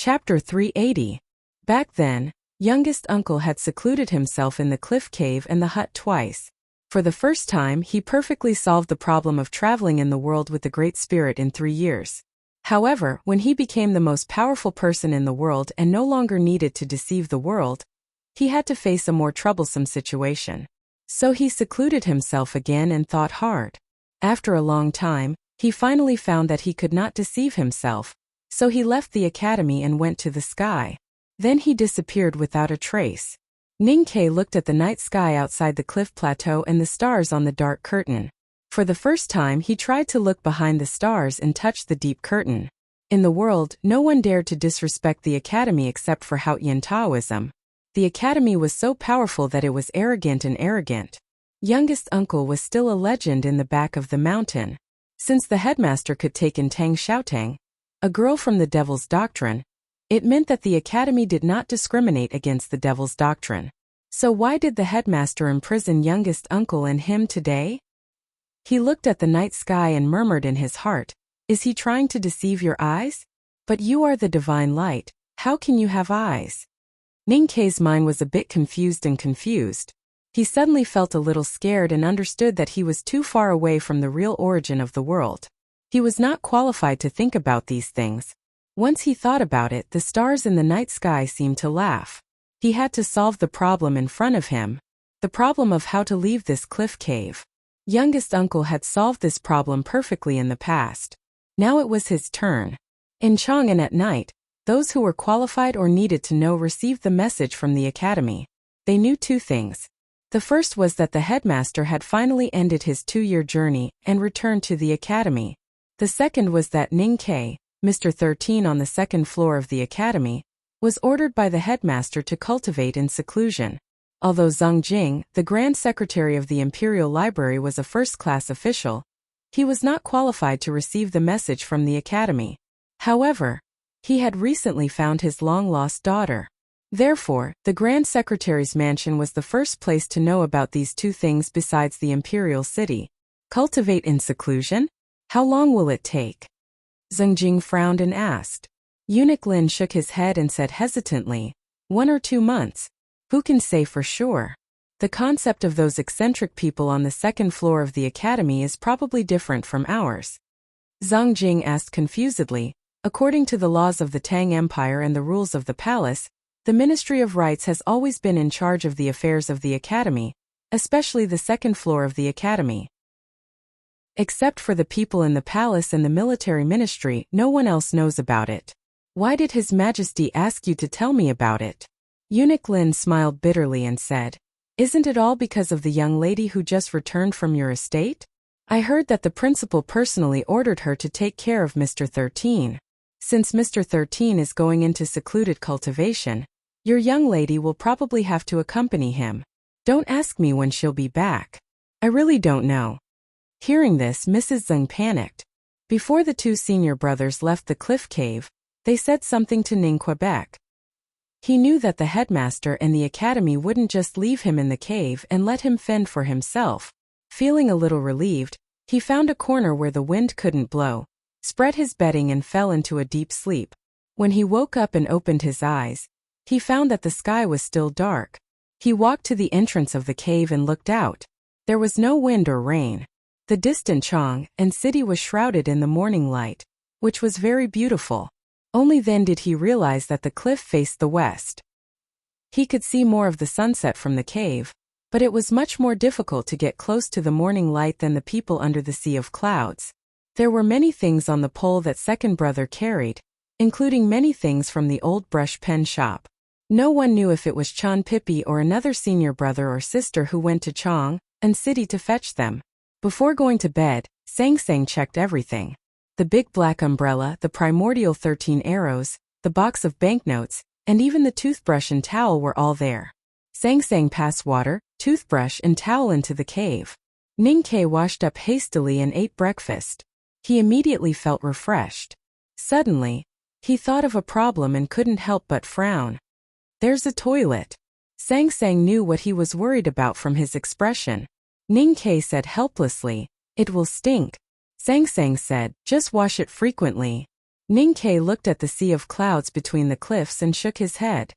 Chapter 380. Back then, youngest uncle had secluded himself in the cliff cave and the hut twice. For the first time, he perfectly solved the problem of traveling in the world with the Great Spirit in 3 years. However, when he became the most powerful person in the world and no longer needed to deceive the world, he had to face a more troublesome situation. So he secluded himself again and thought hard. After a long time, he finally found that he could not deceive himself, so he left the academy and went to the sky. Then he disappeared without a trace. Ninkei looked at the night sky outside the cliff plateau and the stars on the dark curtain. For the first time he tried to look behind the stars and touch the deep curtain. In the world, no one dared to disrespect the academy except for Haotian Taoism. The academy was so powerful that it was arrogant. Youngest uncle was still a legend in the back of the mountain. Since the headmaster could take in Tang Xiaotang, a girl from the Devil's Doctrine, it meant that the academy did not discriminate against the Devil's Doctrine. So why did the headmaster imprison youngest uncle and him today? He looked at the night sky and murmured in his heart, "Is he trying to deceive your eyes? But you are the divine light, how can you have eyes?" Ninkei's mind was a bit confused. He suddenly felt a little scared and understood that he was too far away from the real origin of the world. He was not qualified to think about these things. Once he thought about it, the stars in the night sky seemed to laugh. He had to solve the problem in front of him, the problem of how to leave this cliff cave. Youngest uncle had solved this problem perfectly in the past. Now it was his turn. In Chang'an at night, those who were qualified or needed to know received the message from the academy. They knew 2 things. The first was that the headmaster had finally ended his 2-year journey and returned to the academy. The second was that Ninkei, Mr. 13 on the 2nd floor of the academy, was ordered by the headmaster to cultivate in seclusion. Although Zhang Jing, the Grand Secretary of the Imperial Library, was a first-class official, he was not qualified to receive the message from the academy. However, he had recently found his long-lost daughter. Therefore, the Grand Secretary's mansion was the first place to know about these 2 things besides the Imperial City. Cultivate in seclusion? How long will it take? Zhang Jing frowned and asked. Eunuch Lin shook his head and said hesitantly, 1 or 2 months. Who can say for sure? The concept of those eccentric people on the 2nd floor of the academy is probably different from ours. Zhang Jing asked confusedly. According to the laws of the Tang Empire and the rules of the palace, the Ministry of Rites has always been in charge of the affairs of the academy, especially the 2nd floor of the academy. Except for the people in the palace and the military ministry, no one else knows about it. Why did His Majesty ask you to tell me about it? Eunuch Lin smiled bitterly and said, Isn't it all because of the young lady who just returned from your estate? I heard that the principal personally ordered her to take care of Mr. 13. Since Mr. 13 is going into secluded cultivation, your young lady will probably have to accompany him. Don't ask me when she'll be back. I really don't know. Hearing this, Mrs. Zheng panicked. Before the 2 senior brothers left the cliff cave, they said something to Ning Quebec. He knew that the headmaster and the academy wouldn't just leave him in the cave and let him fend for himself. Feeling a little relieved, he found a corner where the wind couldn't blow, spread his bedding and fell into a deep sleep. When he woke up and opened his eyes, he found that the sky was still dark. He walked to the entrance of the cave and looked out. There was no wind or rain. The distant Chang'an city was shrouded in the morning light, which was very beautiful. Only then did he realize that the cliff faced the west. He could see more of the sunset from the cave, but it was much more difficult to get close to the morning light than the people under the sea of clouds. There were many things on the pole that second brother carried, including many things from the old brush pen shop. No one knew if it was Chan Pippi or another senior brother or sister who went to Chang'an city to fetch them. Before going to bed, Sang Sang checked everything. The big black umbrella, the primordial 13 arrows, the box of banknotes, and even the toothbrush and towel were all there. Sang Sang passed water, toothbrush and towel into the cave. Ninkei washed up hastily and ate breakfast. He immediately felt refreshed. Suddenly, he thought of a problem and couldn't help but frown. There's a toilet. Sang Sang knew what he was worried about from his expression. Ninkei said helplessly, It will stink. Sang Sang said, Just wash it frequently. Ninkei looked at the sea of clouds between the cliffs and shook his head.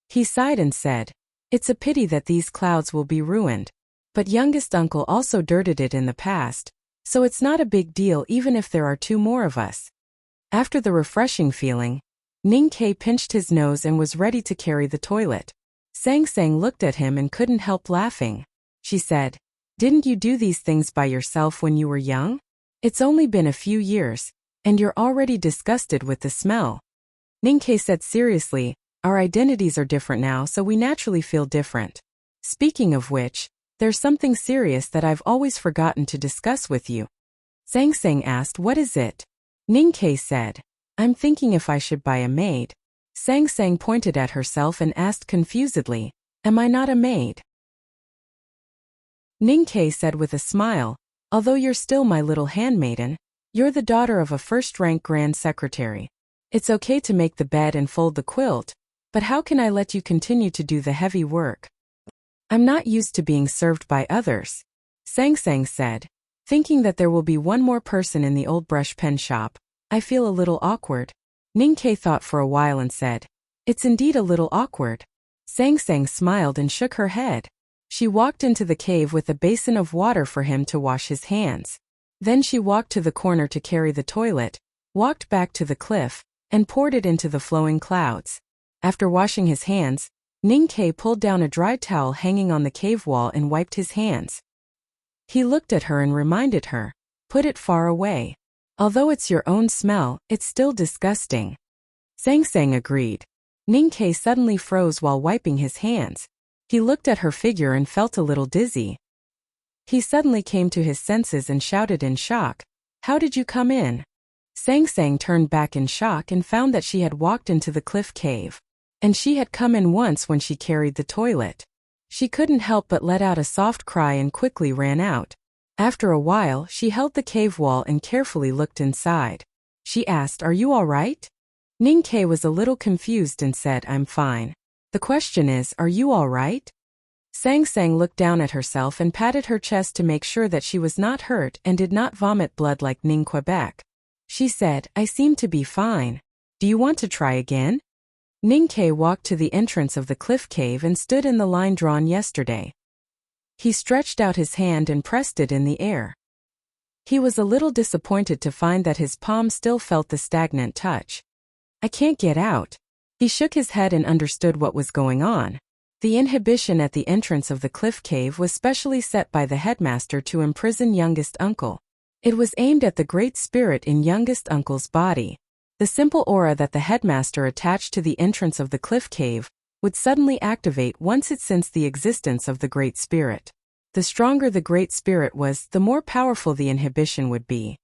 He sighed and said, "It's a pity that these clouds will be ruined. But youngest uncle also dirted it in the past, so it's not a big deal even if there are 2 more of us." After the refreshing feeling, Ninkei pinched his nose and was ready to carry the toilet. Sang Sang looked at him and couldn't help laughing. She said, "Didn't you do these things by yourself when you were young? It's only been a few years, and you're already disgusted with the smell." Ninkei said seriously, "Our identities are different now, so we naturally feel different. Speaking of which, there's something serious that I've always forgotten to discuss with you." Sang Sang asked, "What is it?" Ninkei said, "I'm thinking if I should buy a maid." Sang Sang pointed at herself and asked confusedly, "Am I not a maid?" Ninkei said with a smile, "Although you're still my little handmaiden, you're the daughter of a first-rank grand secretary. It's okay to make the bed and fold the quilt, but how can I let you continue to do the heavy work? I'm not used to being served by others." Sang Sang said, "Thinking that there will be one more person in the old brush pen shop, I feel a little awkward." Ninkei thought for a while and said, "It's indeed a little awkward." Sang Sang smiled and shook her head. She walked into the cave with a basin of water for him to wash his hands. Then she walked to the corner to carry the toilet, walked back to the cliff, and poured it into the flowing clouds. After washing his hands, Ninkei pulled down a dry towel hanging on the cave wall and wiped his hands. He looked at her and reminded her, "Put it far away. Although it's your own smell, it's still disgusting." Sang Sang agreed. Ninkei suddenly froze while wiping his hands. He looked at her figure and felt a little dizzy. He suddenly came to his senses and shouted in shock, "How did you come in?" Sang Sang turned back in shock and found that she had walked into the cliff cave. And she had come in once when she carried the toilet. She couldn't help but let out a soft cry and quickly ran out. After a while, she held the cave wall and carefully looked inside. She asked, "Are you all right?" Ninkei was a little confused and said, "I'm fine. The question is, are you all right?" Sang Sang looked down at herself and patted her chest to make sure that she was not hurt and did not vomit blood like Ning Quebec. She said, "I seem to be fine. Do you want to try again?" Ninkei walked to the entrance of the cliff cave and stood in the line drawn yesterday. He stretched out his hand and pressed it in the air. He was a little disappointed to find that his palm still felt the stagnant touch. "I can't get out." He shook his head and understood what was going on. The inhibition at the entrance of the cliff cave was specially set by the headmaster to imprison youngest uncle. It was aimed at the great spirit in youngest uncle's body. The simple aura that the headmaster attached to the entrance of the cliff cave would suddenly activate once it sensed the existence of the great spirit. The stronger the great spirit was, the more powerful the inhibition would be.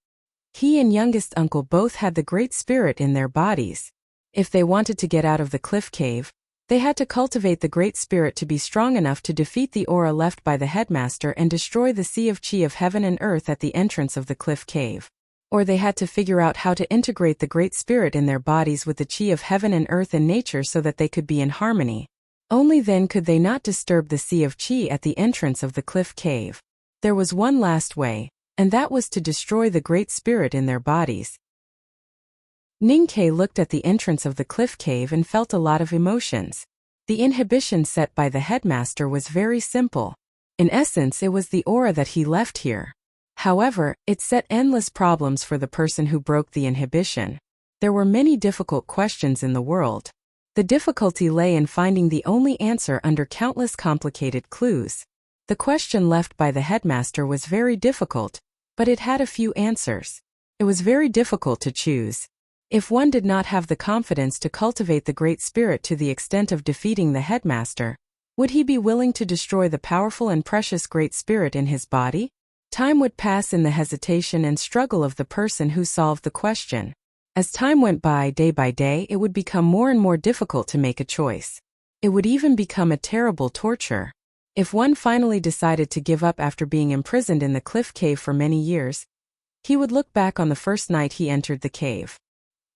He and youngest uncle both had the great spirit in their bodies. If they wanted to get out of the cliff cave, they had to cultivate the great spirit to be strong enough to defeat the aura left by the headmaster and destroy the sea of chi of heaven and earth at the entrance of the cliff cave. Or they had to figure out how to integrate the great spirit in their bodies with the chi of heaven and earth and nature so that they could be in harmony. Only then could they not disturb the sea of chi at the entrance of the cliff cave. There was one last way, and that was to destroy the great spirit in their bodies. Ninkei looked at the entrance of the cliff cave and felt a lot of emotions. The inhibition set by the headmaster was very simple. In essence, it was the aura that he left here. However, it set endless problems for the person who broke the inhibition. There were many difficult questions in the world. The difficulty lay in finding the only answer under countless complicated clues. The question left by the headmaster was very difficult, but it had a few answers. It was very difficult to choose. If one did not have the confidence to cultivate the great spirit to the extent of defeating the headmaster, would he be willing to destroy the powerful and precious great spirit in his body? Time would pass in the hesitation and struggle of the person who solved the question. As time went by day, it would become more and more difficult to make a choice. It would even become a terrible torture. If one finally decided to give up after being imprisoned in the cliff cave for many years, he would look back on the first night he entered the cave.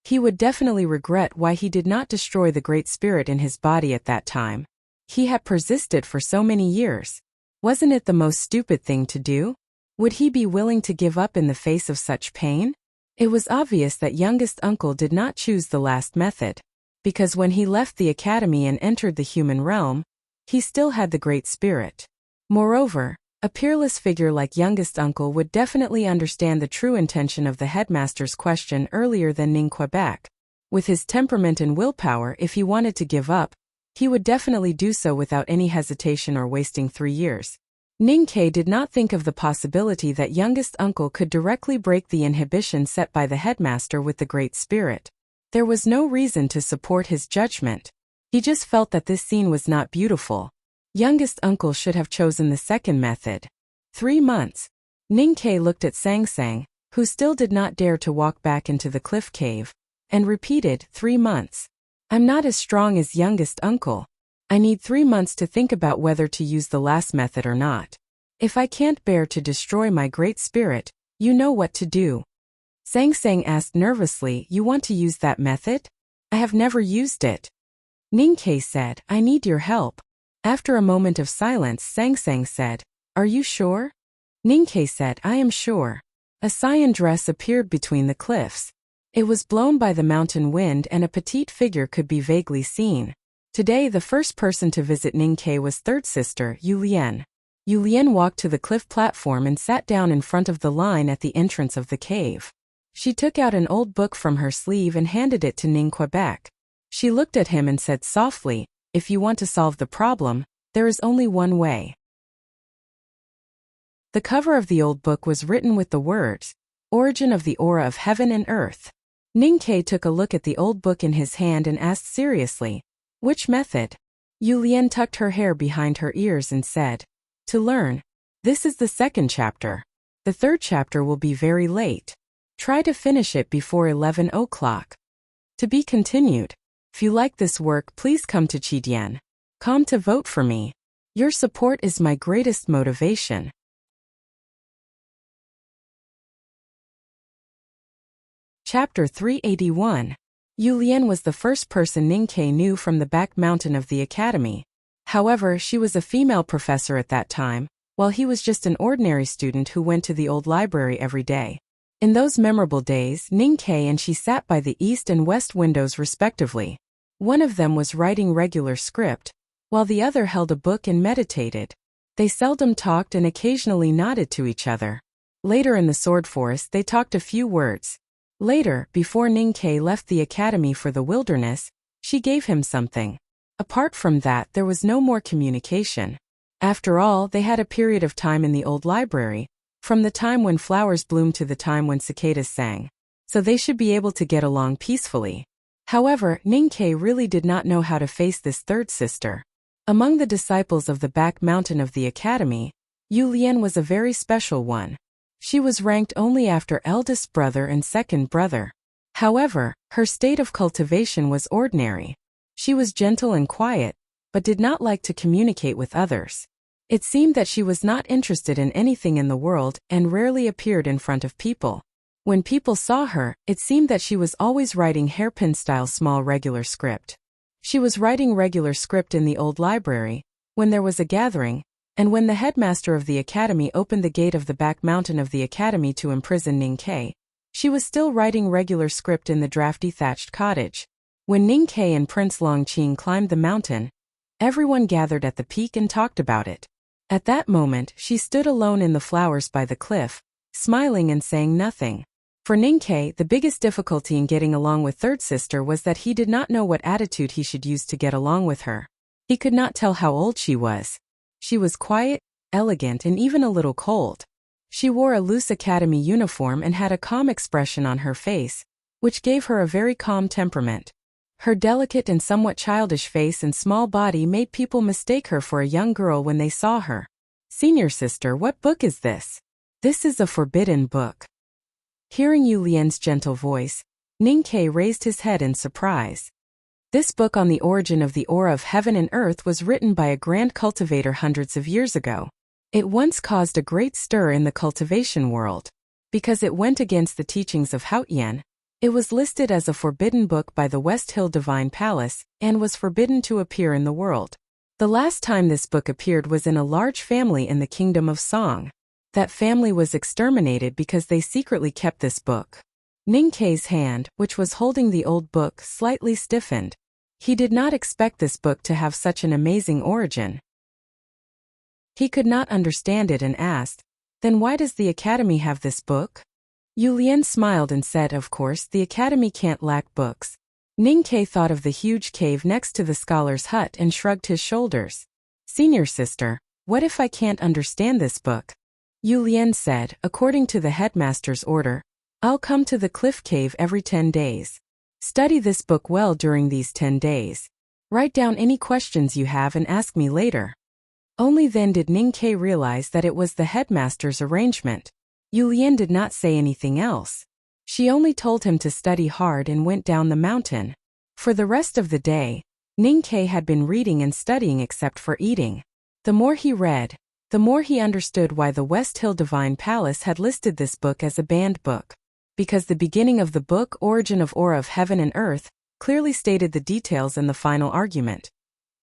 He would definitely regret why he did not destroy the great spirit in his body at that time. He had persisted for so many years. Wasn't it the most stupid thing to do? Would he be willing to give up in the face of such pain? It was obvious that youngest uncle did not choose the last method, because when he left the academy and entered the human realm, he still had the Great Spirit. Moreover, a peerless figure like youngest uncle would definitely understand the true intention of the headmaster's question earlier than Ning Quebec. With his temperament and willpower, if he wanted to give up, he would definitely do so without any hesitation or wasting 3 years. Ning Ke did not think of the possibility that youngest uncle could directly break the inhibition set by the headmaster with the Great Spirit. There was no reason to support his judgment. He just felt that this scene was not beautiful. Youngest uncle should have chosen the second method. 3 months. Ning Ke looked at Sang Sang, who still did not dare to walk back into the cliff cave, and repeated, 3 months. I'm not as strong as youngest uncle. I need 3 months to think about whether to use the last method or not. If I can't bear to destroy my Great Spirit, you know what to do. Sang Sang asked nervously, you want to use that method? I have never used it. Ning Ke said, I need your help. After a moment of silence, Sang Sang said, are you sure? Ning Ke said, I am sure. A cyan dress appeared between the cliffs. It was blown by the mountain wind and a petite figure could be vaguely seen. Today the first person to visit Ning Ke was third sister, Yu Lian. Yu Lian walked to the cliff platform and sat down in front of the line at the entrance of the cave. She took out an old book from her sleeve and handed it to Ning Quebec. She looked at him and said softly, if you want to solve the problem, there is only one way. The cover of the old book was written with the words, Origin of the Aura of Heaven and Earth. Ning Ke took a look at the old book in his hand and asked seriously, which method? Yu Lian tucked her hair behind her ears and said, to learn. This is the second chapter. The third chapter will be very late. Try to finish it before 11 o'clock. To be continued. If you like this work, please come to Chidian.com to vote for me. Your support is my greatest motivation. Chapter 381. Yu Lian was the first person Ning Ke knew from the back mountain of the academy. However, she was a female professor at that time, while he was just an ordinary student who went to the old library every day. In those memorable days, Ning Ke and she sat by the east and west windows respectively. One of them was writing regular script, while the other held a book and meditated. They seldom talked and occasionally nodded to each other. Later in the Sword Forest they talked a few words. Later, before Ning Ke left the academy for the wilderness, she gave him something. Apart from that, there was no more communication. After all, they had a period of time in the old library, from the time when flowers bloomed to the time when cicadas sang. So they should be able to get along peacefully. However, Ning Ke really did not know how to face this third sister. Among the disciples of the back mountain of the academy, Yu Lian was a very special one. She was ranked only after eldest brother and second brother. However, her state of cultivation was ordinary. She was gentle and quiet, but did not like to communicate with others. It seemed that she was not interested in anything in the world and rarely appeared in front of people. When people saw her, it seemed that she was always writing hairpin-style small regular script. She was writing regular script in the old library, when there was a gathering, and when the headmaster of the academy opened the gate of the back mountain of the academy to imprison Ning Ke. She was still writing regular script in the drafty thatched cottage. When Ning Ke and Prince Longqing climbed the mountain, everyone gathered at the peak and talked about it. At that moment, she stood alone in the flowers by the cliff, smiling and saying nothing. For Ning Ke, the biggest difficulty in getting along with third sister was that he did not know what attitude he should use to get along with her. He could not tell how old she was. She was quiet, elegant, and even a little cold. She wore a loose academy uniform and had a calm expression on her face, which gave her a very calm temperament. Her delicate and somewhat childish face and small body made people mistake her for a young girl when they saw her. Senior sister, what book is this? This is a forbidden book. Hearing Yu Lian's gentle voice, Ning Ke raised his head in surprise. This book on the origin of the aura of heaven and earth was written by a grand cultivator hundreds of years ago. It once caused a great stir in the cultivation world. Because it went against the teachings of Haotian, it was listed as a forbidden book by the West Hill Divine Palace and was forbidden to appear in the world. The last time this book appeared was in a large family in the Kingdom of Song. That family was exterminated because they secretly kept this book. Ninkei's hand, which was holding the old book, slightly stiffened. He did not expect this book to have such an amazing origin. He could not understand it and asked, "Then why does the Academy have this book?" Yu Lian smiled and said, "Of course, the Academy can't lack books." Ninkei thought of the huge cave next to the scholar's hut and shrugged his shoulders. "Senior sister, what if I can't understand this book?" Yu Lian said, "According to the headmaster's order, I'll come to the cliff cave every 10 days. Study this book well during these 10 days. Write down any questions you have and ask me later." Only then did Ninkei realize that it was the headmaster's arrangement. Yu Lian did not say anything else. She only told him to study hard and went down the mountain. For the rest of the day, Ninkei had been reading and studying except for eating. The more he read, the more he understood why the West Hill Divine Palace had listed this book as a banned book. Because the beginning of the book, Origin of Aura of Heaven and Earth, clearly stated the details in the final argument.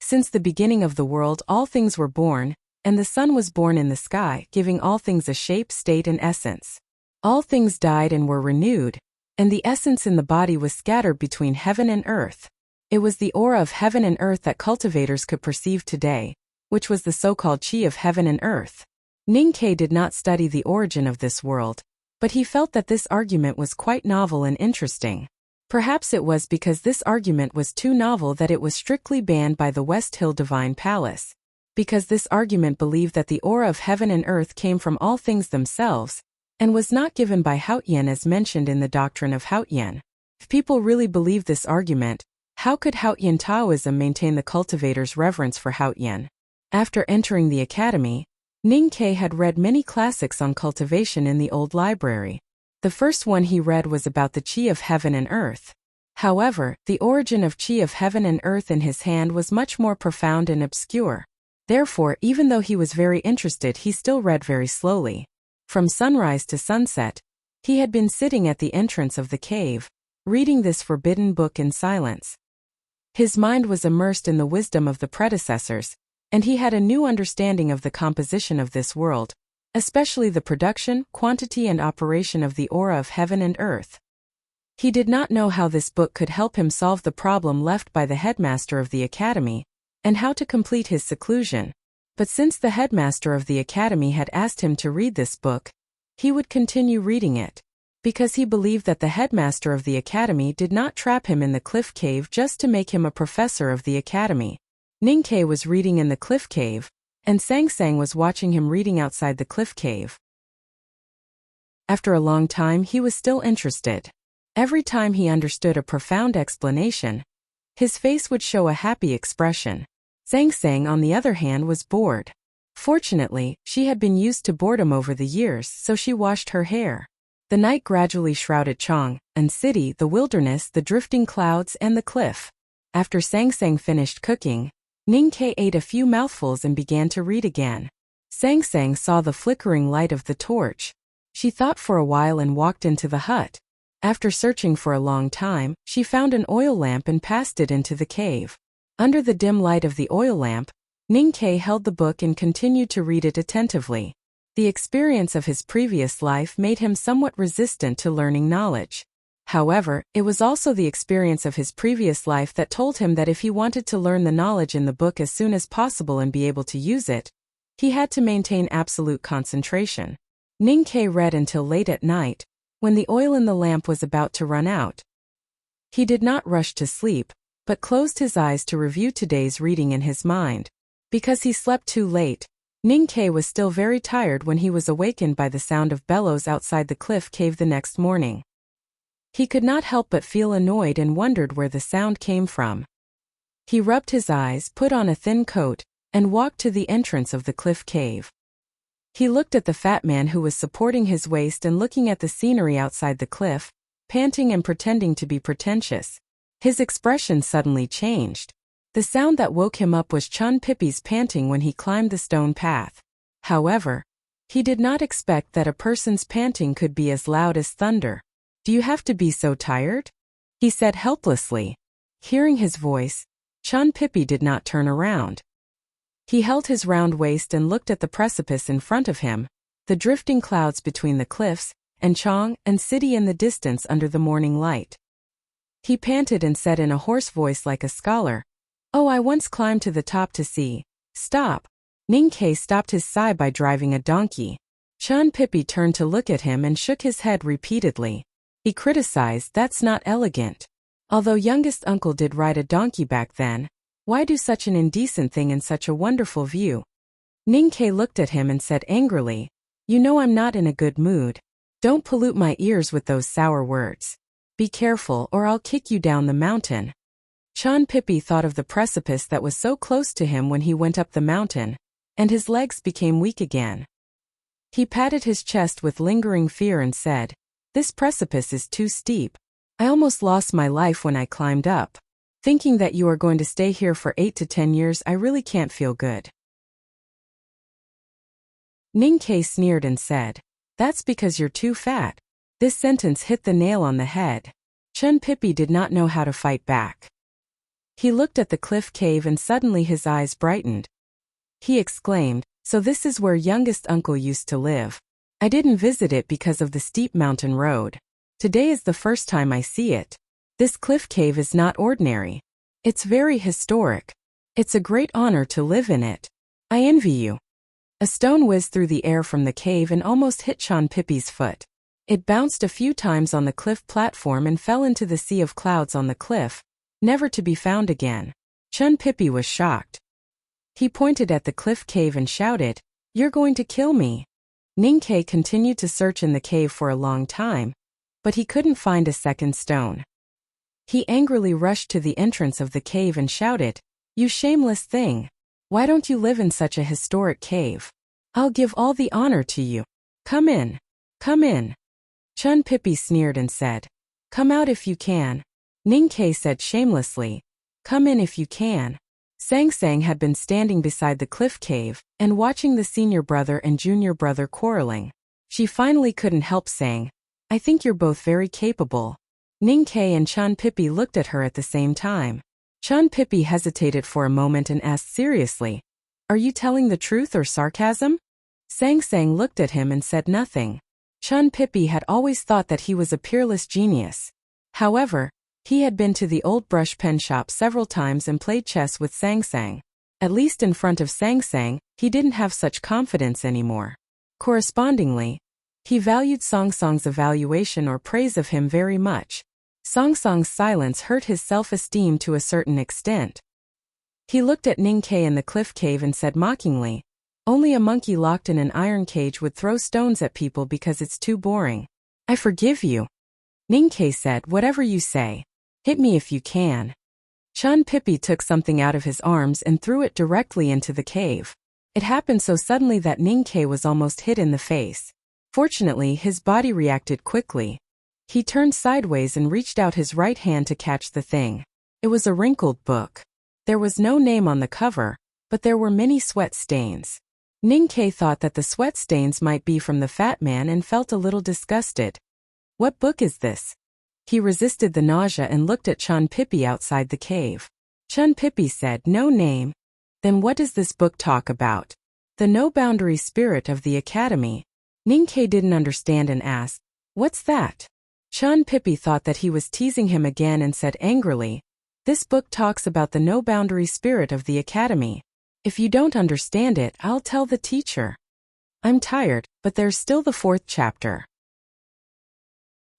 Since the beginning of the world all things were born, and the sun was born in the sky, giving all things a shape, state and essence. All things died and were renewed, and the essence in the body was scattered between heaven and earth. It was the aura of heaven and earth that cultivators could perceive today, which was the so-called chi of heaven and earth. Ninkei did not study the origin of this world, but he felt that this argument was quite novel and interesting. Perhaps it was because this argument was too novel that it was strictly banned by the West Hill Divine Palace. Because this argument believed that the aura of heaven and earth came from all things themselves, and was not given by Haotian as mentioned in the doctrine of Haotian. If people really believed this argument, how could Haotian Taoism maintain the cultivator's reverence for Haotian? After entering the academy, Ninkei had read many classics on cultivation in the old library. The first one he read was about the chi of heaven and earth. However, the origin of chi of heaven and earth in his hand was much more profound and obscure. Therefore, even though he was very interested, he still read very slowly. From sunrise to sunset, he had been sitting at the entrance of the cave, reading this forbidden book in silence. His mind was immersed in the wisdom of the predecessors, and he had a new understanding of the composition of this world, especially the production, quantity and operation of the aura of heaven and earth. He did not know how this book could help him solve the problem left by the headmaster of the academy, and how to complete his seclusion. But since the headmaster of the academy had asked him to read this book, he would continue reading it, because he believed that the headmaster of the academy did not trap him in the cliff cave just to make him a professor of the academy. Ninkei was reading in the cliff cave, and Sang Sang was watching him reading outside the cliff cave. After a long time he was still interested. Every time he understood a profound explanation, his face would show a happy expression. Sang Sang, on the other hand, was bored. Fortunately, she had been used to boredom over the years, so she washed her hair. The night gradually shrouded Chang and city, the wilderness, the drifting clouds, and the cliff. After Sang Sang finished cooking, Ninkei ate a few mouthfuls and began to read again. Sang Sang saw the flickering light of the torch. She thought for a while and walked into the hut. After searching for a long time, she found an oil lamp and passed it into the cave. Under the dim light of the oil lamp, Ninkei held the book and continued to read it attentively. The experience of his previous life made him somewhat resistant to learning knowledge. However, it was also the experience of his previous life that told him that if he wanted to learn the knowledge in the book as soon as possible and be able to use it, he had to maintain absolute concentration. Ninkei read until late at night, when the oil in the lamp was about to run out. He did not rush to sleep, but closed his eyes to review today's reading in his mind. Because he slept too late, Ninkei was still very tired when he was awakened by the sound of bellows outside the cliff cave the next morning. He could not help but feel annoyed and wondered where the sound came from. He rubbed his eyes, put on a thin coat, and walked to the entrance of the cliff cave. He looked at the fat man who was supporting his waist and looking at the scenery outside the cliff, panting and pretending to be pretentious. His expression suddenly changed. The sound that woke him up was Chun Pippi's panting when he climbed the stone path. However, he did not expect that a person's panting could be as loud as thunder. "Do you have to be so tired?" he said helplessly. Hearing his voice, Chun Pippi did not turn around. He held his round waist and looked at the precipice in front of him, the drifting clouds between the cliffs, and Chong, and city in the distance under the morning light. He panted and said in a hoarse voice like a scholar, "Oh, I once climbed to the top to see." Stop. Ning-Ke stopped his sigh by driving a donkey. Chun Pippi turned to look at him and shook his head repeatedly. He criticized, "That's not elegant. Although youngest uncle did ride a donkey back then, why do such an indecent thing in such a wonderful view?" Ning-Ke looked at him and said angrily, "You know I'm not in a good mood. Don't pollute my ears with those sour words. Be careful or I'll kick you down the mountain." Chun Pippi thought of the precipice that was so close to him when he went up the mountain, and his legs became weak again. He patted his chest with lingering fear and said, "This precipice is too steep. I almost lost my life when I climbed up. Thinking that you are going to stay here for 8 to 10 years, I really can't feel good." Ning-Ke sneered and said, "That's because you're too fat." This sentence hit the nail on the head. Chun Pippi did not know how to fight back. He looked at the cliff cave and suddenly his eyes brightened. He exclaimed, "So this is where youngest uncle used to live. I didn't visit it because of the steep mountain road. Today is the first time I see it. This cliff cave is not ordinary. It's very historic. It's a great honor to live in it. I envy you." A stone whizzed through the air from the cave and almost hit Chun Pippi's foot. It bounced a few times on the cliff platform and fell into the sea of clouds on the cliff, never to be found again. Chun Pippi was shocked. He pointed at the cliff cave and shouted, "You're going to kill me." Ning-Ke continued to search in the cave for a long time, but he couldn't find a second stone. He angrily rushed to the entrance of the cave and shouted, "You shameless thing! Why don't you live in such a historic cave? I'll give all the honor to you. Come in. Come in." Chun Pippi sneered and said, "Come out if you can." Ning-Ke said shamelessly, "Come in if you can." Sang Sang had been standing beside the cliff cave and watching the senior brother and junior brother quarreling. She finally couldn't help saying, "I think you're both very capable." Ning-Ke and Chun Pippi looked at her at the same time. Chun Pippi hesitated for a moment and asked seriously, "Are you telling the truth or sarcasm?" Sang Sang looked at him and said nothing. Chun Pippi had always thought that he was a peerless genius. However, he had been to the old brush pen shop several times and played chess with Sang Sang. At least in front of Sang Sang, he didn't have such confidence anymore. Correspondingly, he valued Song Song's evaluation or praise of him very much. Song Song's silence hurt his self-esteem to a certain extent. He looked at Ning-Ke in the cliff cave and said mockingly, "Only a monkey locked in an iron cage would throw stones at people because it's too boring. I forgive you." Ning-Ke said, "Whatever you say. Hit me if you can." Chun Pippi took something out of his arms and threw it directly into the cave. It happened so suddenly that Ning-Ke was almost hit in the face. Fortunately, his body reacted quickly. He turned sideways and reached out his right hand to catch the thing. It was a wrinkled book. There was no name on the cover, but there were many sweat stains. Ning-Ke thought that the sweat stains might be from the fat man and felt a little disgusted. "What book is this?" He resisted the nausea and looked at Chun Pippi outside the cave. Chun Pippi said, "No name." "Then what does this book talk about?" "The no-boundary spirit of the academy." Ning-Ke didn't understand and asked, "What's that?" Chun Pippi thought that he was teasing him again and said angrily, "This book talks about the no-boundary spirit of the academy. If you don't understand it, I'll tell the teacher." "I'm tired, but there's still the 4th chapter.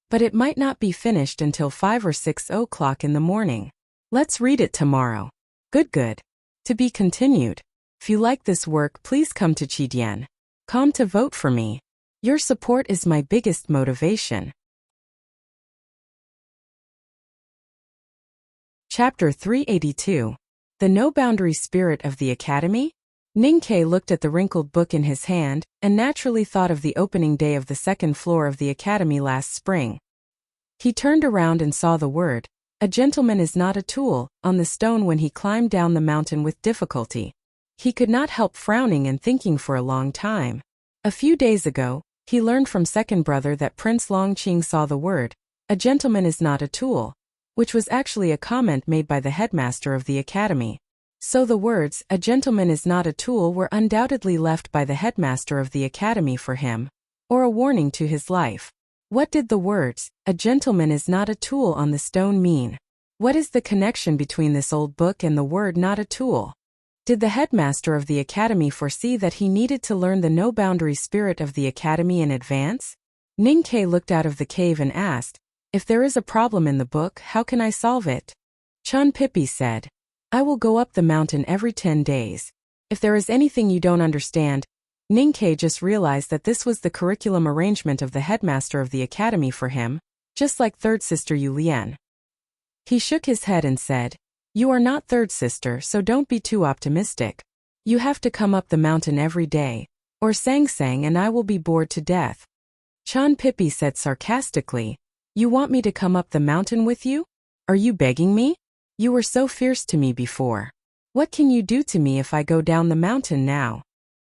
But it might not be finished until 5 or 6 o'clock in the morning. Let's read it tomorrow." Good. To be continued. If you like this work, please come to Chidian.com to vote for me. Your support is my biggest motivation. Chapter 382. The No-Boundary Spirit of the Academy? Ning-Ke looked at the wrinkled book in his hand, and naturally thought of the opening day of the 2nd floor of the academy last spring. He turned around and saw the word, "A gentleman is not a tool," on the stone when he climbed down the mountain with difficulty. He could not help frowning and thinking for a long time. A few days ago, he learned from second brother that Prince Longqing saw the word, "A gentleman is not a tool," which was actually a comment made by the headmaster of the academy. So the words, "A gentleman is not a tool," were undoubtedly left by the headmaster of the academy for him, or a warning to his life. What did the words, "A gentleman is not a tool" on the stone mean? What is the connection between this old book and the word "not a tool"? Did the headmaster of the academy foresee that he needed to learn the no-boundary spirit of the academy in advance? Ninkei looked out of the cave and asked, "If there is a problem in the book, how can I solve it?" Chun Pippi said, "I will go up the mountain every 10 days. If there is anything you don't understand." Ninkei just realized that this was the curriculum arrangement of the headmaster of the academy for him, just like third sister Yu Lian. He shook his head and said, "You are not third sister, so don't be too optimistic. You have to come up the mountain every day, or Sang Sang and I will be bored to death." Chun Pippi said sarcastically, "You want me to come up the mountain with you? Are you begging me? You were so fierce to me before. What can you do to me if I go down the mountain now?"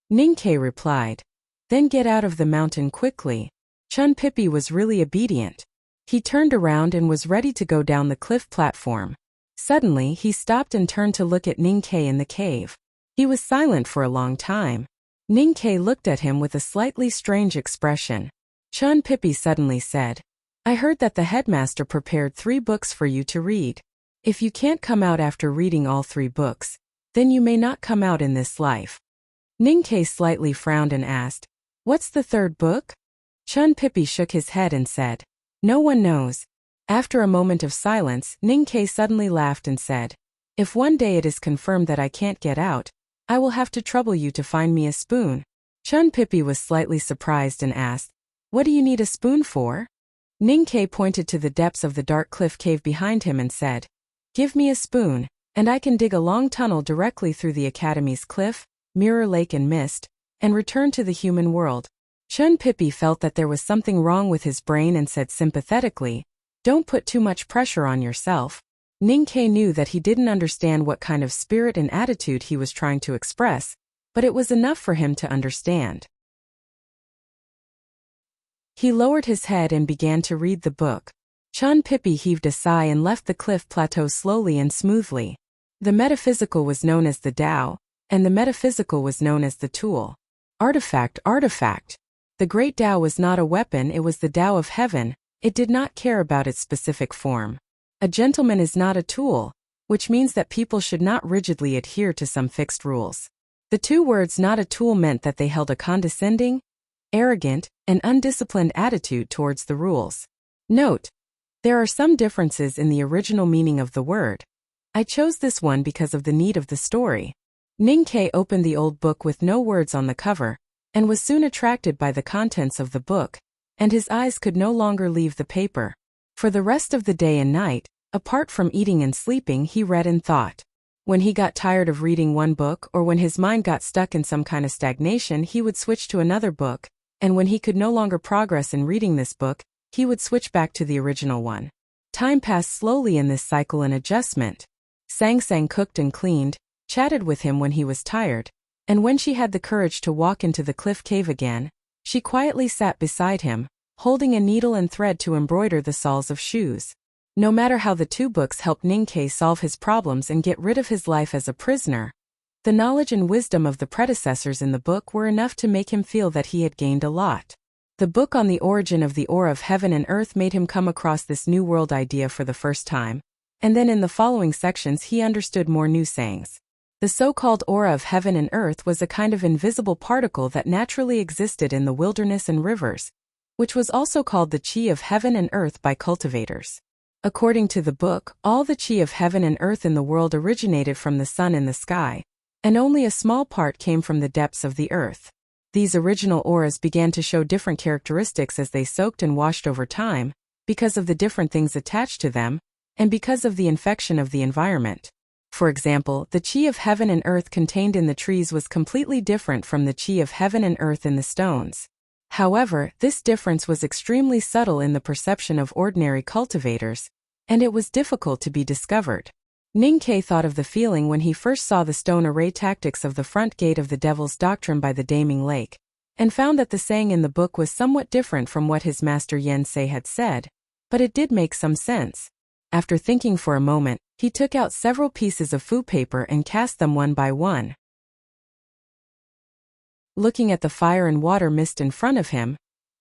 Ninkei replied, "Then get out of the mountain quickly." Chun Pippi was really obedient. He turned around and was ready to go down the cliff platform. Suddenly he stopped and turned to look at Ninkei in the cave. He was silent for a long time. Ninkei looked at him with a slightly strange expression. Chun Pippi suddenly said, "I heard that the headmaster prepared 3 books for you to read. If you can't come out after reading all 3 books, then you may not come out in this life." Ninkei slightly frowned and asked, "What's the 3rd book?" Chun Pippi shook his head and said, "No one knows." After a moment of silence, Ninkei suddenly laughed and said, "If one day it is confirmed that I can't get out, I will have to trouble you to find me a spoon." Chun Pippi was slightly surprised and asked, "What do you need a spoon for?" Ninkei pointed to the depths of the dark cliff cave behind him and said, "Give me a spoon, and I can dig a long tunnel directly through the academy's cliff, mirror lake and mist, and return to the human world." Chun Pippi felt that there was something wrong with his brain and said sympathetically, "Don't put too much pressure on yourself." Ninkei knew that he didn't understand what kind of spirit and attitude he was trying to express, but it was enough for him to understand. He lowered his head and began to read the book. Chun Pippi heaved a sigh and left the cliff plateau slowly and smoothly. The metaphysical was known as the Tao, and the metaphysical was known as the tool. Artifact. The great Tao was not a weapon, it was the Tao of heaven. It did not care about its specific form. A gentleman is not a tool, which means that people should not rigidly adhere to some fixed rules. The 2 words "not a tool" meant that they held a condescending, arrogant, and undisciplined attitude towards the rules. Note: there are some differences in the original meaning of the word. I chose this one because of the need of the story. Ninkei opened the old book with no words on the cover, and was soon attracted by the contents of the book, and his eyes could no longer leave the paper. For the rest of the day and night, apart from eating and sleeping, he read and thought. When he got tired of reading one book or when his mind got stuck in some kind of stagnation, he would switch to another book, and when he could no longer progress in reading this book, he would switch back to the original one. Time passed slowly in this cycle and adjustment. Sang Sang cooked and cleaned, chatted with him when he was tired, and when she had the courage to walk into the cliff cave again, she quietly sat beside him, holding a needle and thread to embroider the soles of shoes. No matter how the 2 books helped Ninkei solve his problems and get rid of his life as a prisoner, the knowledge and wisdom of the predecessors in the book were enough to make him feel that he had gained a lot. The book on the origin of the aura of heaven and earth made him come across this new world idea for the first time, and then in the following sections he understood more new sayings. The so-called aura of heaven and earth was a kind of invisible particle that naturally existed in the wilderness and rivers, which was also called the chi of heaven and earth by cultivators. According to the book, all the chi of heaven and earth in the world originated from the sun in the sky, and only a small part came from the depths of the earth. These original auras began to show different characteristics as they soaked and washed over time, because of the different things attached to them, and because of the infection of the environment. For example, the chi of heaven and earth contained in the trees was completely different from the chi of heaven and earth in the stones. However, this difference was extremely subtle in the perception of ordinary cultivators, and it was difficult to be discovered. Ninkei thought of the feeling when he first saw the stone array tactics of the front gate of the Devil's Doctrine by the Daming Lake, and found that the saying in the book was somewhat different from what his master Yen Sei had said, but it did make some sense. After thinking for a moment, he took out several pieces of food paper and cast them one by one. Looking at the fire and water mist in front of him,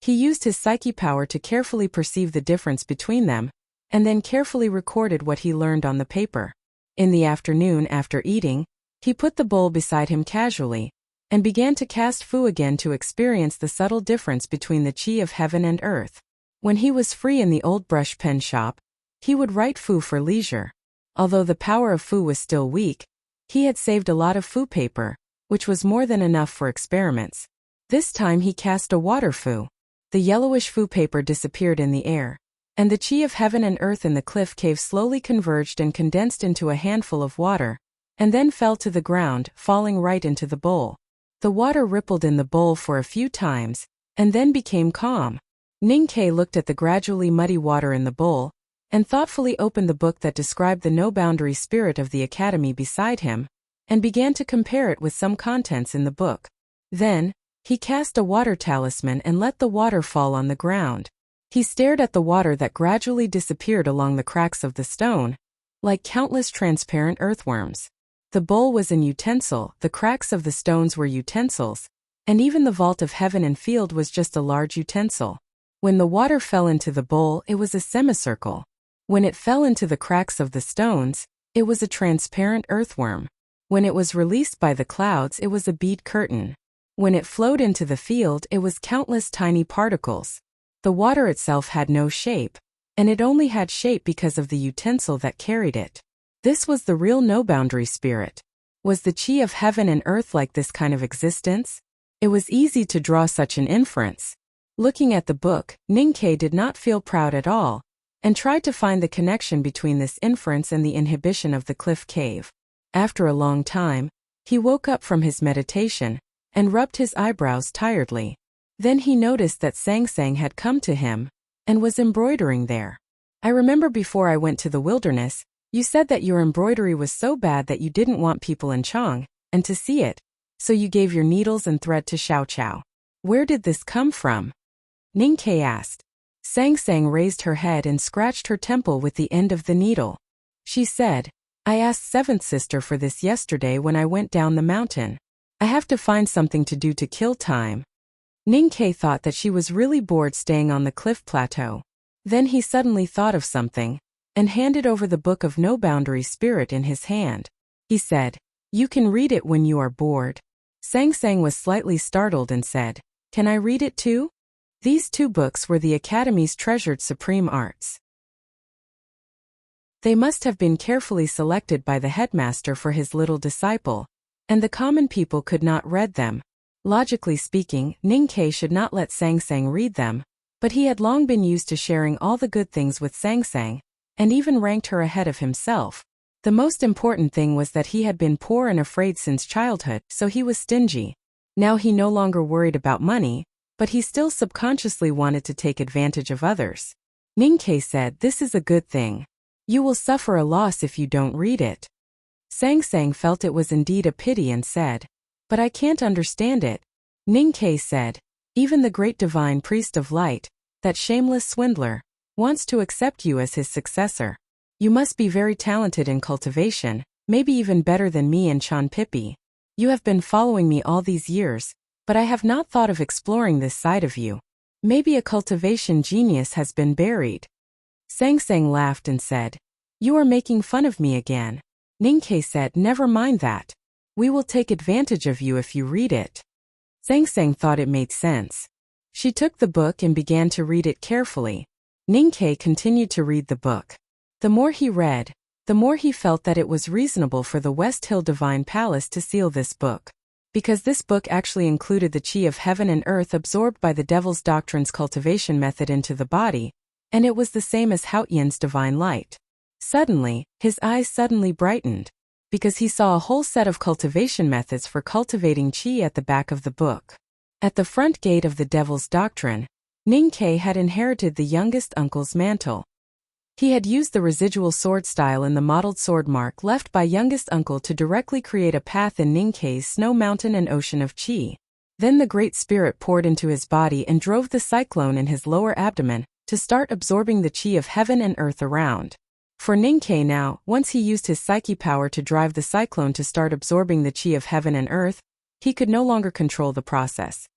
He used his psyche power to carefully perceive the difference between them, and then carefully recorded what he learned on the paper. In the afternoon after eating, he put the bowl beside him casually, and began to cast fu again to experience the subtle difference between the chi of heaven and earth. When he was free in the old brush pen shop, he would write fu for leisure. Although the power of fu was still weak, he had saved a lot of fu paper, which was more than enough for experiments. This time he cast a water fu. The yellowish fu paper disappeared in the air, and the chi of heaven and earth in the cliff cave slowly converged and condensed into a handful of water, and then fell to the ground, falling right into the bowl. The water rippled in the bowl for a few times, and then became calm. Ning-Ke looked at the gradually muddy water in the bowl, and thoughtfully opened the book that described the no-boundary spirit of the academy beside him, and began to compare it with some contents in the book. Then, he cast a water talisman and let the water fall on the ground. He stared at the water that gradually disappeared along the cracks of the stone, like countless transparent earthworms. The bowl was an utensil, the cracks of the stones were utensils, and even the vault of heaven and field was just a large utensil. When the water fell into the bowl, it was a semicircle. When it fell into the cracks of the stones, it was a transparent earthworm. When it was released by the clouds, it was a bead curtain. When it flowed into the field, it was countless tiny particles. The water itself had no shape, and it only had shape because of the utensil that carried it. This was the real no-boundary spirit. Was the chi of heaven and earth like this kind of existence? It was easy to draw such an inference. Looking at the book, Ning-Ke did not feel proud at all, and tried to find the connection between this inference and the inhibition of the cliff cave. After a long time, he woke up from his meditation, and rubbed his eyebrows tiredly. Then he noticed that Sang Sang had come to him, and was embroidering there. "I remember before I went to the wilderness, you said that your embroidery was so bad that you didn't want people in Chang, and to see it, so you gave your needles and thread to Xiao Chao. Where did this come from?" Ning-Ke asked. Sang Sang raised her head and scratched her temple with the end of the needle. She said, "I asked Seventh Sister for this yesterday when I went down the mountain. I have to find something to do to kill time." Ning-Ke thought that she was really bored staying on the cliff plateau. Then he suddenly thought of something, and handed over the Book of No Boundary Spirit in his hand. He said, "You can read it when you are bored." Sang Sang was slightly startled and said, "Can I read it too?" These two books were the Academy's treasured supreme arts. They must have been carefully selected by the headmaster for his little disciple, and the common people could not read them. Logically speaking, Ning-Ke should not let Sang Sang read them, but he had long been used to sharing all the good things with Sang Sang, and even ranked her ahead of himself. The most important thing was that he had been poor and afraid since childhood, so he was stingy. Now he no longer worried about money, but he still subconsciously wanted to take advantage of others. Ning-Ke said, "This is a good thing. You will suffer a loss if you don't read it." Sang Sang felt it was indeed a pity and said, "But I can't understand it." Ning-Ke said, "Even the great divine priest of light, that shameless swindler, wants to accept you as his successor. You must be very talented in cultivation, maybe even better than me and Chan Pippi. You have been following me all these years, but I have not thought of exploring this side of you. Maybe a cultivation genius has been buried." Sang Sang laughed and said, "You are making fun of me again." Ning-Ke said, "Never mind that. We will take advantage of you if you read it." Sang Sang thought it made sense. She took the book and began to read it carefully. Ning-Ke continued to read the book. The more he read, the more he felt that it was reasonable for the West Hill Divine Palace to seal this book. Because this book actually included the chi of heaven and earth absorbed by the Devil's Doctrine's cultivation method into the body, and it was the same as Hao Yin's divine light. Suddenly, his eyes suddenly brightened, because he saw a whole set of cultivation methods for cultivating chi at the back of the book. At the front gate of the Devil's Doctrine, Ning-Ke had inherited the youngest uncle's mantle. He had used the residual sword style in the modeled sword mark left by youngest uncle to directly create a path in Ning-Ke's snow mountain and ocean of chi. Then the Great Spirit poured into his body and drove the cyclone in his lower abdomen to start absorbing the chi of heaven and earth around. For Ning-Ke now, once he used his psyche power to drive the cyclone to start absorbing the chi of heaven and earth, he could no longer control the process.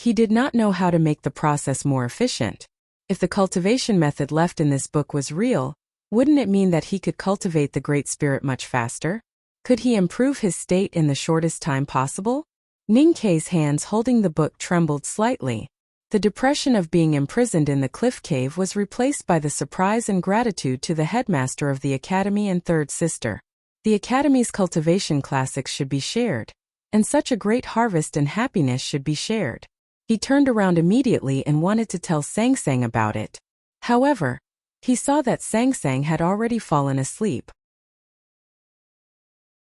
He did not know how to make the process more efficient. If the cultivation method left in this book was real, wouldn't it mean that he could cultivate the Great Spirit much faster? Could he improve his state in the shortest time possible? Ninkei's hands holding the book trembled slightly. The depression of being imprisoned in the cliff cave was replaced by the surprise and gratitude to the headmaster of the academy and third sister. The academy's cultivation classics should be shared, and such a great harvest and happiness should be shared. He turned around immediately and wanted to tell Sang Sang about it. However, he saw that Sang Sang had already fallen asleep.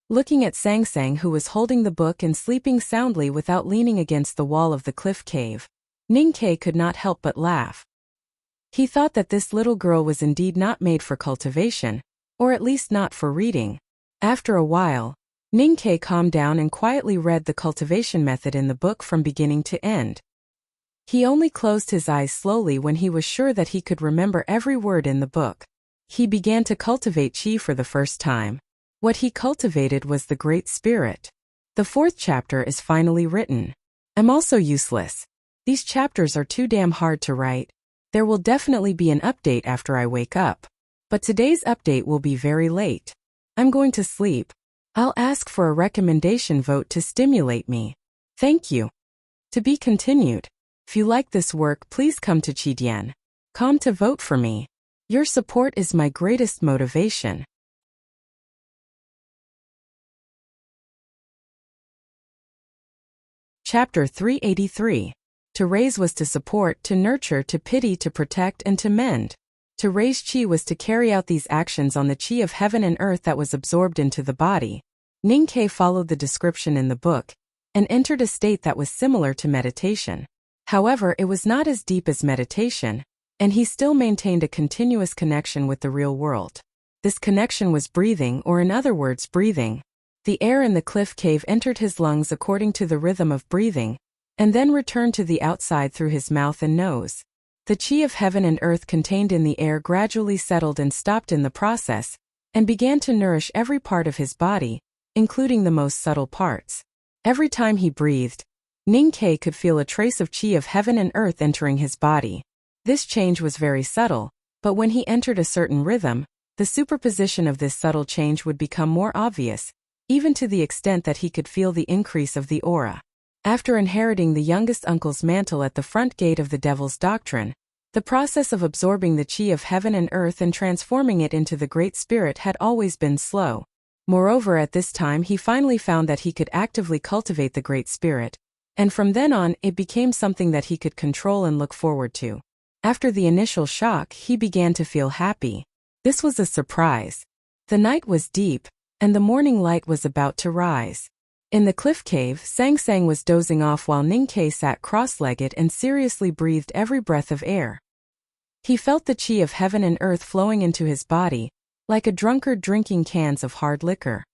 Looking at Sang Sang, who was holding the book and sleeping soundly without leaning against the wall of the cliff cave, Ninkei could not help but laugh. He thought that this little girl was indeed not made for cultivation, or at least not for reading. After a while, Ninkei calmed down and quietly read the cultivation method in the book from beginning to end. He only closed his eyes slowly when he was sure that he could remember every word in the book. He began to cultivate qi for the first time. What he cultivated was the Great Spirit. The 4th chapter is finally written. I'm also useless. These chapters are too damn hard to write. There will definitely be an update after I wake up. But today's update will be very late. I'm going to sleep. I'll ask for a recommendation vote to stimulate me. Thank you. To be continued. If you like this work, please come to Chidian.com to vote for me. Your support is my greatest motivation. Chapter 383. To raise was to support, to nurture, to pity, to protect, and to mend. To raise qi was to carry out these actions on the qi of heaven and earth that was absorbed into the body. Ninkei followed the description in the book and entered a state that was similar to meditation. However, it was not as deep as meditation, and he still maintained a continuous connection with the real world. This connection was breathing, or in other words, breathing. The air in the cliff cave entered his lungs according to the rhythm of breathing, and then returned to the outside through his mouth and nose. The qi of heaven and earth contained in the air gradually settled and stopped in the process, and began to nourish every part of his body, including the most subtle parts. Every time he breathed, Ninkei could feel a trace of qi of heaven and earth entering his body. This change was very subtle, but when he entered a certain rhythm, the superposition of this subtle change would become more obvious, even to the extent that he could feel the increase of the aura. After inheriting the youngest uncle's mantle at the front gate of the Devil's Doctrine, the process of absorbing the qi of heaven and earth and transforming it into the Great Spirit had always been slow. Moreover, at this time he finally found that he could actively cultivate the Great Spirit, and from then on it became something that he could control and look forward to. After the initial shock, he began to feel happy. This was a surprise. The night was deep, and the morning light was about to rise. In the cliff cave, Sang Sang was dozing off while Ninkei sat cross-legged and seriously breathed every breath of air. He felt the qi of heaven and earth flowing into his body, like a drunkard drinking cans of hard liquor.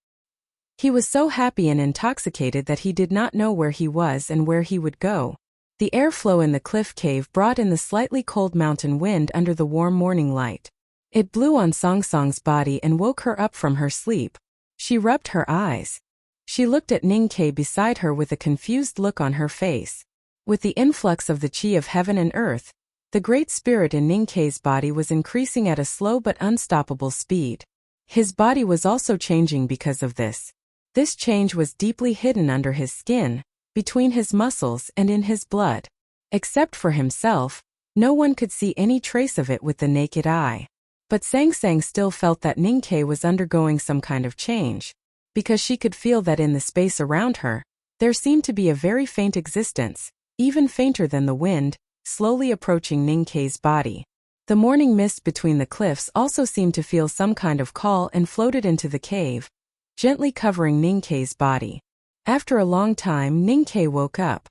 He was so happy and intoxicated that he did not know where he was and where he would go. The airflow in the cliff cave brought in the slightly cold mountain wind under the warm morning light. It blew on Sang Sang's body and woke her up from her sleep. She rubbed her eyes. She looked at Ninkei beside her with a confused look on her face. With the influx of the qi of heaven and earth, the Great Spirit in Ninkei's body was increasing at a slow but unstoppable speed. His body was also changing because of this. This change was deeply hidden under his skin, between his muscles and in his blood. Except for himself, no one could see any trace of it with the naked eye. But Sang Sang still felt that Ninkei was undergoing some kind of change, because she could feel that in the space around her, there seemed to be a very faint existence, even fainter than the wind, slowly approaching Ninkei's body. The morning mist between the cliffs also seemed to feel some kind of call and floated into the cave, gently covering Ninkei's body. After a long time, Ninkei woke up.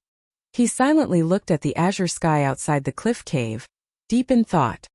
He silently looked at the azure sky outside the cliff cave, deep in thought.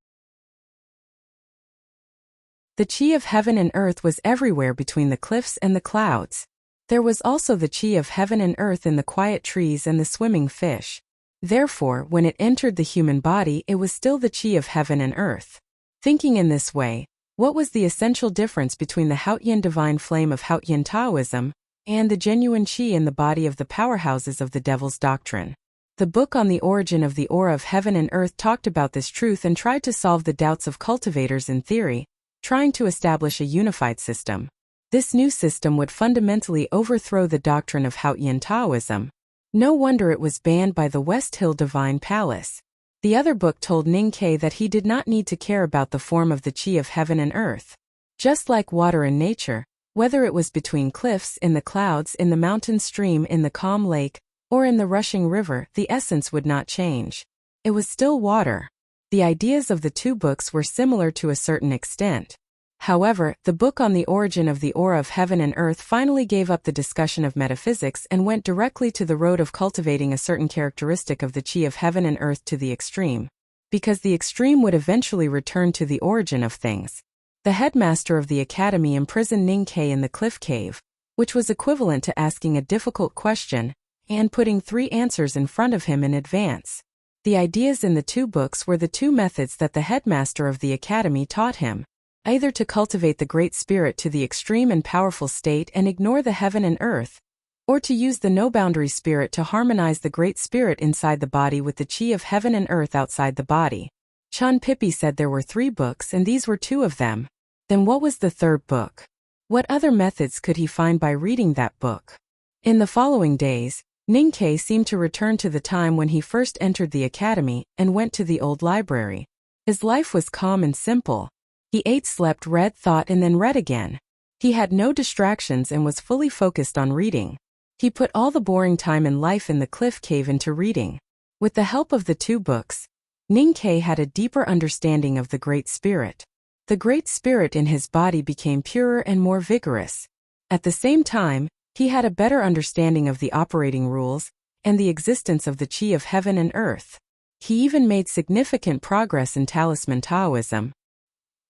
The qi of heaven and earth was everywhere between the cliffs and the clouds. There was also the qi of heaven and earth in the quiet trees and the swimming fish. Therefore, when it entered the human body, it was still the qi of heaven and earth. Thinking in this way, what was the essential difference between the Haotian divine flame of Haotian Taoism and the genuine qi in the body of the powerhouses of the Devil's Doctrine? The book on the origin of the aura of heaven and earth talked about this truth and tried to solve the doubts of cultivators in theory, trying to establish a unified system. This new system would fundamentally overthrow the doctrine of Hautian Taoism. No wonder it was banned by the West Hill Divine Palace. The other book told Ninkei that he did not need to care about the form of the qi of heaven and earth. Just like water in nature, whether it was between cliffs, in the clouds, in the mountain stream, in the calm lake, or in the rushing river, the essence would not change. It was still water. The ideas of the two books were similar to a certain extent. However, the book on the origin of the aura of heaven and earth finally gave up the discussion of metaphysics and went directly to the road of cultivating a certain characteristic of the qi of heaven and earth to the extreme. Because the extreme would eventually return to the origin of things. The headmaster of the academy imprisoned Ninkei in the cliff cave, which was equivalent to asking a difficult question and putting 3 answers in front of him in advance. The ideas in the two books were the 2 methods that the headmaster of the academy taught him. Either to cultivate the Great Spirit to the extreme and powerful state and ignore the heaven and earth, or to use the no-boundary spirit to harmonize the Great Spirit inside the body with the qi of heaven and earth outside the body. Chan Pippi said there were 3 books and these were 2 of them. Then what was the 3rd book? What other methods could he find by reading that book? In the following days, Ninkei seemed to return to the time when he first entered the academy and went to the old library. His life was calm and simple. He ate, slept, read, thought, and then read again. He had no distractions and was fully focused on reading. He put all the boring time in life in the cliff cave into reading. With the help of the 2 books, Ninkei had a deeper understanding of the Great Spirit. The Great Spirit in his body became purer and more vigorous. At the same time, he had a better understanding of the operating rules and the existence of the qi of heaven and earth. He even made significant progress in talisman Taoism.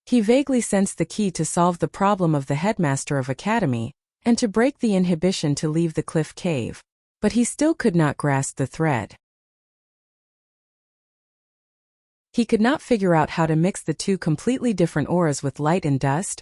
He vaguely sensed the key to solve the problem of the headmaster of academy, and to break the inhibition to leave the cliff cave. But he still could not grasp the thread. He could not figure out how to mix the 2 completely different auras with light and dust,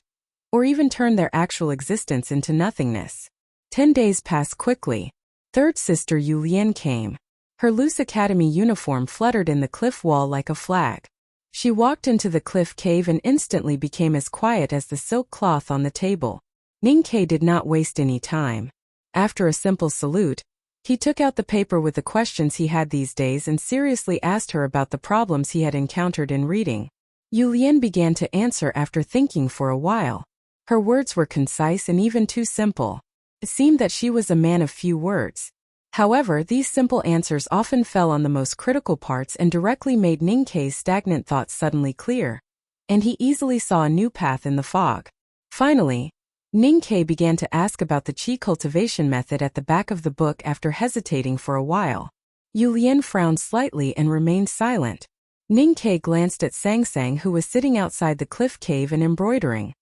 or even turn their actual existence into nothingness. 10 days passed quickly. 3rd sister Yu Lian came. Her loose academy uniform fluttered in the cliff wall like a flag. She walked into the cliff cave and instantly became as quiet as the silk cloth on the table. Ninkei did not waste any time. After a simple salute, he took out the paper with the questions he had these days and seriously asked her about the problems he had encountered in reading. Yu Lian began to answer after thinking for a while. Her words were concise and even too simple. It seemed that she was a man of few words. However, these simple answers often fell on the most critical parts and directly made Ninkei's stagnant thoughts suddenly clear, and he easily saw a new path in the fog. Finally, Ninkei began to ask about the qi cultivation method at the back of the book after hesitating for a while. Yu Lian frowned slightly and remained silent. Ninkei glanced at Sang Sang, who was sitting outside the cliff cave and embroidering.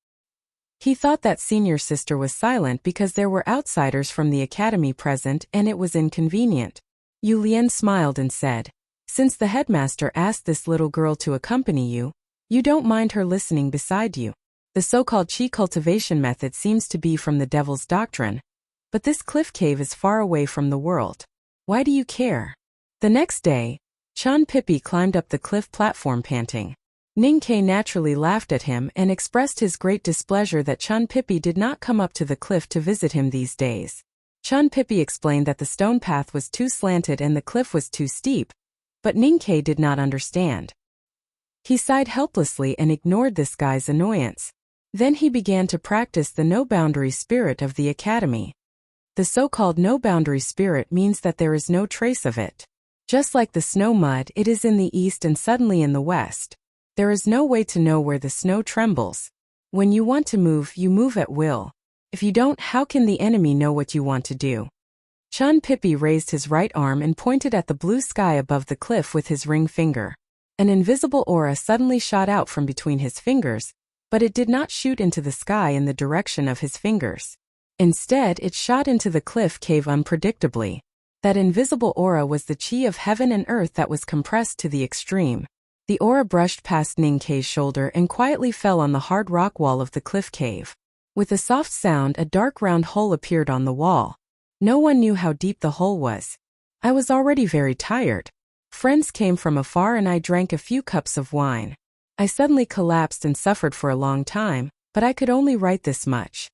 He thought that senior sister was silent because there were outsiders from the academy present and it was inconvenient. Yu Lian smiled and said, "Since the headmaster asked this little girl to accompany you, you don't mind her listening beside you. The so-called qi cultivation method seems to be from the devil's doctrine, but this cliff cave is far away from the world. Why do you care?" The next day, Chan Pippi climbed up the cliff platform panting. Ninkei naturally laughed at him and expressed his great displeasure that Chan Pippi did not come up to the cliff to visit him these days. Chan Pippi explained that the stone path was too slanted and the cliff was too steep, but Ninkei did not understand. He sighed helplessly and ignored this guy's annoyance. Then he began to practice the no-boundary spirit of the academy. The so-called no-boundary spirit means that there is no trace of it. Just like the snow mud, it is in the east and suddenly in the west. There is no way to know where the snow trembles. When you want to move, you move at will. If you don't, how can the enemy know what you want to do? Chan Pippi raised his right arm and pointed at the blue sky above the cliff with his ring finger. An invisible aura suddenly shot out from between his fingers, but it did not shoot into the sky in the direction of his fingers. Instead, it shot into the cliff cave unpredictably. That invisible aura was the qi of heaven and earth that was compressed to the extreme. The aura brushed past Ninkei's shoulder and quietly fell on the hard rock wall of the cliff cave. With a soft sound, a dark round hole appeared on the wall. No one knew how deep the hole was. I was already very tired. Friends came from afar and I drank a few cups of wine. I suddenly collapsed and suffered for a long time, but I could only write this much.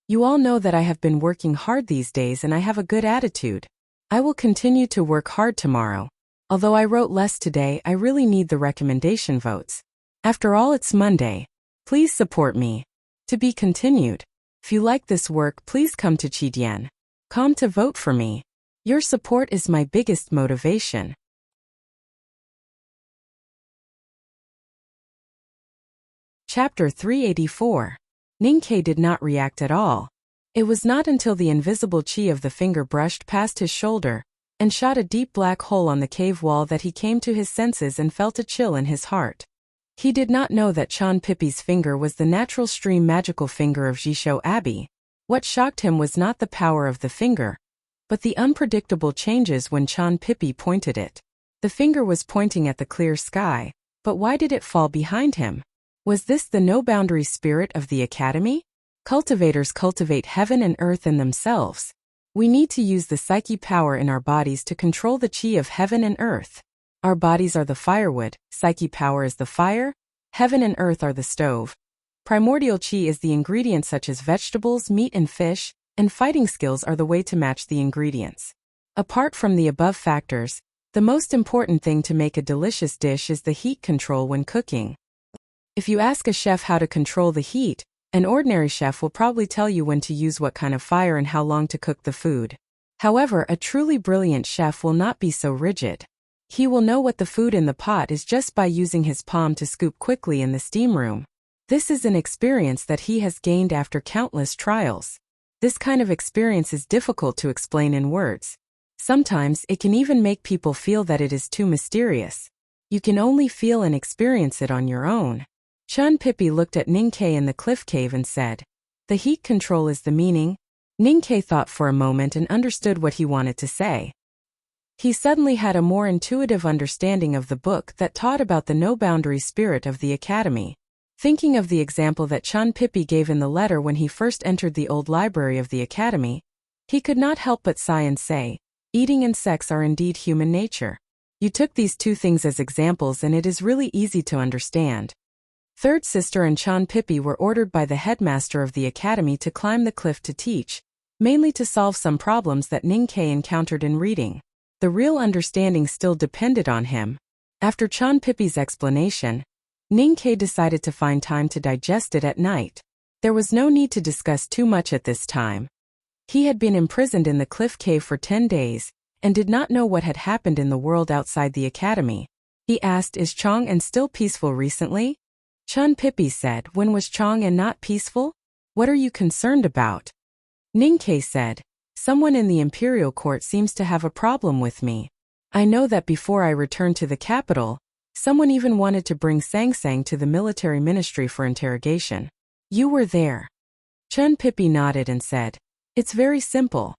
You all know that I have been working hard these days and I have a good attitude. I will continue to work hard tomorrow. Although I wrote less today, I really need the recommendation votes. After all, it's Monday. Please support me. To be continued. If you like this work, please come to Chidian.com to vote for me. Your support is my biggest motivation. Chapter 384. Ninkei did not react at all. It was not until the invisible chi of the finger brushed past his shoulder and shot a deep black hole on the cave wall that he came to his senses and felt a chill in his heart. He did not know that Chan Pippi's finger was the natural stream magical finger of Jisho Abbey. What shocked him was not the power of the finger, but the unpredictable changes when Chan Pippi pointed it. The finger was pointing at the clear sky, but why did it fall behind him? Was this the no-boundary spirit of the academy? Cultivators cultivate heaven and earth in themselves. We need to use the psyche power in our bodies to control the chi of heaven and earth. Our bodies are the firewood, psyche power is the fire, heaven and earth are the stove. Primordial chi is the ingredients such as vegetables, meat and fish, and fighting skills are the way to match the ingredients. Apart from the above factors, the most important thing to make a delicious dish is the heat control when cooking. If you ask a chef how to control the heat, an ordinary chef will probably tell you when to use what kind of fire and how long to cook the food. However, a truly brilliant chef will not be so rigid. He will know what the food in the pot is just by using his palm to scoop quickly in the steam room. This is an experience that he has gained after countless trials. This kind of experience is difficult to explain in words. Sometimes it can even make people feel that it is too mysterious. You can only feel and experience it on your own. Chan Pippi looked at Ninkei in the cliff cave and said, "The heat control is the meaning." Ninkei thought for a moment and understood what he wanted to say. He suddenly had a more intuitive understanding of the book that taught about the no-boundary spirit of the academy. Thinking of the example that Chan Pippi gave in the letter when he first entered the old library of the academy, he could not help but sigh and say, "Eating and sex are indeed human nature." You took these two things as examples and it is really easy to understand. Third sister and Chan Pippi were ordered by the headmaster of the academy to climb the cliff to teach, mainly to solve some problems that Ninkei encountered in reading. The real understanding still depended on him. After Chan Pippi's explanation, Ninkei decided to find time to digest it at night. There was no need to discuss too much at this time. He had been imprisoned in the cliff cave for 10 days, and did not know what had happened in the world outside the academy. He asked, "Is Chang'an still peaceful recently?" Chan Pippi said, "When was Chang'an not peaceful? What are you concerned about?" Ninkei said, "Someone in the imperial court seems to have a problem with me. I know that before I returned to the capital, someone even wanted to bring Sang Sang to the military ministry for interrogation. You were there." Chan Pippi nodded and said, "It's very simple.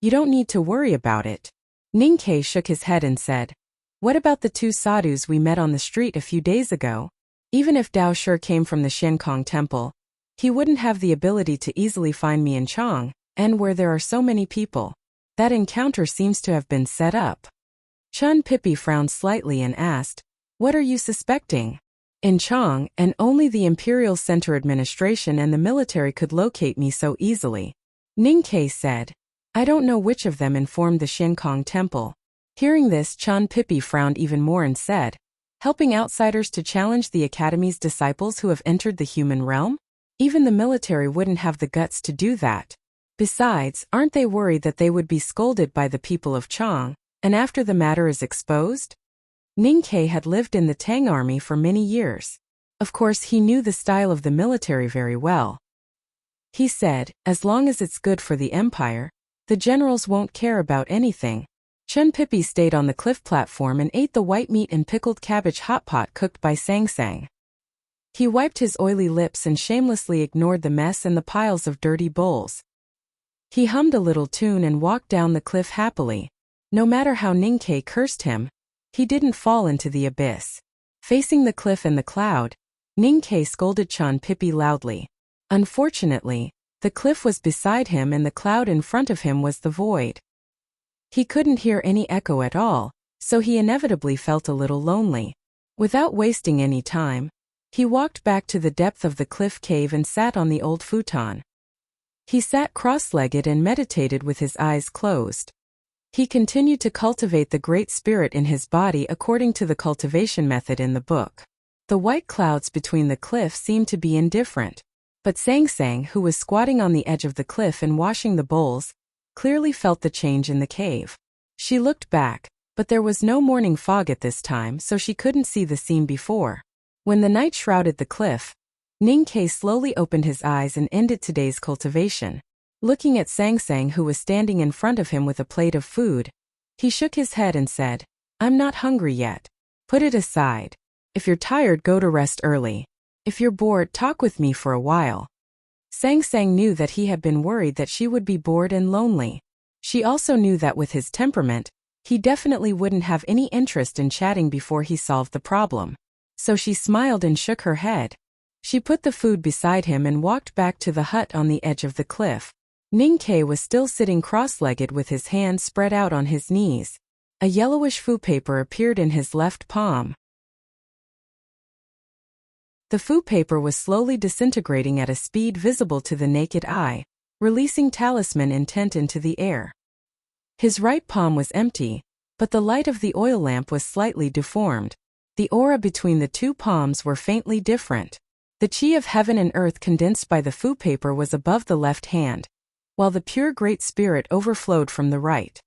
You don't need to worry about it." Ninkei shook his head and said, "What about the two sadhus we met on the street a few days ago? Even if Dao Shi came from the Xiankong temple, he wouldn't have the ability to easily find me in Chang, and where there are so many people. That encounter seems to have been set up." Chan Pippi frowned slightly and asked, "What are you suspecting?" "In Chang, and only the Imperial Center Administration and the military could locate me so easily." Ninkei said, "I don't know which of them informed the Xiankong temple." Hearing this, Chan Pippi frowned even more and said, "Helping outsiders to challenge the academy's disciples who have entered the human realm? Even the military wouldn't have the guts to do that. Besides, aren't they worried that they would be scolded by the people of Chang, and after the matter is exposed?" Ninkei had lived in the Tang army for many years. Of course, he knew the style of the military very well. He said, "As long as it's good for the empire, the generals won't care about anything." Chan Pippi stayed on the cliff platform and ate the white meat and pickled cabbage hot pot cooked by Sang Sang. He wiped his oily lips and shamelessly ignored the mess and the piles of dirty bowls. He hummed a little tune and walked down the cliff happily. No matter how Ninkei cursed him, he didn't fall into the abyss. Facing the cliff and the cloud, Ninkei scolded Chan Pippi loudly. Unfortunately, The cliff was beside him and the cloud in front of him was the void. He couldn't hear any echo at all, so he inevitably felt a little lonely. Without wasting any time, he walked back to the depth of the cliff cave and sat on the old futon. He sat cross-legged and meditated with his eyes closed. He continued to cultivate the Great Spirit in his body according to the cultivation method in the book. The white clouds between the cliff seemed to be indifferent, but Sang Sang, who was squatting on the edge of the cliff and washing the bowls, clearly felt the change in the cave. She looked back, but there was no morning fog at this time, so she couldn't see the scene before. When the night shrouded the cliff, Ning Ke slowly opened his eyes and ended today's cultivation. Looking at Sang Sang, who was standing in front of him with a plate of food, he shook his head and said, "I'm not hungry yet. Put it aside. If you're tired, go to rest early. If you're bored, talk with me for a while." Sang Sang knew that he had been worried that she would be bored and lonely. She also knew that with his temperament, he definitely wouldn't have any interest in chatting before he solved the problem. So she smiled and shook her head. She put the food beside him and walked back to the hut on the edge of the cliff. Ning Ke was still sitting cross-legged with his hands spread out on his knees. A yellowish fu paper appeared in his left palm. The fu paper was slowly disintegrating at a speed visible to the naked eye, releasing talisman intent into the air. His right palm was empty, but the light of the oil lamp was slightly deformed. The aura between the two palms were faintly different. The chi of heaven and earth condensed by the fu paper was above the left hand, while the pure Great Spirit overflowed from the right.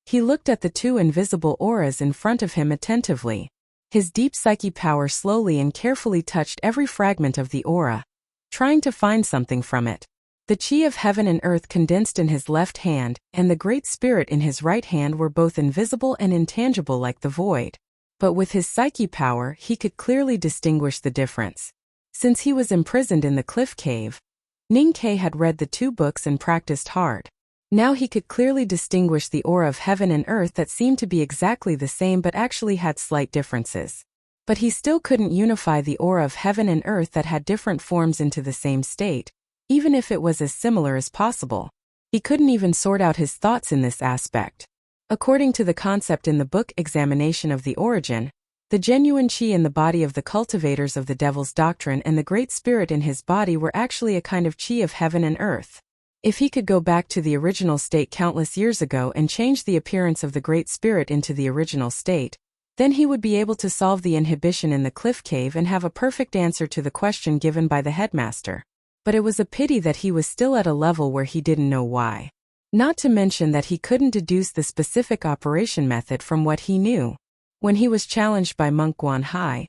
He looked at the two invisible auras in front of him attentively. His deep psyche power slowly and carefully touched every fragment of the aura, trying to find something from it. The chi of heaven and earth condensed in his left hand, and the Great Spirit in his right hand were both invisible and intangible like the void. But with his psyche power, he could clearly distinguish the difference. Since he was imprisoned in the cliff cave, Ning Ke had read the two books and practiced hard. Now he could clearly distinguish the aura of heaven and earth that seemed to be exactly the same but actually had slight differences. But he still couldn't unify the aura of heaven and earth that had different forms into the same state, even if it was as similar as possible. He couldn't even sort out his thoughts in this aspect. According to the concept in the book Examination of the Origin, the genuine chi in the body of the cultivators of the Devil's Doctrine and the Great Spirit in his body were actually a kind of chi of heaven and earth. If he could go back to the original state countless years ago and change the appearance of the Great Spirit into the original state, then he would be able to solve the inhibition in the cliff cave and have a perfect answer to the question given by the headmaster. But it was a pity that he was still at a level where he didn't know why. Not to mention that he couldn't deduce the specific operation method from what he knew. When he was challenged by Monk Guan Hai,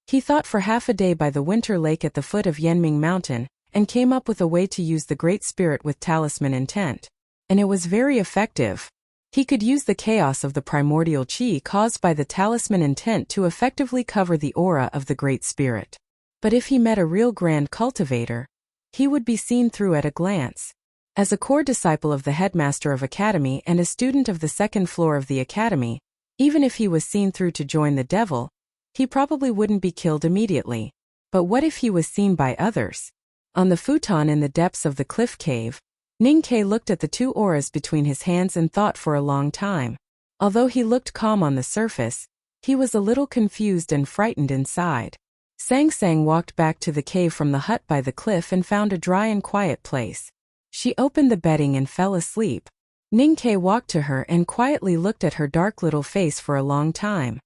he thought for half a day by the winter lake at the foot of Yanming Mountain, and came up with a way to use the Great Spirit with talisman intent. And it was very effective. He could use the chaos of the primordial chi caused by the talisman intent to effectively cover the aura of the Great Spirit. But if he met a real grand cultivator, he would be seen through at a glance. As a core disciple of the headmaster of academy and a student of the second floor of the academy, even if he was seen through to join the devil, he probably wouldn't be killed immediately. But what if he was seen by others? On the futon in the depths of the cliff cave, Ning Ke looked at the two auras between his hands and thought for a long time. Although he looked calm on the surface, he was a little confused and frightened inside. Sang Sang walked back to the cave from the hut by the cliff and found a dry and quiet place. She opened the bedding and fell asleep. Ning Ke walked to her and quietly looked at her dark little face for a long time.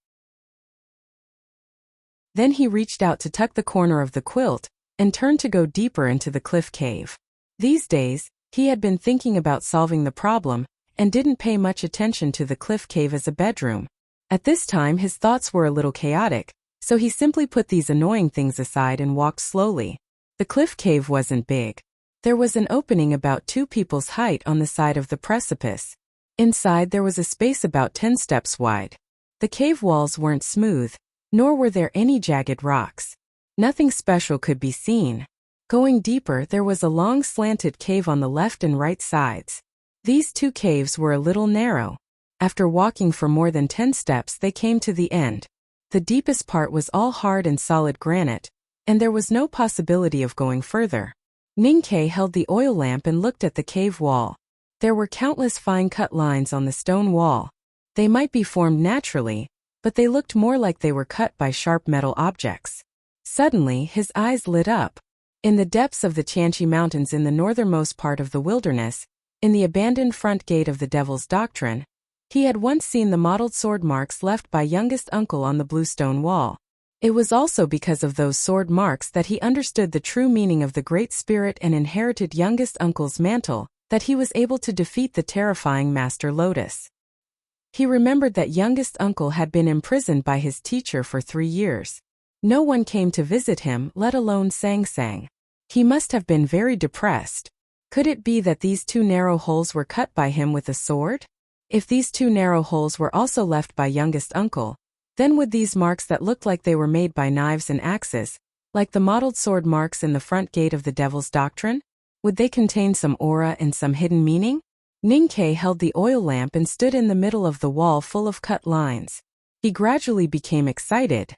Then he reached out to tuck the corner of the quilt, and turned to go deeper into the cliff cave. These days, he had been thinking about solving the problem, and didn't pay much attention to the cliff cave as a bedroom. At this time his thoughts were a little chaotic, so he simply put these annoying things aside and walked slowly. The cliff cave wasn't big. There was an opening about 2 people's height on the side of the precipice. Inside there was a space about 10 steps wide. The cave walls weren't smooth, nor were there any jagged rocks. Nothing special could be seen. Going deeper, there was a long slanted cave on the left and right sides. These 2 caves were a little narrow. After walking for more than 10 steps they came to the end. The deepest part was all hard and solid granite, and there was no possibility of going further. Ninkei held the oil lamp and looked at the cave wall. There were countless fine cut lines on the stone wall. They might be formed naturally, but they looked more like they were cut by sharp metal objects. Suddenly, his eyes lit up. In the depths of the Tianqi Mountains in the northernmost part of the wilderness, in the abandoned front gate of the Devil's Doctrine, he had once seen the mottled sword marks left by youngest uncle on the blue stone wall. It was also because of those sword marks that he understood the true meaning of the Great Spirit and inherited youngest uncle's mantle, that he was able to defeat the terrifying Master Lotus. He remembered that youngest uncle had been imprisoned by his teacher for 3 years. No one came to visit him, let alone Sang Sang. He must have been very depressed. Could it be that these 2 narrow holes were cut by him with a sword? If these 2 narrow holes were also left by youngest uncle, then would these marks that looked like they were made by knives and axes, like the mottled sword marks in the front gate of the Devil's Doctrine, would they contain some aura and some hidden meaning? Ninkei held the oil lamp and stood in the middle of the wall full of cut lines. He gradually became excited.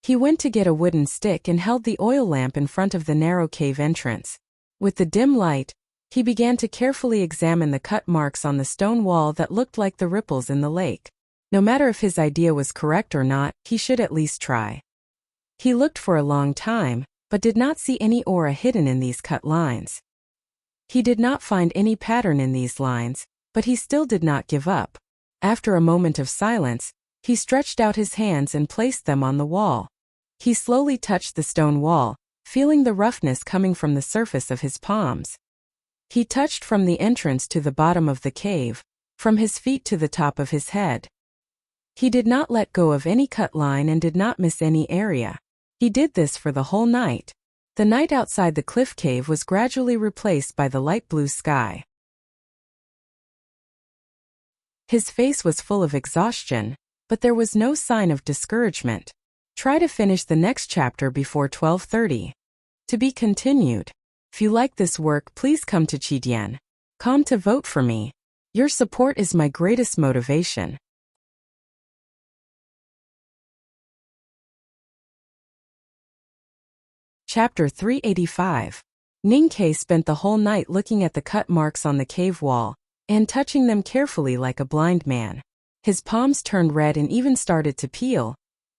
He went to get a wooden stick and held the oil lamp in front of the narrow cave entrance. With the dim light, he began to carefully examine the cut marks on the stone wall that looked like the ripples in the lake. No matter if his idea was correct or not, he should at least try. He looked for a long time, but did not see any aura hidden in these cut lines. He did not find any pattern in these lines, but he still did not give up. After a moment of silence, he stretched out his hands and placed them on the wall. He slowly touched the stone wall, feeling the roughness coming from the surface of his palms. He touched from the entrance to the bottom of the cave, from his feet to the top of his head. He did not let go of any cut line and did not miss any area. He did this for the whole night. The night outside the cliff cave was gradually replaced by the light blue sky. His face was full of exhaustion, but there was no sign of discouragement. Try to finish the next chapter before 12:30. To be continued. If you like this work, please come to Chidian.com to vote for me. Your support is my greatest motivation. Chapter 385. Ninkei spent the whole night looking at the cut marks on the cave wall, and touching them carefully like a blind man. His palms turned red and even started to peel,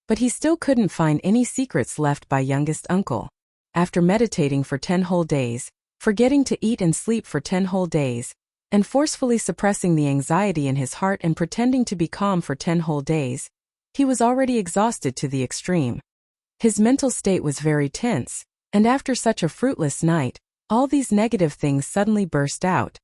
but he still couldn't find any secrets left by youngest uncle. After meditating for 10 whole days, forgetting to eat and sleep for 10 whole days, and forcefully suppressing the anxiety in his heart and pretending to be calm for 10 whole days, he was already exhausted to the extreme. His mental state was very tense, and after such a fruitless night, all these negative things suddenly burst out.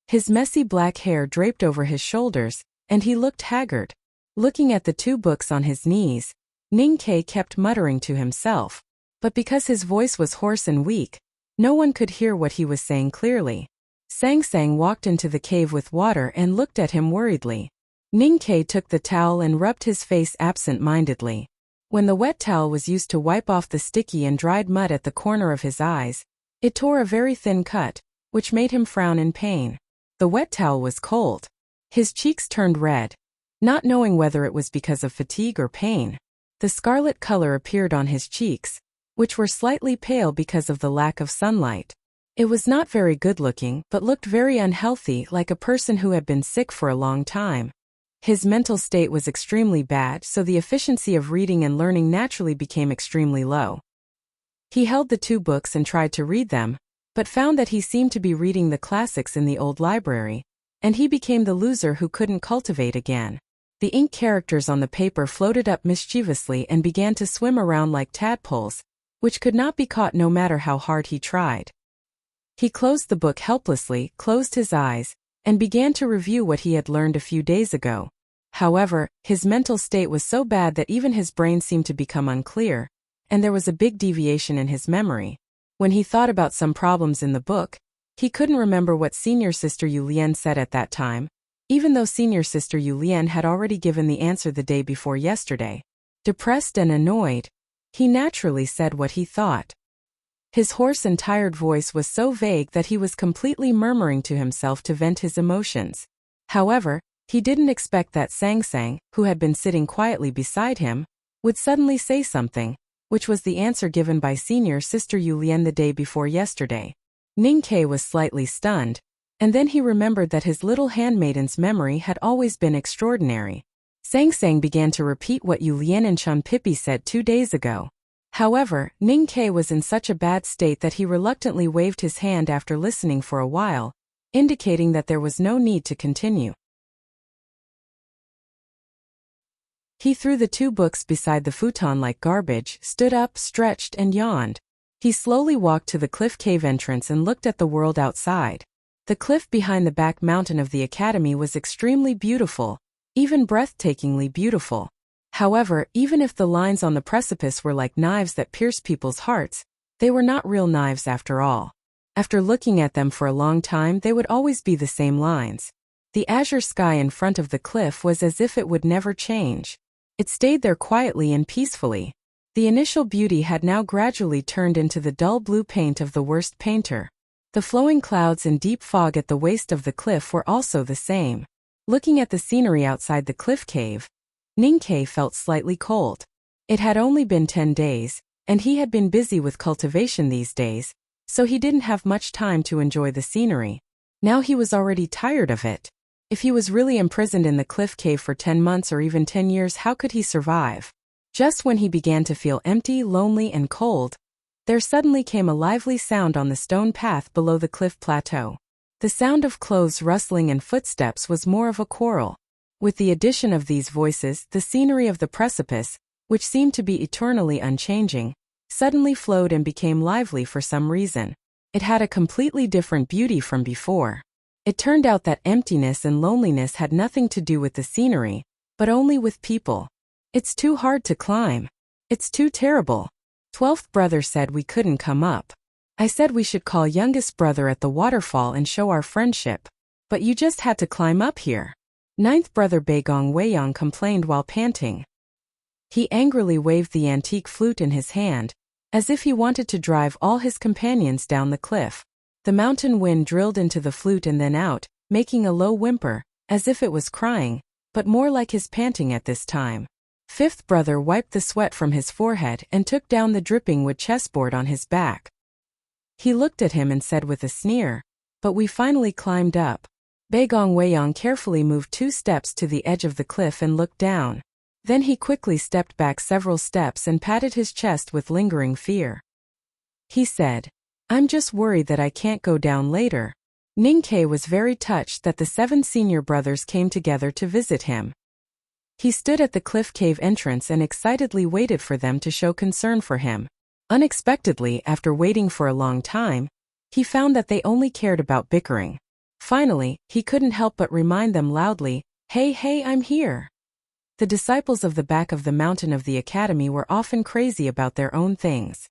His messy black hair draped over his shoulders, and he looked haggard. Looking at the 2 books on his knees, Ninkei kept muttering to himself, but because his voice was hoarse and weak, no one could hear what he was saying clearly. Sang Sang walked into the cave with water and looked at him worriedly. Ninkei took the towel and rubbed his face absent-mindedly. When the wet towel was used to wipe off the sticky and dried mud at the corner of his eyes, it tore a very thin cut, which made him frown in pain. The wet towel was cold. His cheeks turned red. Not knowing whether it was because of fatigue or pain, the scarlet color appeared on his cheeks, which were slightly pale because of the lack of sunlight. It was not very good-looking, but looked very unhealthy, like a person who had been sick for a long time. His mental state was extremely bad, so the efficiency of reading and learning naturally became extremely low. He held the 2 books and tried to read them, but found that he seemed to be reading the classics in the old library, and he became the loser who couldn't cultivate again. The ink characters on the paper floated up mischievously and began to swim around like tadpoles, which could not be caught no matter how hard he tried. He closed the book helplessly, closed his eyes, and began to review what he had learned a few days ago. However, his mental state was so bad that even his brain seemed to become unclear, and there was a big deviation in his memory. When he thought about some problems in the book, he couldn't remember what Senior Sister Yu Lian said at that time, even though Senior Sister Yu Lian had already given the answer the day before yesterday. Depressed and annoyed, he naturally said what he thought. His hoarse and tired voice was so vague that he was completely murmuring to himself to vent his emotions. However, he didn't expect that Sang Sang, who had been sitting quietly beside him, would suddenly say something. which was the answer given by senior sister Yu Lian the day before yesterday. Ning Ke was slightly stunned, and then he remembered that his little handmaiden's memory had always been extraordinary. Sang Sang began to repeat what Yu Lian and Chun Pippi said 2 days ago. However, Ning Ke was in such a bad state that he reluctantly waved his hand after listening for a while, indicating that there was no need to continue. He threw the 2 books beside the futon like garbage, stood up, stretched, and yawned. He slowly walked to the cliff cave entrance and looked at the world outside. The cliff behind the back mountain of the academy was extremely beautiful, even breathtakingly beautiful. However, even if the lines on the precipice were like knives that pierce people's hearts, they were not real knives after all. After looking at them for a long time, they would always be the same lines. The azure sky in front of the cliff was as if it would never change. It stayed there quietly and peacefully. The initial beauty had now gradually turned into the dull blue paint of the worst painter. The flowing clouds and deep fog at the waist of the cliff were also the same. Looking at the scenery outside the cliff cave, Ning Ke felt slightly cold. It had only been 10 days, and he had been busy with cultivation these days, so he didn't have much time to enjoy the scenery. Now he was already tired of it. If he was really imprisoned in the cliff cave for 10 months or even 10 years, how could he survive? Just when he began to feel empty, lonely, and cold, there suddenly came a lively sound on the stone path below the cliff plateau. The sound of clothes rustling and footsteps was more of a quarrel. With the addition of these voices, the scenery of the precipice, which seemed to be eternally unchanging, suddenly flowed and became lively for some reason. It had a completely different beauty from before. It turned out that emptiness and loneliness had nothing to do with the scenery, but only with people. It's too hard to climb. It's too terrible. 12th brother said we couldn't come up. I said we should call youngest brother at the waterfall and show our friendship. But you just had to climb up here. 9th brother Beigong Weiyang complained while panting. He angrily waved the antique flute in his hand, as if he wanted to drive all his companions down the cliff. The mountain wind drilled into the flute and then out, making a low whimper, as if it was crying, but more like his panting at this time. 5th brother wiped the sweat from his forehead and took down the dripping wood chessboard on his back. He looked at him and said with a sneer, "But we finally climbed up." Beigong Weiyang carefully moved 2 steps to the edge of the cliff and looked down. Then he quickly stepped back several steps and patted his chest with lingering fear. He said, "I'm just worried that I can't go down later." Ning Ke was very touched that the 7 senior brothers came together to visit him. He stood at the cliff cave entrance and excitedly waited for them to show concern for him. Unexpectedly, after waiting for a long time, he found that they only cared about bickering. Finally, he couldn't help but remind them loudly, "Hey, hey, I'm here." The disciples of the back of the mountain of the academy were often crazy about their own things.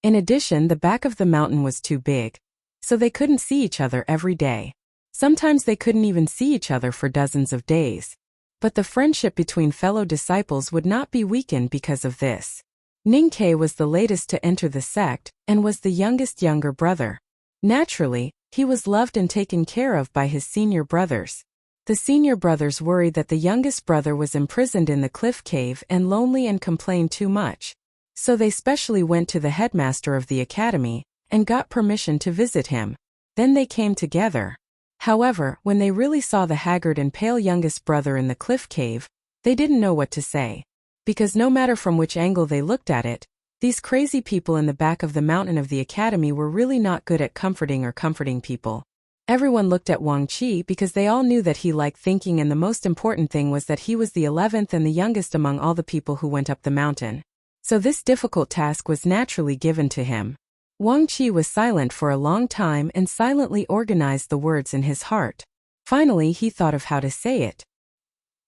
In addition, the back of the mountain was too big, so they couldn't see each other every day. Sometimes they couldn't even see each other for dozens of days. But the friendship between fellow disciples would not be weakened because of this. Ning Ke was the latest to enter the sect, and was the youngest younger brother. Naturally, he was loved and taken care of by his senior brothers. The senior brothers worried that the youngest brother was imprisoned in the cliff cave and lonely and complained too much. So they specially went to the headmaster of the academy, and got permission to visit him. Then they came together. However, when they really saw the haggard and pale youngest brother in the cliff cave, they didn't know what to say. Because no matter from which angle they looked at it, these crazy people in the back of the mountain of the academy were really not good at comforting people. Everyone looked at Wang Qi because they all knew that he liked thinking, and the most important thing was that he was the 11th and the youngest among all the people who went up the mountain. So this difficult task was naturally given to him. Wang Qi was silent for a long time and silently organized the words in his heart. Finally, he thought of how to say it.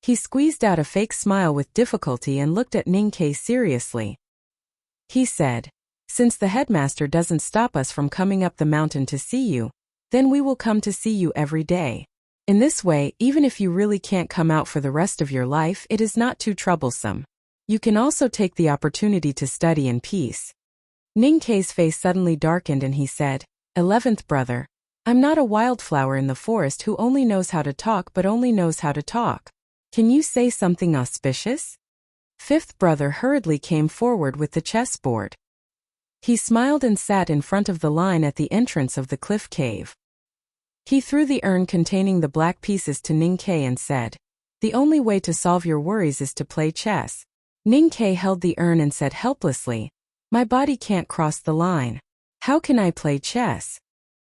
He squeezed out a fake smile with difficulty and looked at Ning Ke seriously. He said, "Since the headmaster doesn't stop us from coming up the mountain to see you, then we will come to see you every day. In this way, even if you really can't come out for the rest of your life, it is not too troublesome. You can also take the opportunity to study in peace." Ning Ke's face suddenly darkened and he said, 11th brother, I'm not a wildflower in the forest who only knows how to talk but only knows how to talk. Can you say something auspicious? Fifth brother hurriedly came forward with the chessboard. He smiled and sat in front of the line at the entrance of the cliff cave. He threw the urn containing the black pieces to Ninkei and said, "The only way to solve your worries is to play chess." Ninkei held the urn and said helplessly, "My body can't cross the line. How can I play chess?"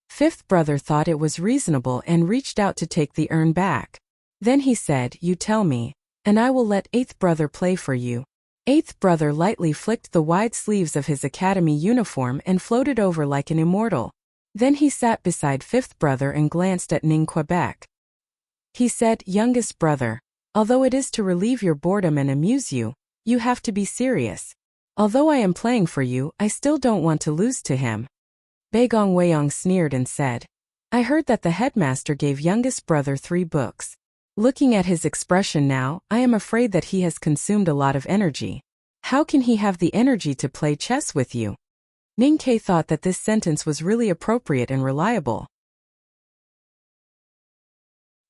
Fifth brother thought it was reasonable and reached out to take the urn back. Then he said, "You tell me, and I will let eighth brother play for you." Eighth brother lightly flicked the wide sleeves of his academy uniform and floated over like an immortal. Then he sat beside fifth brother and glanced at Ning Quebec. He said, "Youngest brother, although it is to relieve your boredom and amuse you, you have to be serious. Although I am playing for you, I still don't want to lose to him." Beigong Weiyong sneered and said, "I heard that the headmaster gave youngest brother 3 books. Looking at his expression now, I am afraid that he has consumed a lot of energy. How can he have the energy to play chess with you?" Ninkei thought that this sentence was really appropriate and reliable.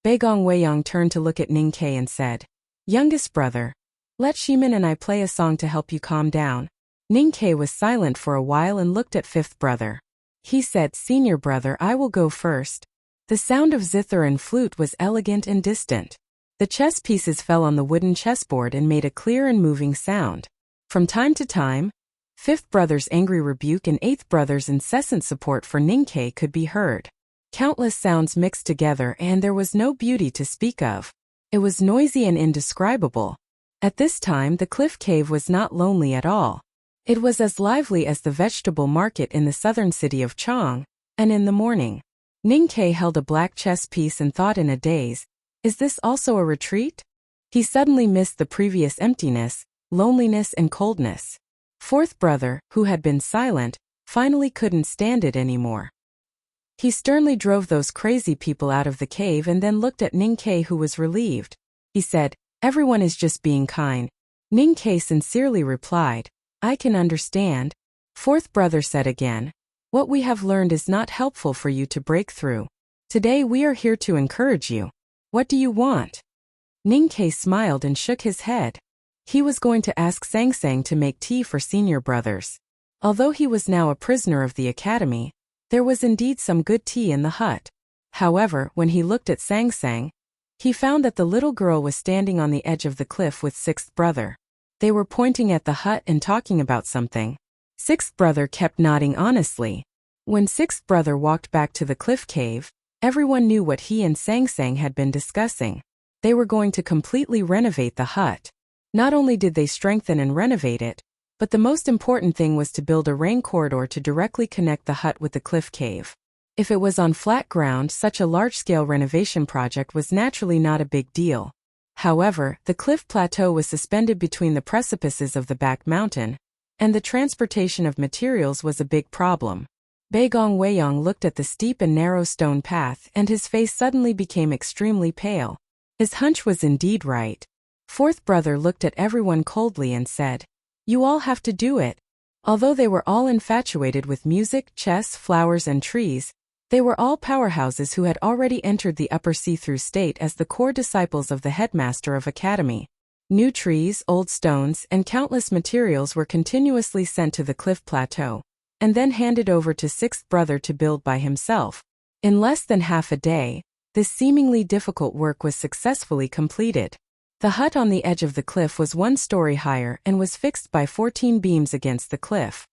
Beigong Weiyong turned to look at Ninkei and said, "Youngest brother, let Shimin and I play a song to help you calm down." Ninkei was silent for a while and looked at fifth brother. He said, "Senior brother, I will go first." The sound of zither and flute was elegant and distant. The chess pieces fell on the wooden chessboard and made a clear and moving sound. From time to time, fifth brother's angry rebuke and eighth brother's incessant support for Ninkei could be heard. Countless sounds mixed together and there was no beauty to speak of. It was noisy and indescribable. At this time the cliff cave was not lonely at all. It was as lively as the vegetable market in the southern city of Chang, and in the morning, Ninkei held a black chess piece and thought in a daze, "Is this also a retreat?" He suddenly missed the previous emptiness, loneliness and coldness. Fourth brother, who had been silent, finally couldn't stand it anymore. He sternly drove those crazy people out of the cave and then looked at Ninkei, who was relieved. He said, "Everyone is just being kind." Ninkei sincerely replied, "I can understand." Fourth brother said again, "What we have learned is not helpful for you to break through. Today we are here to encourage you. What do you want?" Ninkei smiled and shook his head. He was going to ask Sang Sang to make tea for senior brothers. Although he was now a prisoner of the academy, there was indeed some good tea in the hut. However, when he looked at Sang Sang, he found that the little girl was standing on the edge of the cliff with sixth brother. They were pointing at the hut and talking about something. Sixth brother kept nodding honestly. When sixth brother walked back to the cliff cave, everyone knew what he and Sang Sang had been discussing. They were going to completely renovate the hut. Not only did they strengthen and renovate it, but the most important thing was to build a rain corridor to directly connect the hut with the cliff cave. If it was on flat ground, such a large-scale renovation project was naturally not a big deal. However, the cliff plateau was suspended between the precipices of the back mountain, and the transportation of materials was a big problem. Beigong Weiyong looked at the steep and narrow stone path and his face suddenly became extremely pale. His hunch was indeed right. Fourth brother looked at everyone coldly and said, "You all have to do it." Although they were all infatuated with music, chess, flowers and trees, they were all powerhouses who had already entered the upper see-through state as the core disciples of the headmaster of academy. New trees, old stones, and countless materials were continuously sent to the cliff plateau, and then handed over to sixth brother to build by himself. In less than half a day, this seemingly difficult work was successfully completed. The hut on the edge of the cliff was 1 story higher and was fixed by 14 beams against the cliff.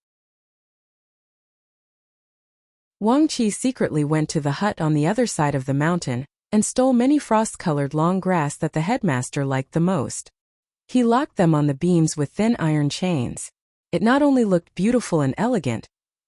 Wang Qi secretly went to the hut on the other side of the mountain and stole many frost-colored long grass that the headmaster liked the most. He locked them on the beams with thin iron chains. It not only looked beautiful and elegant,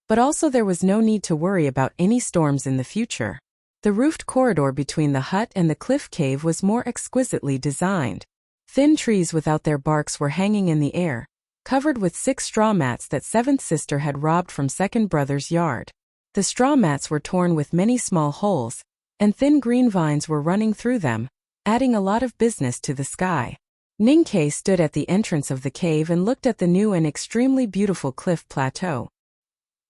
but also there was no need to worry about any storms in the future. The roofed corridor between the hut and the cliff cave was more exquisitely designed. Thin trees without their barks were hanging in the air, covered with 6 straw mats that seventh sister had robbed from second brother's yard. The straw mats were torn with many small holes, and thin green vines were running through them, adding a lot of business to the sky. Ninkei stood at the entrance of the cave and looked at the new and extremely beautiful cliff plateau.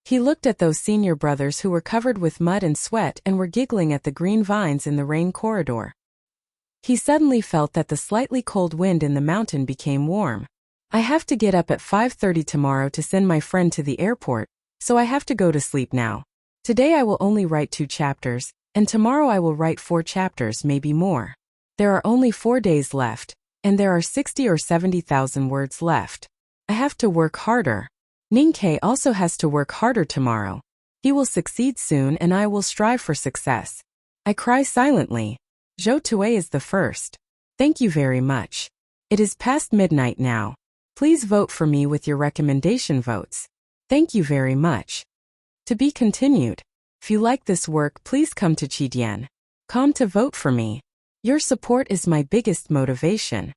He looked at those senior brothers who were covered with mud and sweat and were giggling at the green vines in the rain corridor. He suddenly felt that the slightly cold wind in the mountain became warm. I have to get up at 5:30 tomorrow to send my friend to the airport, so I have to go to sleep now. Today I will only write 2 chapters, and tomorrow I will write 4 chapters, maybe more. There are only 4 days left, and there are 60 or 70,000 words left. I have to work harder. Ninkei also has to work harder tomorrow. He will succeed soon and I will strive for success. I cry silently. Zhou Tue is the first. Thank you very much. It is past midnight now. Please vote for me with your recommendation votes. Thank you very much. To be continued. If you like this work, please come to Chidian.com to vote for me. Your support is my biggest motivation.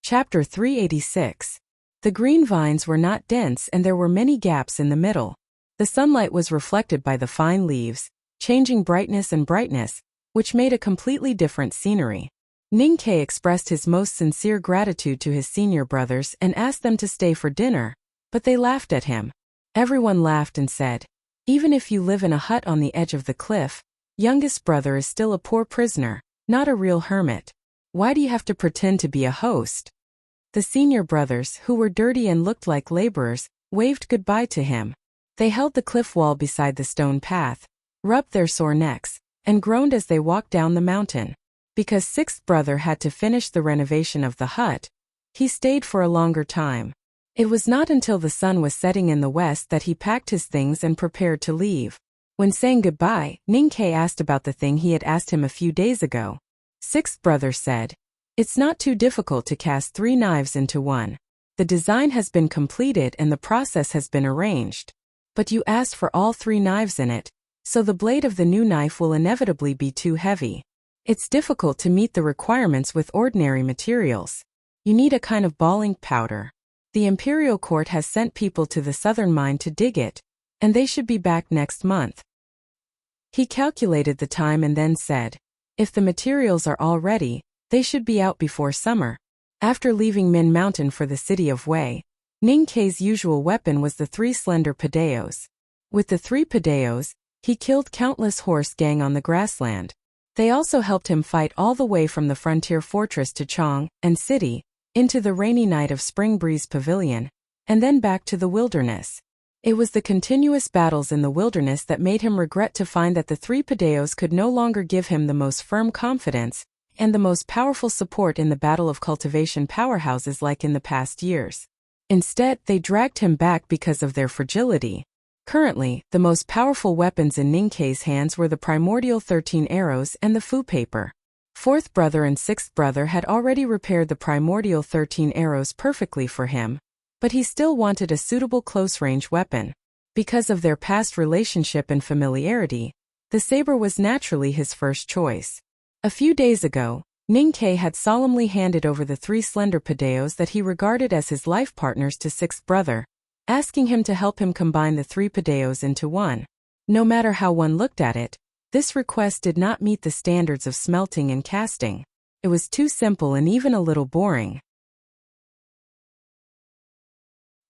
Chapter 386. The green vines were not dense and there were many gaps in the middle. The sunlight was reflected by the fine leaves, changing brightness and brightness, which made a completely different scenery. Ninkei expressed his most sincere gratitude to his senior brothers and asked them to stay for dinner, but they laughed at him. Everyone laughed and said, "Even if you live in a hut on the edge of the cliff, youngest brother is still a poor prisoner, not a real hermit. Why do you have to pretend to be a host?" The senior brothers, who were dirty and looked like laborers, waved goodbye to him. They held the cliff wall beside the stone path, rubbed their sore necks, and groaned as they walked down the mountain. Because sixth brother had to finish the renovation of the hut, he stayed for a longer time. It was not until the sun was setting in the west that he packed his things and prepared to leave. When saying goodbye, Ninkei asked about the thing he had asked him a few days ago. Sixth brother said, "It's not too difficult to cast 3 knives into one. The design has been completed and the process has been arranged. But you asked for all 3 knives in it, so the blade of the new knife will inevitably be too heavy. It's difficult to meet the requirements with ordinary materials. You need a kind of ball-ink powder. The Imperial Court has sent people to the southern mine to dig it, and they should be back next month." He calculated the time and then said, "If the materials are all ready, they should be out before summer." After leaving Min Mountain for the city of Wei, Ninkei's usual weapon was the 3 slender padeos. With the 3 padeos, he killed countless horse gang on the grassland. They also helped him fight all the way from the frontier fortress to Chong and city, into the rainy night of Spring Breeze Pavilion, and then back to the wilderness. It was the continuous battles in the wilderness that made him regret to find that the 3 padeos could no longer give him the most firm confidence and the most powerful support in the battle of cultivation powerhouses like in the past years. Instead, they dragged him back because of their fragility. Currently, the most powerful weapons in Ninkei's hands were the primordial 13 arrows and the fu paper. Fourth brother and sixth brother had already repaired the primordial 13 arrows perfectly for him, but he still wanted a suitable close-range weapon. Because of their past relationship and familiarity, the saber was naturally his first choice. A few days ago, Ninkei had solemnly handed over the 3 slender padeos that he regarded as his life partners to sixth brother, asking him to help him combine the 3 padeos into one. No matter how one looked at it, this request did not meet the standards of smelting and casting. It was too simple and even a little boring.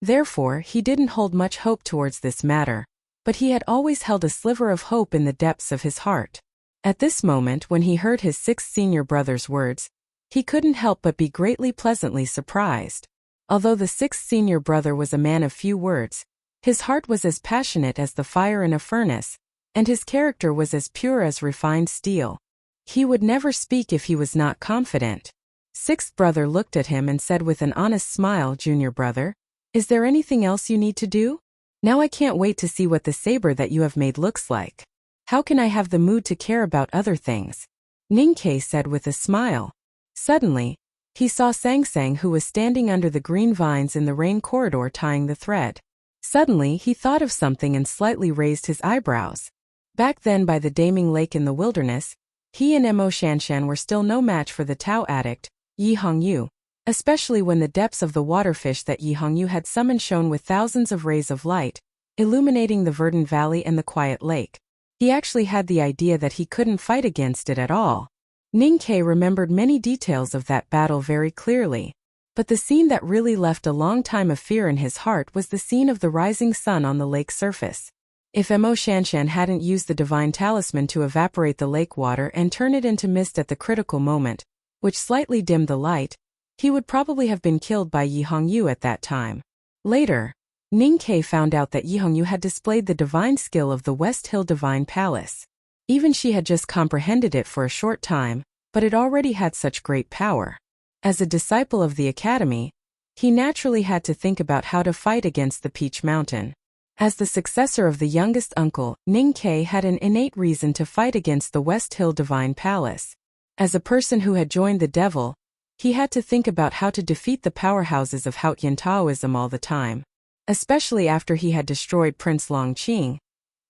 Therefore, he didn't hold much hope towards this matter, but he had always held a sliver of hope in the depths of his heart. At this moment, when he heard his 6th senior brother's words, he couldn't help but be greatly pleasantly surprised. Although the 6th senior brother was a man of few words, his heart was as passionate as the fire in a furnace, and his character was as pure as refined steel. He would never speak if he was not confident. 6th brother looked at him and said with an honest smile, "Junior brother, is there anything else you need to do? Now I can't wait to see what the saber that you have made looks like. How can I have the mood to care about other things?" Ninkei said with a smile. Suddenly, he saw Sang Sang, who was standing under the green vines in the rain corridor tying the thread. Suddenly he thought of something and slightly raised his eyebrows. Back then by the Daming Lake in the wilderness, he and Mo Shanshan were still no match for the Tao addict, Yi Hongyu, especially when the depths of the waterfish that Yi Hongyu had summoned shone with thousands of rays of light, illuminating the verdant valley and the quiet lake. He actually had the idea that he couldn't fight against it at all. Ninkei remembered many details of that battle very clearly, but the scene that really left a long time of fear in his heart was the scene of the rising sun on the lake surface. If Mo Shanshan hadn't used the divine talisman to evaporate the lake water and turn it into mist at the critical moment, which slightly dimmed the light, he would probably have been killed by Yi Hongyu at that time. Later, Ning Ke found out that Yi Hongyu had displayed the divine skill of the West Hill Divine Palace. Even she had just comprehended it for a short time, but it already had such great power. As a disciple of the academy, he naturally had to think about how to fight against the Peach Mountain. As the successor of the youngest uncle, Ning Ke had an innate reason to fight against the West Hill Divine Palace. As a person who had joined the devil, he had to think about how to defeat the powerhouses of Haotian Taoism all the time. Especially after he had destroyed Prince Longqing.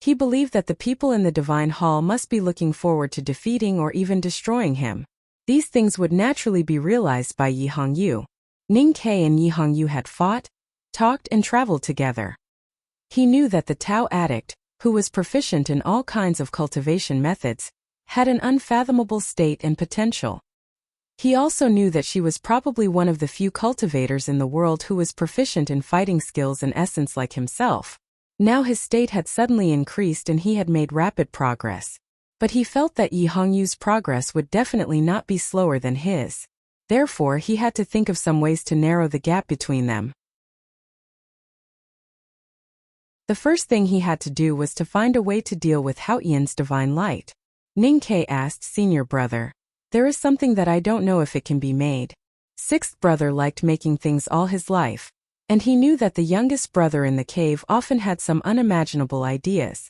He believed that the people in the Divine Hall must be looking forward to defeating or even destroying him. These things would naturally be realized by Yi Hongyu. Ning Ke and Yi Hongyu had fought, talked and traveled together. He knew that the Tao addict, who was proficient in all kinds of cultivation methods, had an unfathomable state and potential. He also knew that she was probably one of the few cultivators in the world who was proficient in fighting skills and essence like himself. Now his state had suddenly increased and he had made rapid progress. But he felt that Yi Hongyu's progress would definitely not be slower than his. Therefore, he had to think of some ways to narrow the gap between them. The first thing he had to do was to find a way to deal with Haotian's divine light. Ning Ke asked senior brother, "There is something that I don't know if it can be made." Sixth brother liked making things all his life, and he knew that the youngest brother in the cave often had some unimaginable ideas.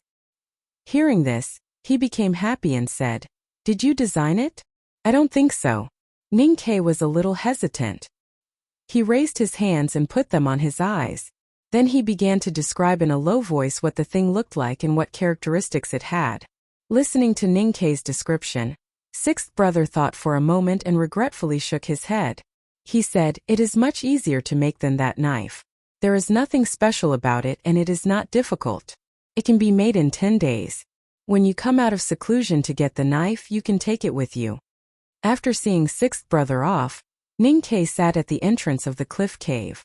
Hearing this, he became happy and said, "Did you design it?" "I don't think so." Ning Ke was a little hesitant. He raised his hands and put them on his eyes. Then he began to describe in a low voice what the thing looked like and what characteristics it had. Listening to Ning Ke's description, sixth brother thought for a moment and regretfully shook his head. He said, "It is much easier to make than that knife. There is nothing special about it and it is not difficult. It can be made in 10 days. When you come out of seclusion to get the knife, you can take it with you." After seeing sixth brother off, Ning Ke sat at the entrance of the cliff cave.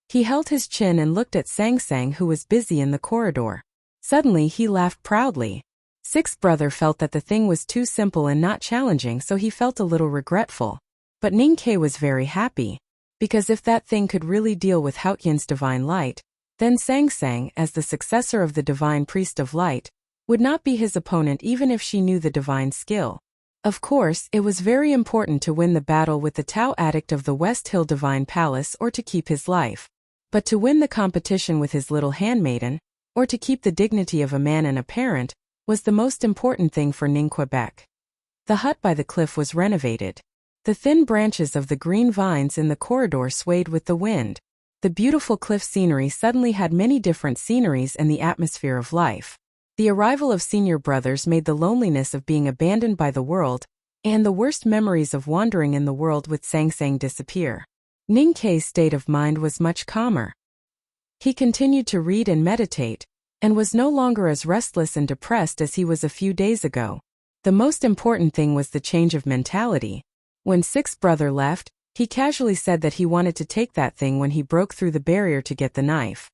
He held his chin and looked at Sang Sang, who was busy in the corridor. Suddenly he laughed proudly. Sixth brother felt that the thing was too simple and not challenging, so he felt a little regretful. But Ning Ke was very happy, because if that thing could really deal with Haotian's divine light, then Sang Sang, as the successor of the divine priest of light, would not be his opponent even if she knew the divine skill. Of course, it was very important to win the battle with the Tao addict of the West Hill Divine Palace or to keep his life. But to win the competition with his little handmaiden, or to keep the dignity of a man and a parent, was the most important thing for Ning Quebec. The hut by the cliff was renovated. The thin branches of the green vines in the corridor swayed with the wind. The beautiful cliff scenery suddenly had many different sceneries and the atmosphere of life. The arrival of senior brothers made the loneliness of being abandoned by the world, and the worst memories of wandering in the world with Sang Sang disappear. Ning Ke's state of mind was much calmer. He continued to read and meditate, and was no longer as restless and depressed as he was a few days ago. The most important thing was the change of mentality. When sixth brother left, he casually said that he wanted to take that thing when he broke through the barrier to get the knife.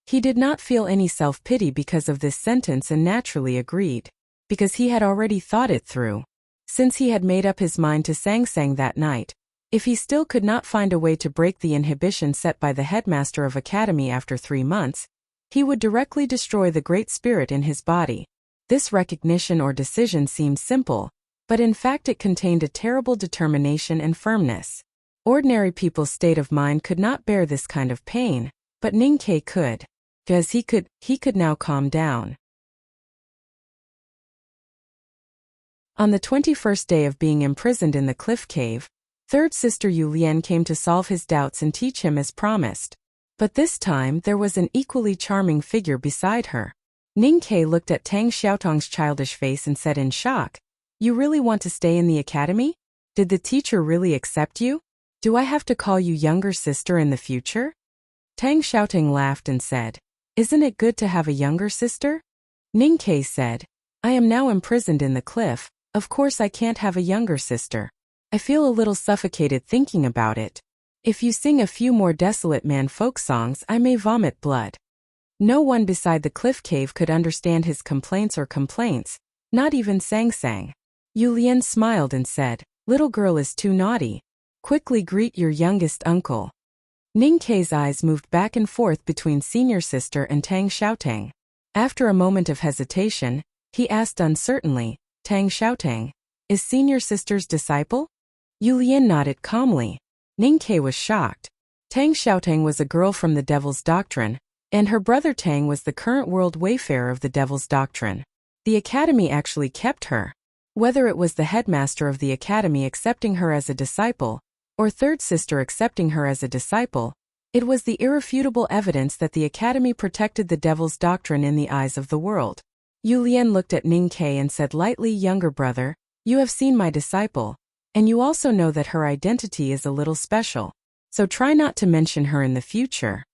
He did not feel any self-pity because of this sentence and naturally agreed, because he had already thought it through. Since he had made up his mind to Sang Sang that night, if he still could not find a way to break the inhibition set by the headmaster of academy after 3 months, he would directly destroy the great spirit in his body. This recognition or decision seemed simple, but in fact it contained a terrible determination and firmness. Ordinary people's state of mind could not bear this kind of pain, but Ning Ke could. Because he could now calm down. On the 21st day of being imprisoned in the cliff cave, third sister Yu Lian came to solve his doubts and teach him as promised. But this time there was an equally charming figure beside her. Ning Ke looked at Tang Xiaotong's childish face and said in shock, "You really want to stay in the academy? Did the teacher really accept you? Do I have to call you younger sister in the future?" Tang Xiaotong laughed and said, "Isn't it good to have a younger sister?" Ning Ke said, "I am now imprisoned in the cliff, of course I can't have a younger sister. I feel a little suffocated thinking about it. If you sing a few more desolate man folk songs I may vomit blood." No one beside the cliff cave could understand his complaints, not even Sang Sang. Yu Lian smiled and said, "Little girl is too naughty. Quickly greet your youngest uncle." Ning Kei's eyes moved back and forth between senior sister and Tang Xiaotang. After a moment of hesitation, he asked uncertainly, "Tang Xiaotang, is senior sister's disciple?" Yu Lian nodded calmly. Ning Kei was shocked. Tang Xiaotang was a girl from the Devil's Doctrine, and her brother Tang was the current world wayfarer of the Devil's Doctrine. The academy actually kept her. Whether it was the headmaster of the academy accepting her as a disciple, or third sister accepting her as a disciple, it was the irrefutable evidence that the academy protected the Devil's Doctrine in the eyes of the world. Yu Lian looked at Ning Kei and said lightly, "Younger brother, you have seen my disciple, and you also know that her identity is a little special, so try not to mention her in the future."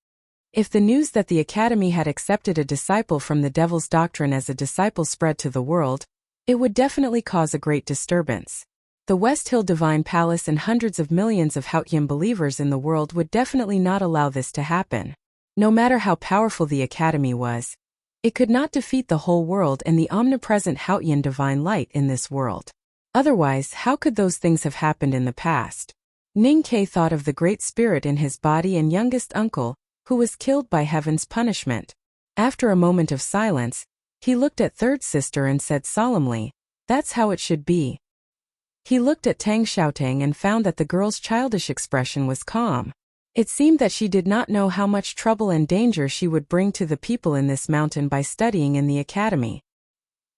If the news that the academy had accepted a disciple from the Devil's Doctrine as a disciple spread to the world, it would definitely cause a great disturbance. The West Hill Divine Palace and hundreds of millions of Haotian believers in the world would definitely not allow this to happen. No matter how powerful the academy was, it could not defeat the whole world and the omnipresent Haotian divine light in this world. Otherwise, how could those things have happened in the past? Ning Kei thought of the great spirit in his body and youngest uncle, who was killed by heaven's punishment. After a moment of silence, he looked at third sister and said solemnly, "That's how it should be." He looked at Tang Xiaotang and found that the girl's childish expression was calm. It seemed that she did not know how much trouble and danger she would bring to the people in this mountain by studying in the academy.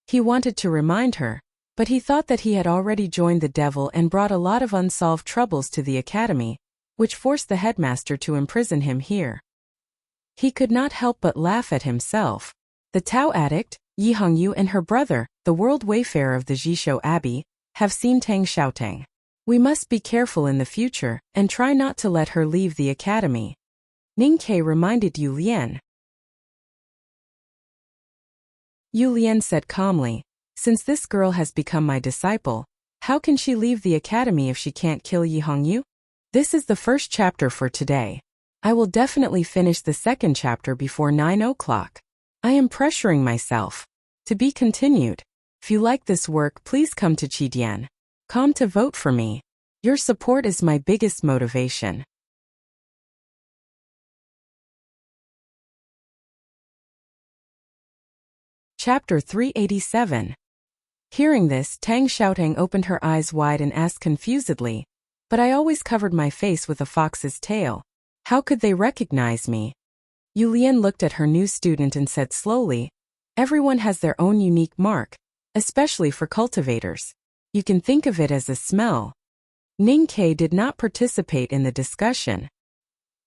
He wanted to remind her, but he thought that he had already joined the devil and brought a lot of unsolved troubles to the academy, which forced the headmaster to imprison him here. He could not help but laugh at himself. The Tao addict, Yi Hongyu, and her brother, the world wayfarer of the Jishou Abbey, have seen Tang Xiaotang. We must be careful in the future and try not to let her leave the academy. Ning Kei reminded Yu Lian. Yu Lian said calmly, "Since this girl has become my disciple, how can she leave the academy if she can't kill Yi Hongyu?" This is the first chapter for today. I will definitely finish the second chapter before 9 o'clock. I am pressuring myself. To be continued. If you like this work, please come to Qidian.com to vote for me. Your support is my biggest motivation. Chapter 387. Hearing this, Tang Xiaotang opened her eyes wide and asked confusedly, "But I always covered my face with a fox's tail. How could they recognize me?" Yu Lian looked at her new student and said slowly, "Everyone has their own unique mark, especially for cultivators. You can think of it as a smell." Ning Kei did not participate in the discussion.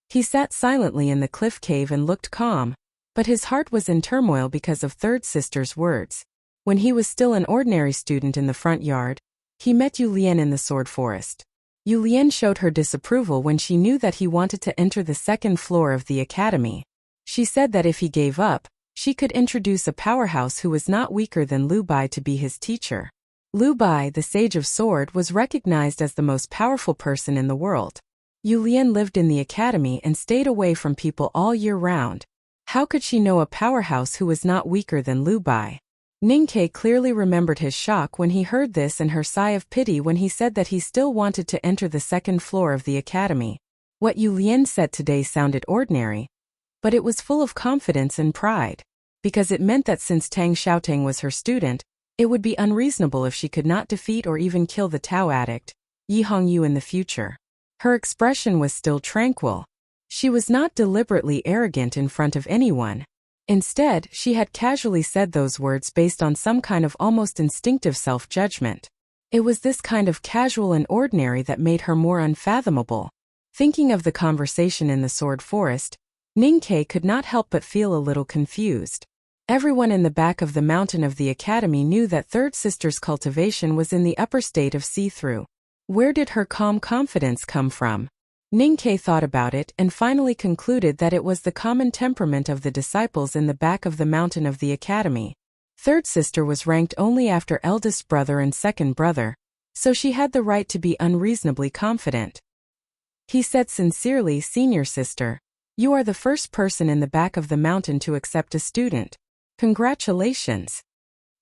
He sat silently in the cliff cave and looked calm, but his heart was in turmoil because of third sister's words. When he was still an ordinary student in the front yard, he met Yu Lian in the sword forest. Yu Lian showed her disapproval when she knew that he wanted to enter the second floor of the academy. She said that if he gave up, she could introduce a powerhouse who was not weaker than Lu Bai to be his teacher. Lu Bai, the Sage of Sword, was recognized as the most powerful person in the world. Yu Lian lived in the academy and stayed away from people all year round. How could she know a powerhouse who was not weaker than Lu Bai? Ning Kei clearly remembered his shock when he heard this and her sigh of pity when he said that he still wanted to enter the second floor of the academy. What Yu Lian said today sounded ordinary, but it was full of confidence and pride, because it meant that since Tang Xiaotang was her student, it would be unreasonable if she could not defeat or even kill the Tao addict, Yi Hongyu, in the future. Her expression was still tranquil. She was not deliberately arrogant in front of anyone. Instead, she had casually said those words based on some kind of almost instinctive self-judgment. It was this kind of casual and ordinary that made her more unfathomable. Thinking of the conversation in the sword forest, Ning Kei could not help but feel a little confused. Everyone in the back of the mountain of the academy knew that third sister's cultivation was in the upper state of see-through. Where did her calm confidence come from? Ning Kei thought about it and finally concluded that it was the common temperament of the disciples in the back of the mountain of the academy. Third sister was ranked only after eldest brother and second brother, so she had the right to be unreasonably confident. He said sincerely, "Senior sister, You are the first person in the back of the mountain to accept a student. Congratulations.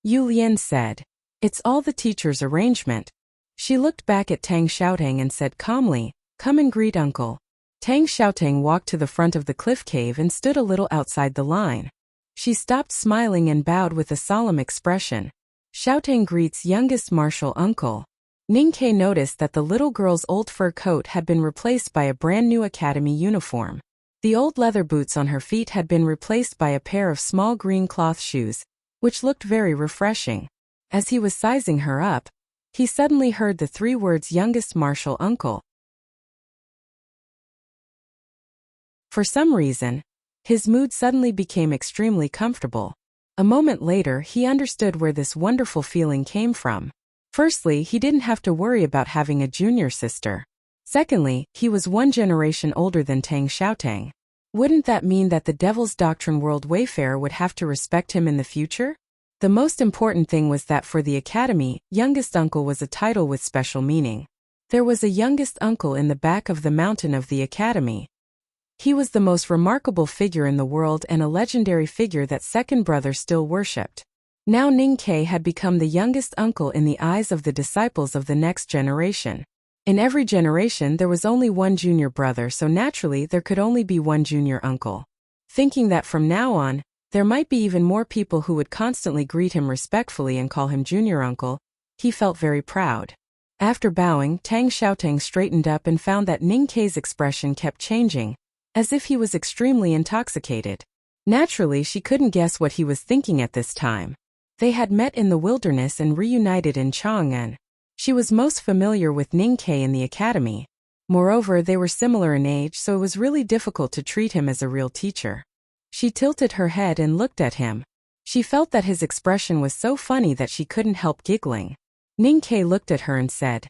Yu Lian said. It's all the teacher's arrangement. She looked back at Tang Xiaotang and said calmly, come and greet uncle. Tang Xiaotang walked to the front of the cliff cave and stood a little outside the line. She stopped smiling and bowed with a solemn expression. Xiaotang greets youngest martial uncle. Ningke noticed that the little girl's old fur coat had been replaced by a brand new academy uniform. The old leather boots on her feet had been replaced by a pair of small green cloth shoes, which looked very refreshing. As he was sizing her up, he suddenly heard the 3 words youngest martial uncle. For some reason, his mood suddenly became extremely comfortable. A moment later, he understood where this wonderful feeling came from. Firstly, he didn't have to worry about having a junior sister. Secondly, he was 1 generation older than Tang Xiaotang. Wouldn't that mean that the Devil's Doctrine World Wayfarer would have to respect him in the future? The most important thing was that for the academy, youngest uncle was a title with special meaning. There was a youngest uncle in the back of the mountain of the academy. He was the most remarkable figure in the world and a legendary figure that second brother still worshipped. Now Ningke had become the youngest uncle in the eyes of the disciples of the next generation. In every generation there was only 1 junior brother, so naturally there could only be 1 junior uncle. Thinking that from now on, there might be even more people who would constantly greet him respectfully and call him junior uncle, he felt very proud. After bowing, Tang Xiaotang straightened up and found that Ningke's expression kept changing, as if he was extremely intoxicated. Naturally, she couldn't guess what he was thinking at this time. They had met in the wilderness and reunited in Chang'an. She was most familiar with Ningke in the academy. Moreover, they were similar in age, so it was really difficult to treat him as a real teacher. She tilted her head and looked at him. She felt that his expression was so funny that she couldn't help giggling. Ningke looked at her and said,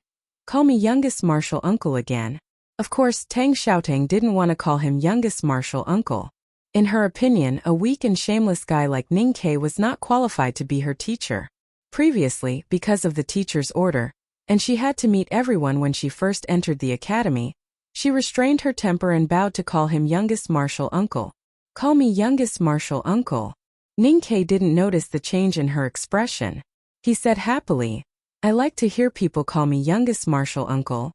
call me youngest martial uncle again. Of course, Tang Xiaotang didn't want to call him youngest martial uncle. In her opinion, a weak and shameless guy like Ningke was not qualified to be her teacher. Previously, because of the teacher's order, and she had to meet everyone when she first entered the academy, she restrained her temper and bowed to call him youngest martial uncle. Call me youngest martial uncle. Ningke didn't notice the change in her expression. He said happily, I like to hear people call me youngest martial uncle.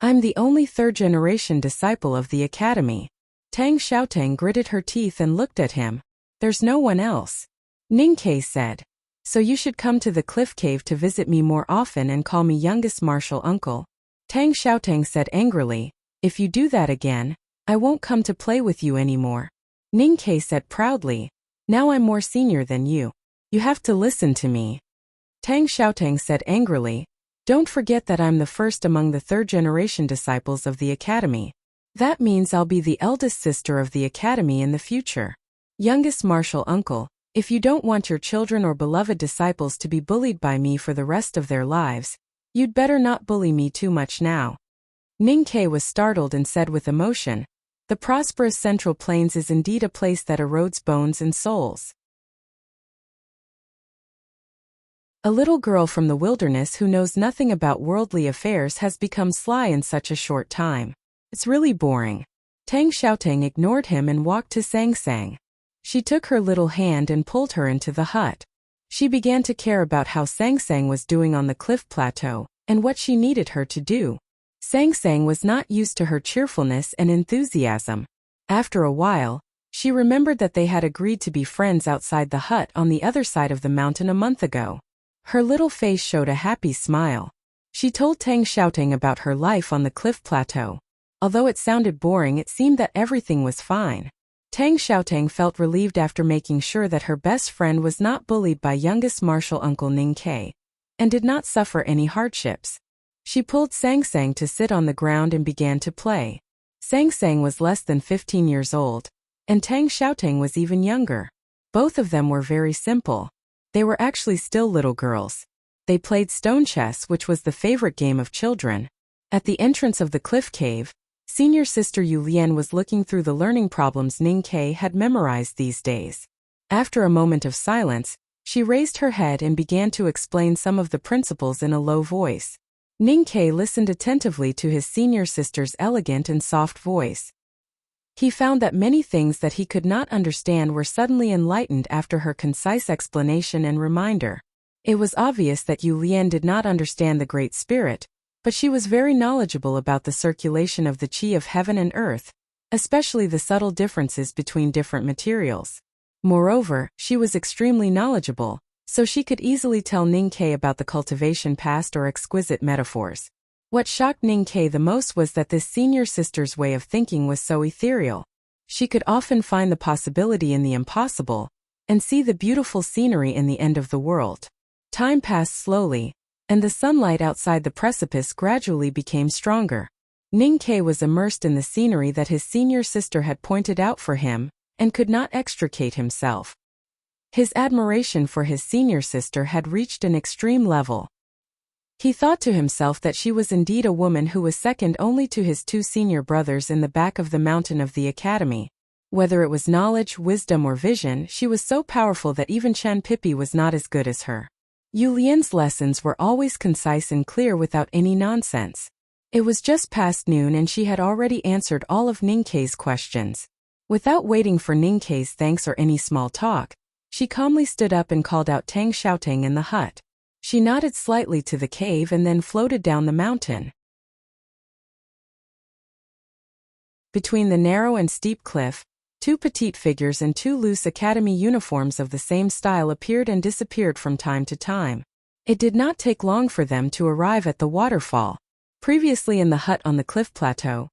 I'm the only 3rd generation disciple of the academy. Tang Xiaotang gritted her teeth and looked at him. There's no one else. Ningke said, so you should come to the cliff cave to visit me more often and call me youngest martial uncle. Tang Xiaotang said angrily, if you do that again, I won't come to play with you anymore. Ningke said proudly, now I'm more senior than you. You have to listen to me. Tang Xiaotang said angrily, don't forget that I'm the first among the 3rd generation disciples of the academy. That means I'll be the eldest sister of the academy in the future. Youngest martial uncle, if you don't want your children or beloved disciples to be bullied by me for the rest of their lives, you'd better not bully me too much now. Ningke was startled and said with emotion, the prosperous Central Plains is indeed a place that erodes bones and souls. A little girl from the wilderness who knows nothing about worldly affairs has become sly in such a short time. It's really boring. Tang Xiaotang ignored him and walked to Sang Sang. She took her little hand and pulled her into the hut. She began to care about how Sang Sang was doing on the cliff plateau, and what she needed her to do. Sang Sang was not used to her cheerfulness and enthusiasm. After a while, she remembered that they had agreed to be friends outside the hut on the other side of the mountain a month ago. Her little face showed a happy smile. She told Tang Xiaotang about her life on the cliff plateau. Although it sounded boring, it seemed that everything was fine. Tang Xiaotang felt relieved after making sure that her best friend was not bullied by youngest martial uncle Ningke, and did not suffer any hardships. She pulled Sang Sang to sit on the ground and began to play. Sang Sang was less than 15 years old, and Tang Xiaotang was even younger. Both of them were very simple. They were actually still little girls. They played stone chess, which was the favorite game of children. At the entrance of the cliff cave, senior sister Yu Lian was looking through the learning problems Ningke had memorized these days. After a moment of silence, she raised her head and began to explain some of the principles in a low voice. Ningke listened attentively to his senior sister's elegant and soft voice. He found that many things that he could not understand were suddenly enlightened after her concise explanation and reminder. It was obvious that Yu Lian did not understand the Great Spirit, but she was very knowledgeable about the circulation of the qi of heaven and earth, especially the subtle differences between different materials. Moreover, she was extremely knowledgeable, so she could easily tell Ning Ke about the cultivation past or exquisite metaphors. What shocked Ning Ke the most was that this senior sister's way of thinking was so ethereal. She could often find the possibility in the impossible, and see the beautiful scenery in the end of the world. Time passed slowly, and the sunlight outside the precipice gradually became stronger. Ning Ke was immersed in the scenery that his senior sister had pointed out for him, and could not extricate himself. His admiration for his senior sister had reached an extreme level. He thought to himself that she was indeed a woman who was second only to his two senior brothers in the back of the mountain of the academy. Whether it was knowledge, wisdom or vision, she was so powerful that even Chen Pipi was not as good as her. Yu Lian's lessons were always concise and clear without any nonsense. It was just past noon and she had already answered all of Ning Ke's questions. Without waiting for Ning Ke's thanks or any small talk, she calmly stood up and called out Tang Xiaotang in the hut. She nodded slightly to the cave and then floated down the mountain. Between the narrow and steep cliff, two petite figures in two loose academy uniforms of the same style appeared and disappeared from time to time. It did not take long for them to arrive at the waterfall. Previously in the hut on the cliff plateau,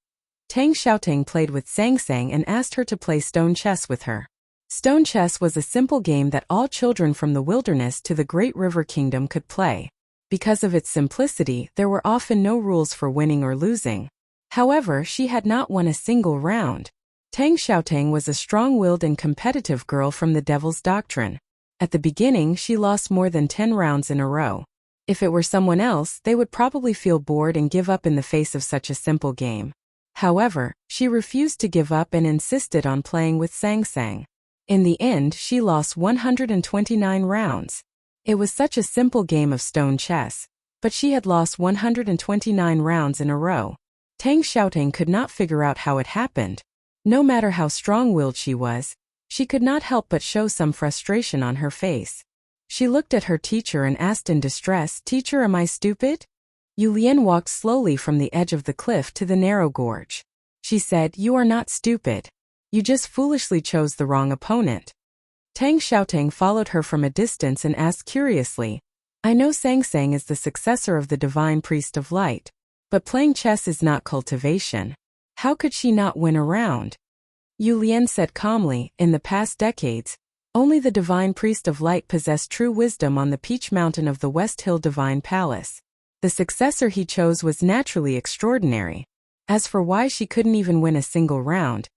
Tang Xiaotang played with Sang Sang and asked her to play stone chess with her. Stone chess was a simple game that all children from the wilderness to the Great River Kingdom could play. Because of its simplicity, there were often no rules for winning or losing. However, she had not won a single round. Tang Xiaotang was a strong-willed and competitive girl from the Devil's Doctrine. At the beginning, she lost more than 10 rounds in a row. If it were someone else, they would probably feel bored and give up in the face of such a simple game. However, she refused to give up and insisted on playing with Sang Sang. In the end, she lost 129 rounds. It was such a simple game of stone chess, but she had lost 129 rounds in a row. Tang Xiaotang could not figure out how it happened. No matter how strong-willed she was, she could not help but show some frustration on her face. She looked at her teacher and asked in distress, "Teacher, am I stupid?" Yu Lian walked slowly from the edge of the cliff to the narrow gorge. She said, "You are not stupid. You just foolishly chose the wrong opponent." Tang Xiaotang followed her from a distance and asked curiously, "I know Sang Sang is the successor of the divine priest of light, but playing chess is not cultivation. How could she not win a round?" Yu Lian said calmly, "In the past decades, only the divine priest of light possessed true wisdom on the Peach Mountain of the West Hill Divine Palace. The successor he chose was naturally extraordinary. As for why she couldn't even win a single round,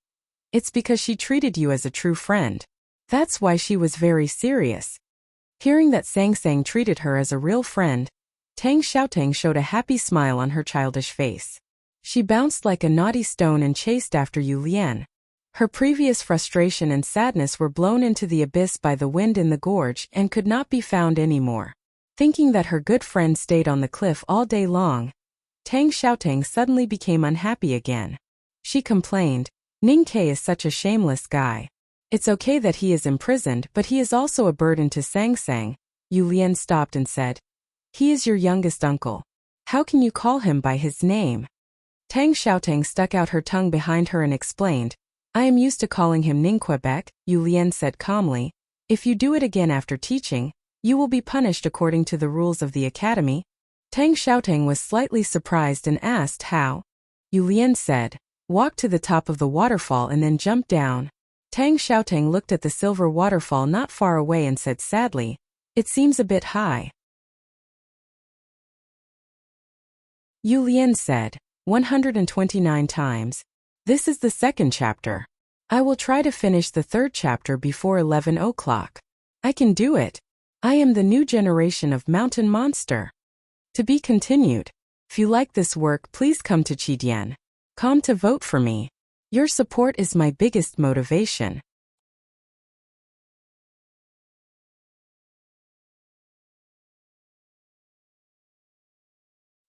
it's because she treated you as a true friend. That's why she was very serious." Hearing that Sang Sang treated her as a real friend, Tang Xiaotang showed a happy smile on her childish face. She bounced like a naughty stone and chased after Yu Lian. Her previous frustration and sadness were blown into the abyss by the wind in the gorge and could not be found anymore. Thinking that her good friend stayed on the cliff all day long, Tang Xiaotang suddenly became unhappy again. She complained, "Ning Ke is such a shameless guy. It's okay that he is imprisoned, but he is also a burden to Sang Sang." Yu Lian stopped and said, "He is your youngest uncle. How can you call him by his name?" Tang Xiaotang stuck out her tongue behind her and explained, "I am used to calling him Ning Quebec." Yu Lian said calmly, "If you do it again after teaching, you will be punished according to the rules of the academy." Tang Xiaotang was slightly surprised and asked how. Yu Lian said, "Walk to the top of the waterfall and then jump down." Tang Xiaotang looked at the silver waterfall not far away and said sadly, "It seems a bit high." Yu Lian said, 129 times, "This is the second chapter. I will try to finish the third chapter before 11 o'clock. I can do it. I am the new generation of mountain monster." To be continued. If you like this work, please come to Chidian.com to vote for me. Your support is my biggest motivation.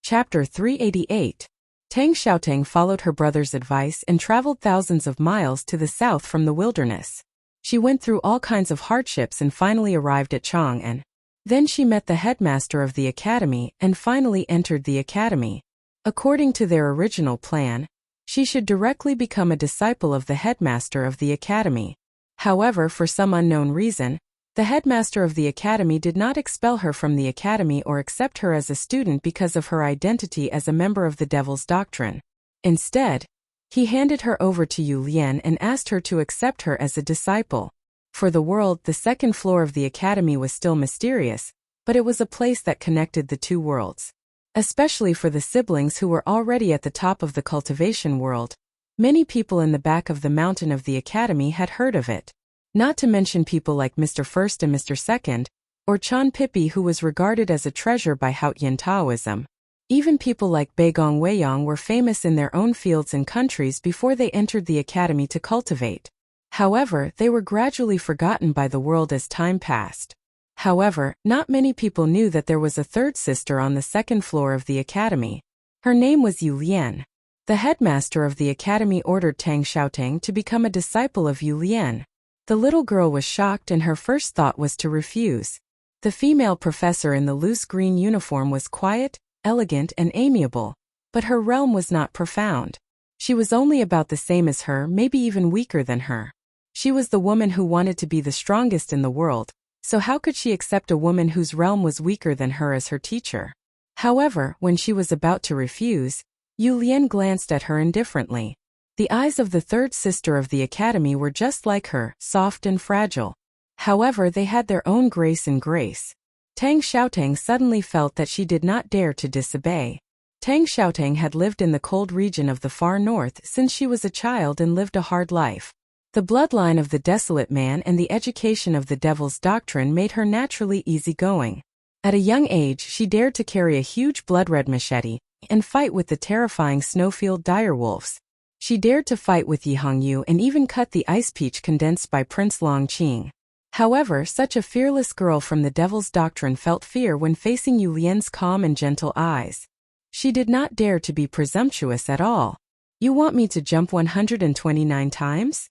Chapter 388. Tang Xiaotang followed her brother's advice and traveled thousands of miles to the south from the wilderness. She went through all kinds of hardships and finally arrived at Chang'an. Then she met the headmaster of the academy and finally entered the academy. According to their original plan, she should directly become a disciple of the headmaster of the academy. However, for some unknown reason, the headmaster of the academy did not expel her from the academy or accept her as a student because of her identity as a member of the Devil's Doctrine. Instead, he handed her over to Yu Lian and asked her to accept her as a disciple. For the world, the second floor of the academy was still mysterious, but it was a place that connected the two worlds. Especially for the siblings who were already at the top of the cultivation world, many people in the back of the mountain of the academy had heard of it. Not to mention people like Mr. First and Mr. Second, or Chan Pippi, who was regarded as a treasure by Haotian Taoism. Even people like Beigong Weiyang were famous in their own fields and countries before they entered the academy to cultivate. However, they were gradually forgotten by the world as time passed. However, not many people knew that there was a third sister on the second floor of the academy. Her name was Yu Lian. The headmaster of the academy ordered Tang Xiaotang to become a disciple of Yu Lian. The little girl was shocked and her first thought was to refuse. The female professor in the loose green uniform was quiet, elegant and amiable, but her realm was not profound. She was only about the same as her, maybe even weaker than her. She was the woman who wanted to be the strongest in the world, so how could she accept a woman whose realm was weaker than her as her teacher? However, when she was about to refuse, Yu Lian glanced at her indifferently. The eyes of the third sister of the academy were just like her, soft and fragile. However, they had their own grace and grace. Tang Xiaotang suddenly felt that she did not dare to disobey. Tang Xiaotang had lived in the cold region of the far north since she was a child and lived a hard life. The bloodline of the desolate man and the education of the Devil's Doctrine made her naturally easygoing. At a young age, she dared to carry a huge blood-red machete and fight with the terrifying snowfield direwolves. She dared to fight with Yi Hongyu and even cut the ice peach condensed by Prince Long Qing. However, such a fearless girl from the Devil's Doctrine felt fear when facing Yu Lian's calm and gentle eyes. She did not dare to be presumptuous at all. "You want me to jump 129 times?"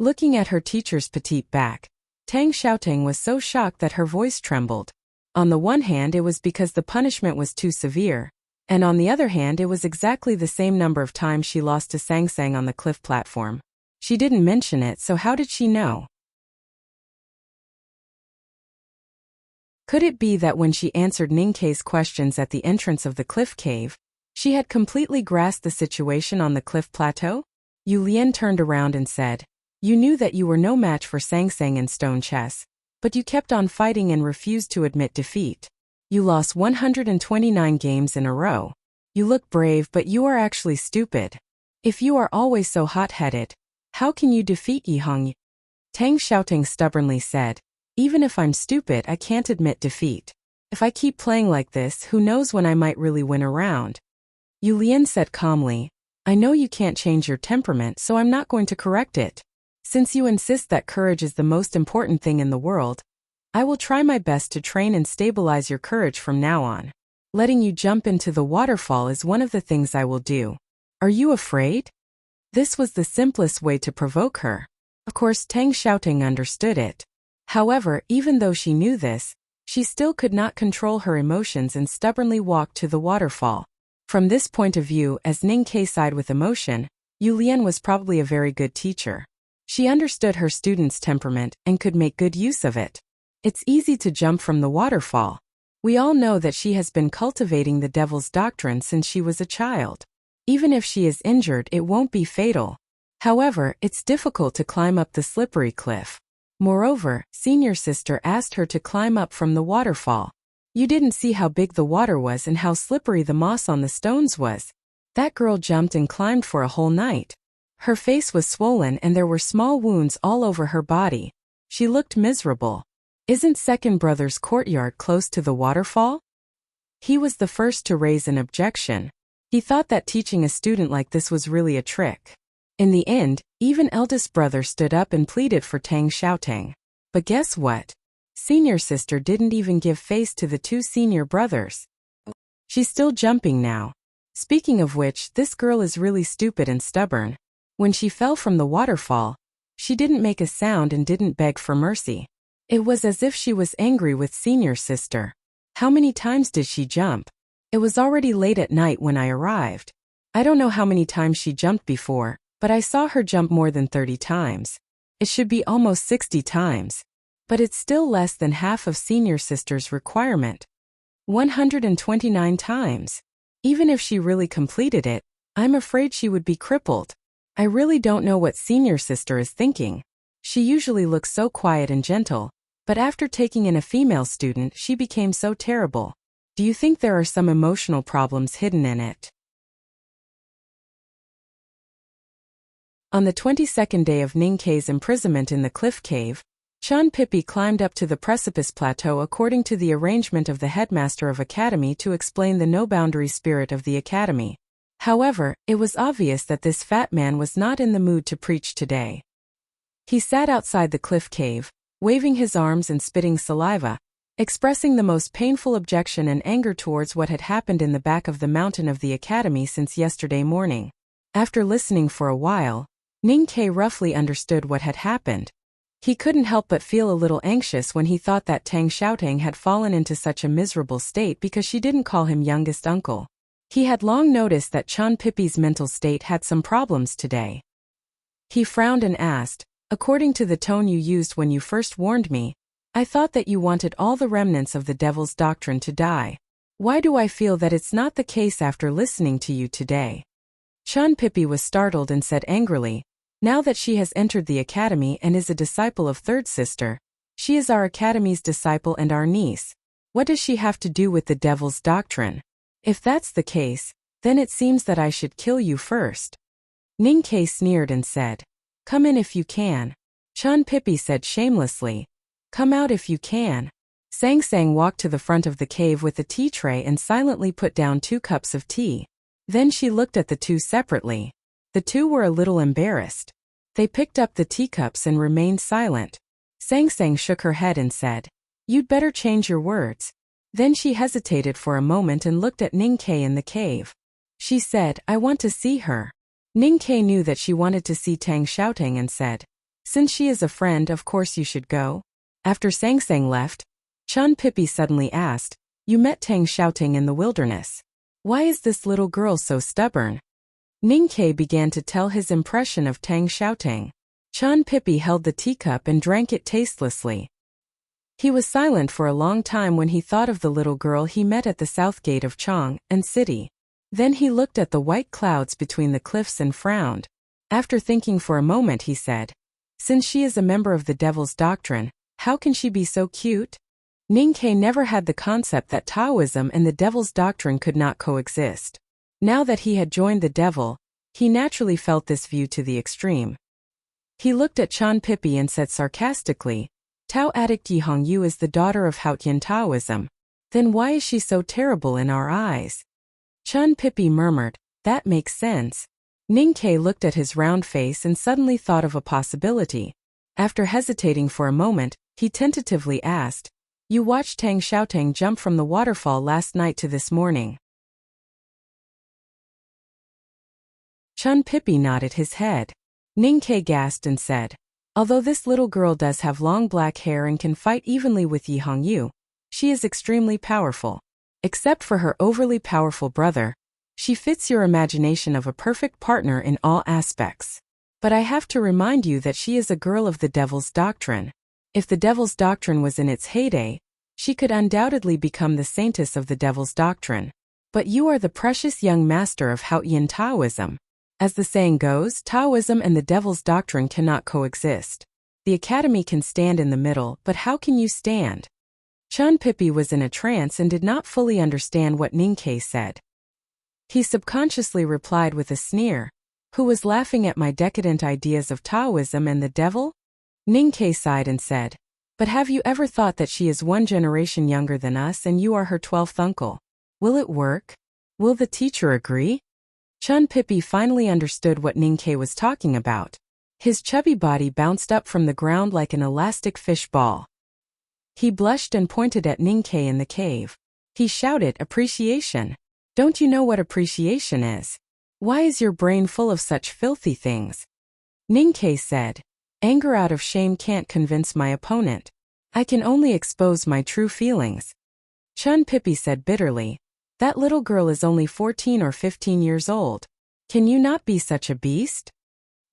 Looking at her teacher's petite back, Tang Xiaotang was so shocked that her voice trembled. On the one hand, it was because the punishment was too severe, and on the other hand, it was exactly the same number of times she lost to Sang Sang on the cliff platform. She didn't mention it, so how did she know? Could it be that when she answered Ningkei's questions at the entrance of the cliff cave, she had completely grasped the situation on the cliff plateau? Yu Lian turned around and said, "You knew that you were no match for Sang Sang in stone chess, but you kept on fighting and refused to admit defeat. You lost 129 games in a row. You look brave, but you are actually stupid. If you are always so hot-headed, how can you defeat Yi Hongyu?" Tang Xiaotang stubbornly said, "Even if I'm stupid, I can't admit defeat. If I keep playing like this, who knows when I might really win a round." Yu Lian said calmly, "I know you can't change your temperament, so I'm not going to correct it. Since you insist that courage is the most important thing in the world, I will try my best to train and stabilize your courage from now on. Letting you jump into the waterfall is one of the things I will do. Are you afraid?" This was the simplest way to provoke her. Of course, Tang Xiaotang understood it. However, even though she knew this, she still could not control her emotions and stubbornly walked to the waterfall. From this point of view, as Ningkei sighed with emotion, Yu Lian was probably a very good teacher. She understood her students' temperament and could make good use of it. It's easy to jump from the waterfall. We all know that she has been cultivating the Devil's Doctrine since she was a child. Even if she is injured, it won't be fatal. However, it's difficult to climb up the slippery cliff. Moreover, senior sister asked her to climb up from the waterfall. You didn't see how big the water was and how slippery the moss on the stones was. That girl jumped and climbed for a whole night. Her face was swollen and there were small wounds all over her body. She looked miserable. Isn't second brother's courtyard close to the waterfall? He was the first to raise an objection. He thought that teaching a student like this was really a trick. In the end, even eldest brother stood up and pleaded for Tang Xiaotang. But guess what? Senior sister didn't even give face to the two senior brothers. She's still jumping now. Speaking of which, this girl is really stupid and stubborn. When she fell from the waterfall, she didn't make a sound and didn't beg for mercy. It was as if she was angry with senior sister. How many times did she jump? It was already late at night when I arrived. I don't know how many times she jumped before, but I saw her jump more than 30 times. It should be almost 60 times. But it's still less than half of senior sister's requirement. 129 times. Even if she really completed it, I'm afraid she would be crippled. I really don't know what senior sister is thinking. She usually looks so quiet and gentle, but after taking in a female student she became so terrible. Do you think there are some emotional problems hidden in it? On the 22nd day of Ninkei's imprisonment in the cliff cave, Chun Pippi climbed up to the precipice plateau according to the arrangement of the headmaster of academy to explain the no-boundary spirit of the academy. However, it was obvious that this fat man was not in the mood to preach today. He sat outside the cliff cave, waving his arms and spitting saliva, expressing the most painful objection and anger towards what had happened in the back of the mountain of the academy since yesterday morning. After listening for a while, Ninkei roughly understood what had happened. He couldn't help but feel a little anxious when he thought that Tang Xiaotang had fallen into such a miserable state because she didn't call him youngest uncle. He had long noticed that Chun Pippi's mental state had some problems today. He frowned and asked, "According to the tone you used when you first warned me, I thought that you wanted all the remnants of the devil's doctrine to die. Why do I feel that it's not the case after listening to you today?" Chun Pippi was startled and said angrily, "Now that she has entered the academy and is a disciple of third sister, she is our academy's disciple and our niece. What does she have to do with the devil's doctrine? If that's the case, then it seems that I should kill you first." Ninkei sneered and said, "Come in if you can." Chun Pippi said shamelessly, "Come out if you can." Sang Sang walked to the front of the cave with the tea tray and silently put down 2 cups of tea. Then she looked at the two separately. The two were a little embarrassed. They picked up the teacups and remained silent. Sang Sang shook her head and said, "You'd better change your words." Then she hesitated for a moment and looked at Ninkei in the cave. She said, "I want to see her." Ninkei knew that she wanted to see Tang Xiaotang and said, "Since she is a friend, of course you should go." After Sang Sang left, Chun Pippi suddenly asked, "You met Tang Xiaotang in the wilderness. Why is this little girl so stubborn?" Ninkei began to tell his impression of Tang Xiaotang. Chun Pippi held the teacup and drank it tastelessly. He was silent for a long time when he thought of the little girl he met at the south gate of Chong and City. Then he looked at the white clouds between the cliffs and frowned. After thinking for a moment he said, "Since she is a member of the devil's doctrine, how can she be so cute?" Ninkei never had the concept that Taoism and the devil's doctrine could not coexist. Now that he had joined the devil, he naturally felt this view to the extreme. He looked at Chun Pippi and said sarcastically, "Tao addict Yi Hongyu is the daughter of Haotian Taoism. Then why is she so terrible in our eyes?" Chun Pippi murmured, "That makes sense." Ninkei looked at his round face and suddenly thought of a possibility. After hesitating for a moment, he tentatively asked, "You watched Tang Xiaotang jump from the waterfall last night to this morning?" Chun Pippi nodded his head. Ninkei gasped and said, "Although this little girl does have long black hair and can fight evenly with Yi Hongyu, she is extremely powerful. Except for her overly powerful brother, she fits your imagination of a perfect partner in all aspects. But I have to remind you that she is a girl of the devil's doctrine. If the devil's doctrine was in its heyday, she could undoubtedly become the saintess of the devil's doctrine. But you are the precious young master of Haotian Taoism. As the saying goes, Taoism and the devil's doctrine cannot coexist. The academy can stand in the middle, but how can you stand?" Chun Pippi was in a trance and did not fully understand what Ninkei said. He subconsciously replied with a sneer, "Who was laughing at my decadent ideas of Taoism and the devil?" Ninkei sighed and said, "But have you ever thought that she is 1 generation younger than us and you are her 12th uncle? Will it work? Will the teacher agree?" Chun Pippi finally understood what Ninkei was talking about. His chubby body bounced up from the ground like an elastic fish ball. He blushed and pointed at Ninkei in the cave. He shouted appreciation. Don't you know what appreciation is? Why is your brain full of such filthy things? Ninkei said. Anger out of shame can't convince my opponent. I can only expose my true feelings. Chun Pippi said bitterly. That little girl is only 14 or 15 years old. Can you not be such a beast?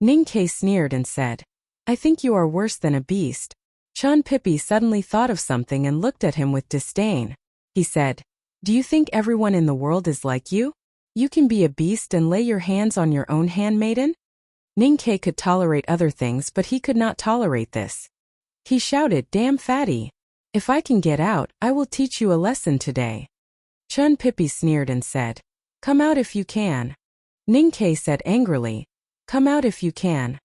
Ninkei sneered and said. I think you are worse than a beast. Chun Pippi suddenly thought of something and looked at him with disdain. He said, do you think everyone in the world is like you? You can be a beast and lay your hands on your own handmaiden? Ninkei could tolerate other things, but he could not tolerate this. He shouted, damn fatty. If I can get out, I will teach you a lesson today. Chun Pippi sneered and said, come out if you can. Ninkei said angrily, come out if you can.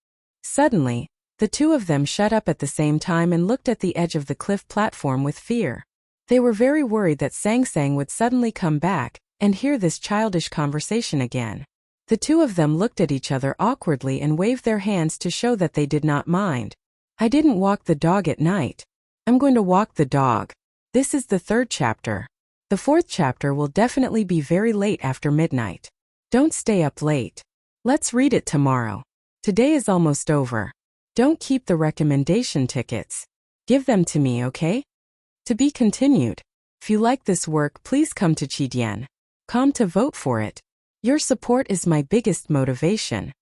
Suddenly, the two of them shut up at the same time and looked at the edge of the cliff platform with fear. They were very worried that Sang Sang would suddenly come back and hear this childish conversation again. The two of them looked at each other awkwardly and waved their hands to show that they did not mind. I didn't walk the dog at night. I'm going to walk the dog. This is the 3rd chapter. The 4th chapter will definitely be very late after midnight. Don't stay up late. Let's read it tomorrow. Today is almost over. Don't keep the recommendation tickets. Give them to me, okay? To be continued. If you like this work, please come to Chidian.com to vote for it. Your support is my biggest motivation.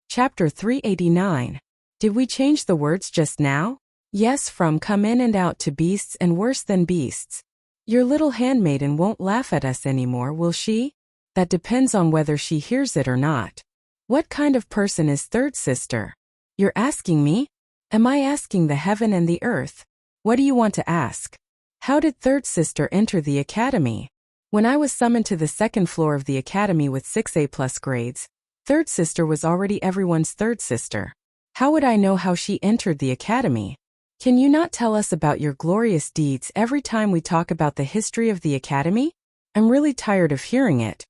Chapter 389. Did we change the words just now? Yes, from come in and out to beasts and worse than beasts. Your little handmaiden won't laugh at us anymore, will she? That depends on whether she hears it or not. What kind of person is third sister? You're asking me? Am I asking the heaven and the earth? What do you want to ask? How did third sister enter the academy? When I was summoned to the 2nd floor of the academy with 6A+ grades, third sister was already everyone's third sister. How would I know how she entered the academy? Can you not tell us about your glorious deeds every time we talk about the history of the academy? I'm really tired of hearing it.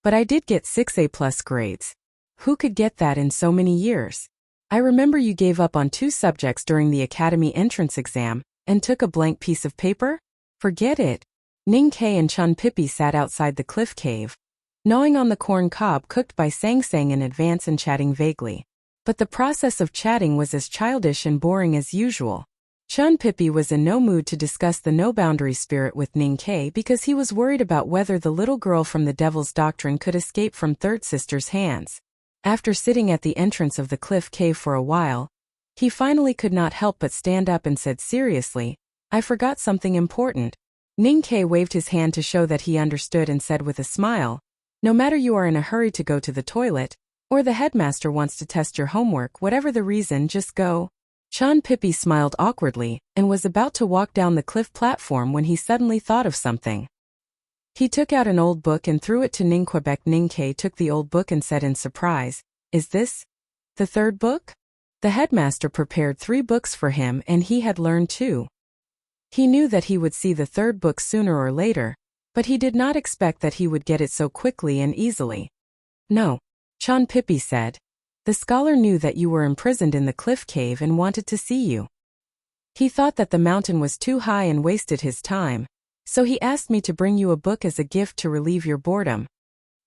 But I did get 6A+ grades. Who could get that in so many years? I remember you gave up on 2 subjects during the academy entrance exam and took a blank piece of paper? Forget it. Ninkei and Chun Pippi sat outside the cliff cave, gnawing on the corn cob cooked by Sang Sang in advance and chatting vaguely. But the process of chatting was as childish and boring as usual. Chun Pippi was in no mood to discuss the no-boundary spirit with Ninkei because he was worried about whether the little girl from the Devil's Doctrine could escape from third sister's hands. After sitting at the entrance of the cliff cave for a while, he finally could not help but stand up and said seriously, I forgot something important. Ninkei waved his hand to show that he understood and said with a smile, no matter you are in a hurry to go to the toilet, or the headmaster wants to test your homework, whatever the reason, just go. Chun Pippi smiled awkwardly and was about to walk down the cliff platform when he suddenly thought of something. He took out an old book and threw it to Ninquebec. Ninkei took the old book and said in surprise, is this the 3rd book? The headmaster prepared 3 books for him and he had learned 2. He knew that he would see the 3rd book sooner or later, but he did not expect that he would get it so quickly and easily. No, Chun Pippi said. The scholar knew that you were imprisoned in the cliff cave and wanted to see you. He thought that the mountain was too high and wasted his time, so he asked me to bring you a book as a gift to relieve your boredom.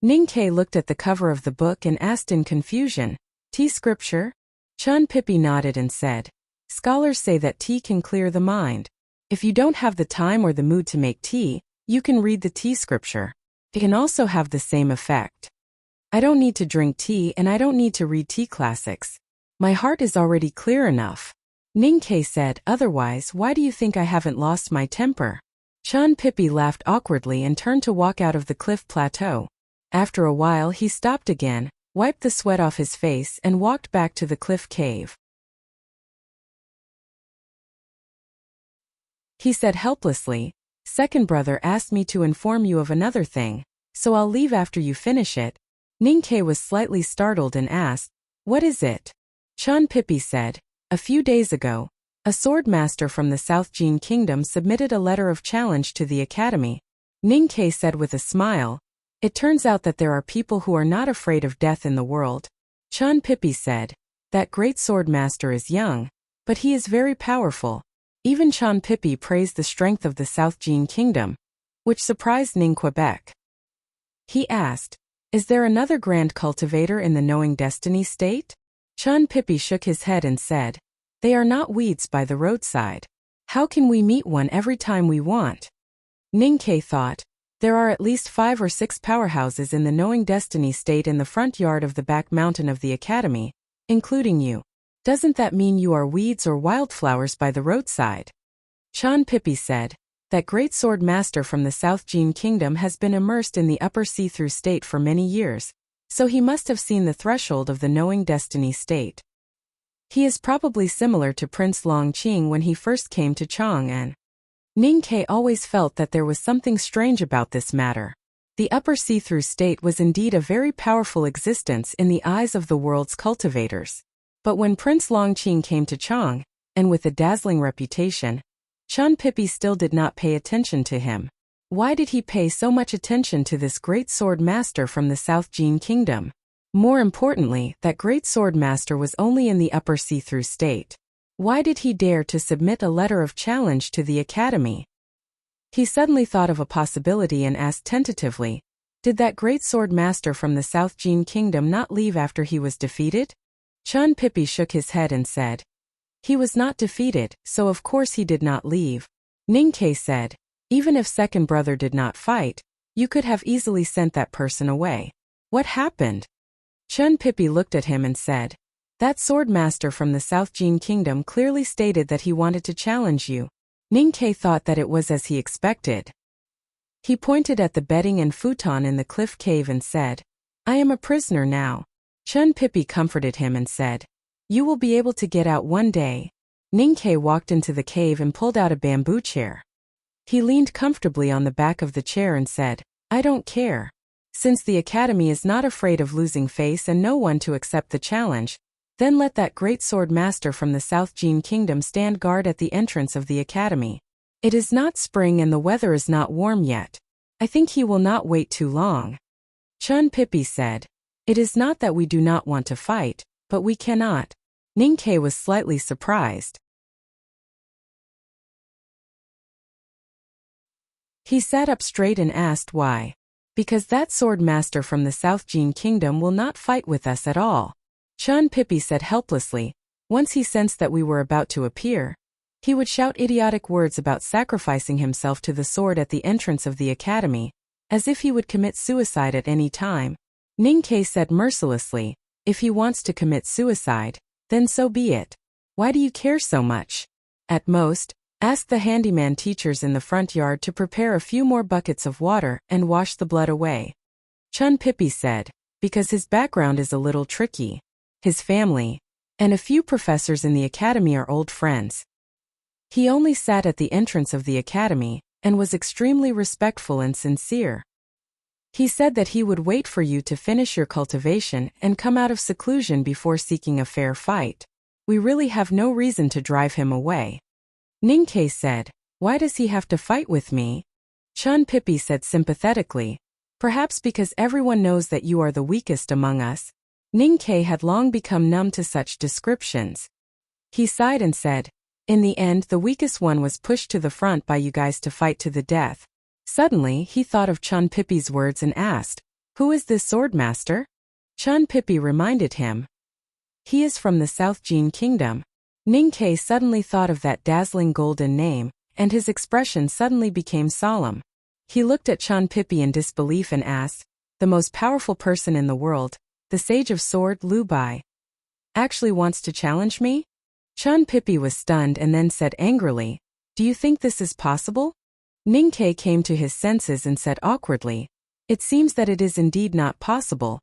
Ninkei looked at the cover of the book and asked in confusion, tea scripture? Chun Pippi nodded and said, scholars say that tea can clear the mind. If you don't have the time or the mood to make tea, you can read the tea scripture. It can also have the same effect. I don't need to drink tea and I don't need to read tea classics. My heart is already clear enough. Ninkei said, otherwise, why do you think I haven't lost my temper? Chun Pippi laughed awkwardly and turned to walk out of the cliff plateau. After a while he stopped again, wiped the sweat off his face and walked back to the cliff cave. He said helplessly, second brother asked me to inform you of another thing, so I'll leave after you finish it. Ninkei was slightly startled and asked, what is it? Chun Pippi said, a few days ago, a sword master from the South Jin Kingdom submitted a letter of challenge to the academy. Ninkei said with a smile, it turns out that there are people who are not afraid of death in the world. Chun Pippi said, that great sword master is young. But he is very powerful. Even Chan Pippi praised the strength of the South Jin Kingdom, which surprised Ning Quebec. He asked, "Is there another grand cultivator in the Knowing Destiny state?" Chan Pippi shook his head and said, "They are not weeds by the roadside. How can we meet one every time we want?" Ning Ke thought, "There are at least 5 or 6 powerhouses in the Knowing Destiny state in the front yard of the back mountain of the academy, including you. Doesn't that mean you are weeds or wildflowers by the roadside?" Chan Pippi said, "That great sword master from the South Jin Kingdom has been immersed in the upper see-through state for many years, so he must have seen the threshold of the Knowing Destiny state. He is probably similar to Prince Long Qing when he first came to Chang'an." Ning Ke always felt that there was something strange about this matter. The upper see-through state was indeed a very powerful existence in the eyes of the world's cultivators. But when Prince Long Qing came to Chang, and with a dazzling reputation, Chan Pippi still did not pay attention to him. Why did he pay so much attention to this great sword master from the South Jin Kingdom? More importantly, that great sword master was only in the upper see-through state. Why did he dare to submit a letter of challenge to the academy? He suddenly thought of a possibility and asked tentatively, "Did that great sword master from the South Jin Kingdom not leave after he was defeated?" Chan Pippi shook his head and said, "He was not defeated, so of course he did not leave." Ning Ke said, "Even if second brother did not fight, you could have easily sent that person away. What happened?" Chan Pippi looked at him and said, "That sword master from the South Jin Kingdom clearly stated that he wanted to challenge you." Ning Ke thought that it was as he expected. He pointed at the bedding and futon in the cliff cave and said, "I am a prisoner now." Chan Pippi comforted him and said, "You will be able to get out one day." Ning Ke walked into the cave and pulled out a bamboo chair. He leaned comfortably on the back of the chair and said, "I don't care. Since the academy is not afraid of losing face and no one to accept the challenge, then let that great sword master from the South Jin Kingdom stand guard at the entrance of the academy. It is not spring and the weather is not warm yet. I think he will not wait too long." Chan Pippi said, "It is not that we do not want to fight, but we cannot." Ning Ke was slightly surprised. He sat up straight and asked why. "Because that sword master from the South Jin Kingdom will not fight with us at all." Chan Pippi said helplessly. Once he sensed that we were about to appear, he would shout idiotic words about sacrificing himself to the sword at the entrance of the academy, as if he would commit suicide at any time. Ning Ke said mercilessly, "If he wants to commit suicide, then so be it. Why do you care so much? At most, ask the handyman teachers in the front yard to prepare a few more buckets of water and wash the blood away." Chan Pippi said, "Because his background is a little tricky. His family, and a few professors in the academy are old friends. He only sat at the entrance of the academy, and was extremely respectful and sincere. He said that he would wait for you to finish your cultivation and come out of seclusion before seeking a fair fight. We really have no reason to drive him away." Ning Ke said, "Why does he have to fight with me?" Chan Pippi said sympathetically, "Perhaps because everyone knows that you are the weakest among us." Ning Ke had long become numb to such descriptions. He sighed and said, "In the end, the weakest one was pushed to the front by you guys to fight to the death." Suddenly, he thought of Chan Pippi's words and asked, "Who is this sword master?" Chan Pippi reminded him, "He is from the South Jin Kingdom." Ning Ke suddenly thought of that dazzling golden name, and his expression suddenly became solemn. He looked at Chan Pippi in disbelief and asked, "The most powerful person in the world, the Sage of Sword, Liu Bai, actually wants to challenge me?" Chan Pippi was stunned and then said angrily, "Do you think this is possible?" Ning Ke came to his senses and said awkwardly, "It seems that it is indeed not possible.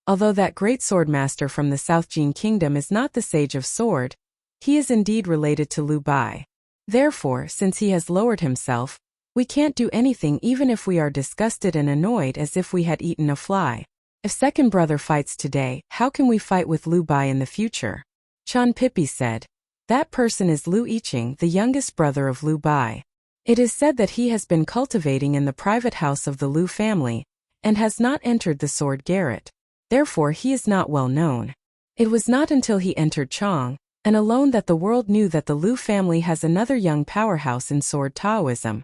Although that great sword master from the South Jin Kingdom is not the Sage of Sword, he is indeed related to Liu Bai. Therefore, since he has lowered himself, we can't do anything even if we are disgusted and annoyed as if we had eaten a fly. If second brother fights today, how can we fight with Liu Bai in the future?" Chan Pippi said, "That person is Liu Yiqing, the youngest brother of Liu Bai. It is said that he has been cultivating in the private house of the Liu family, and has not entered the sword garret. Therefore he is not well known. It was not until he entered Chang, and alone that the world knew that the Lu family has another young powerhouse in sword Taoism.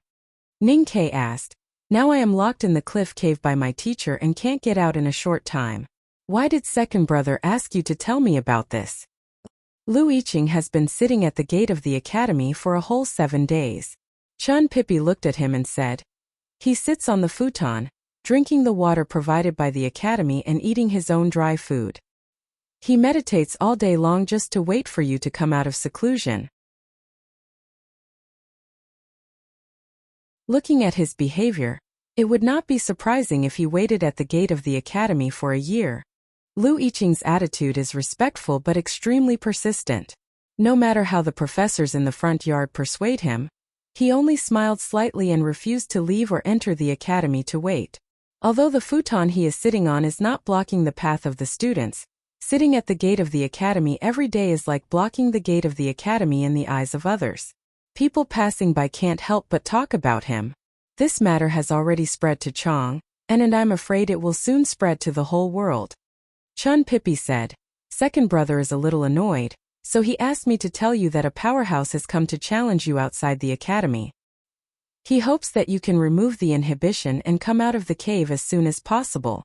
Ning Ke asked, "Now I am locked in the cliff cave by my teacher and can't get out in a short time. Why did second brother ask you to tell me about this?" Lu Yiqing has been sitting at the gate of the academy for a whole 7 days. Chun Pippi looked at him and said, "He sits on the futon, drinking the water provided by the academy and eating his own dry food. He meditates all day long just to wait for you to come out of seclusion." Looking at his behavior, it would not be surprising if he waited at the gate of the academy for a year. Lu Yiqing's attitude is respectful but extremely persistent. No matter how the professors in the front yard persuade him, he only smiled slightly and refused to leave or enter the academy to wait. Although the futon he is sitting on is not blocking the path of the students, sitting at the gate of the academy every day is like blocking the gate of the academy in the eyes of others. People passing by can't help but talk about him. This matter has already spread to Chong, and I'm afraid it will soon spread to the whole world. Chun Pippi said, "Second brother is a little annoyed, so he asked me to tell you that a powerhouse has come to challenge you outside the academy. He hopes that you can remove the inhibition and come out of the cave as soon as possible."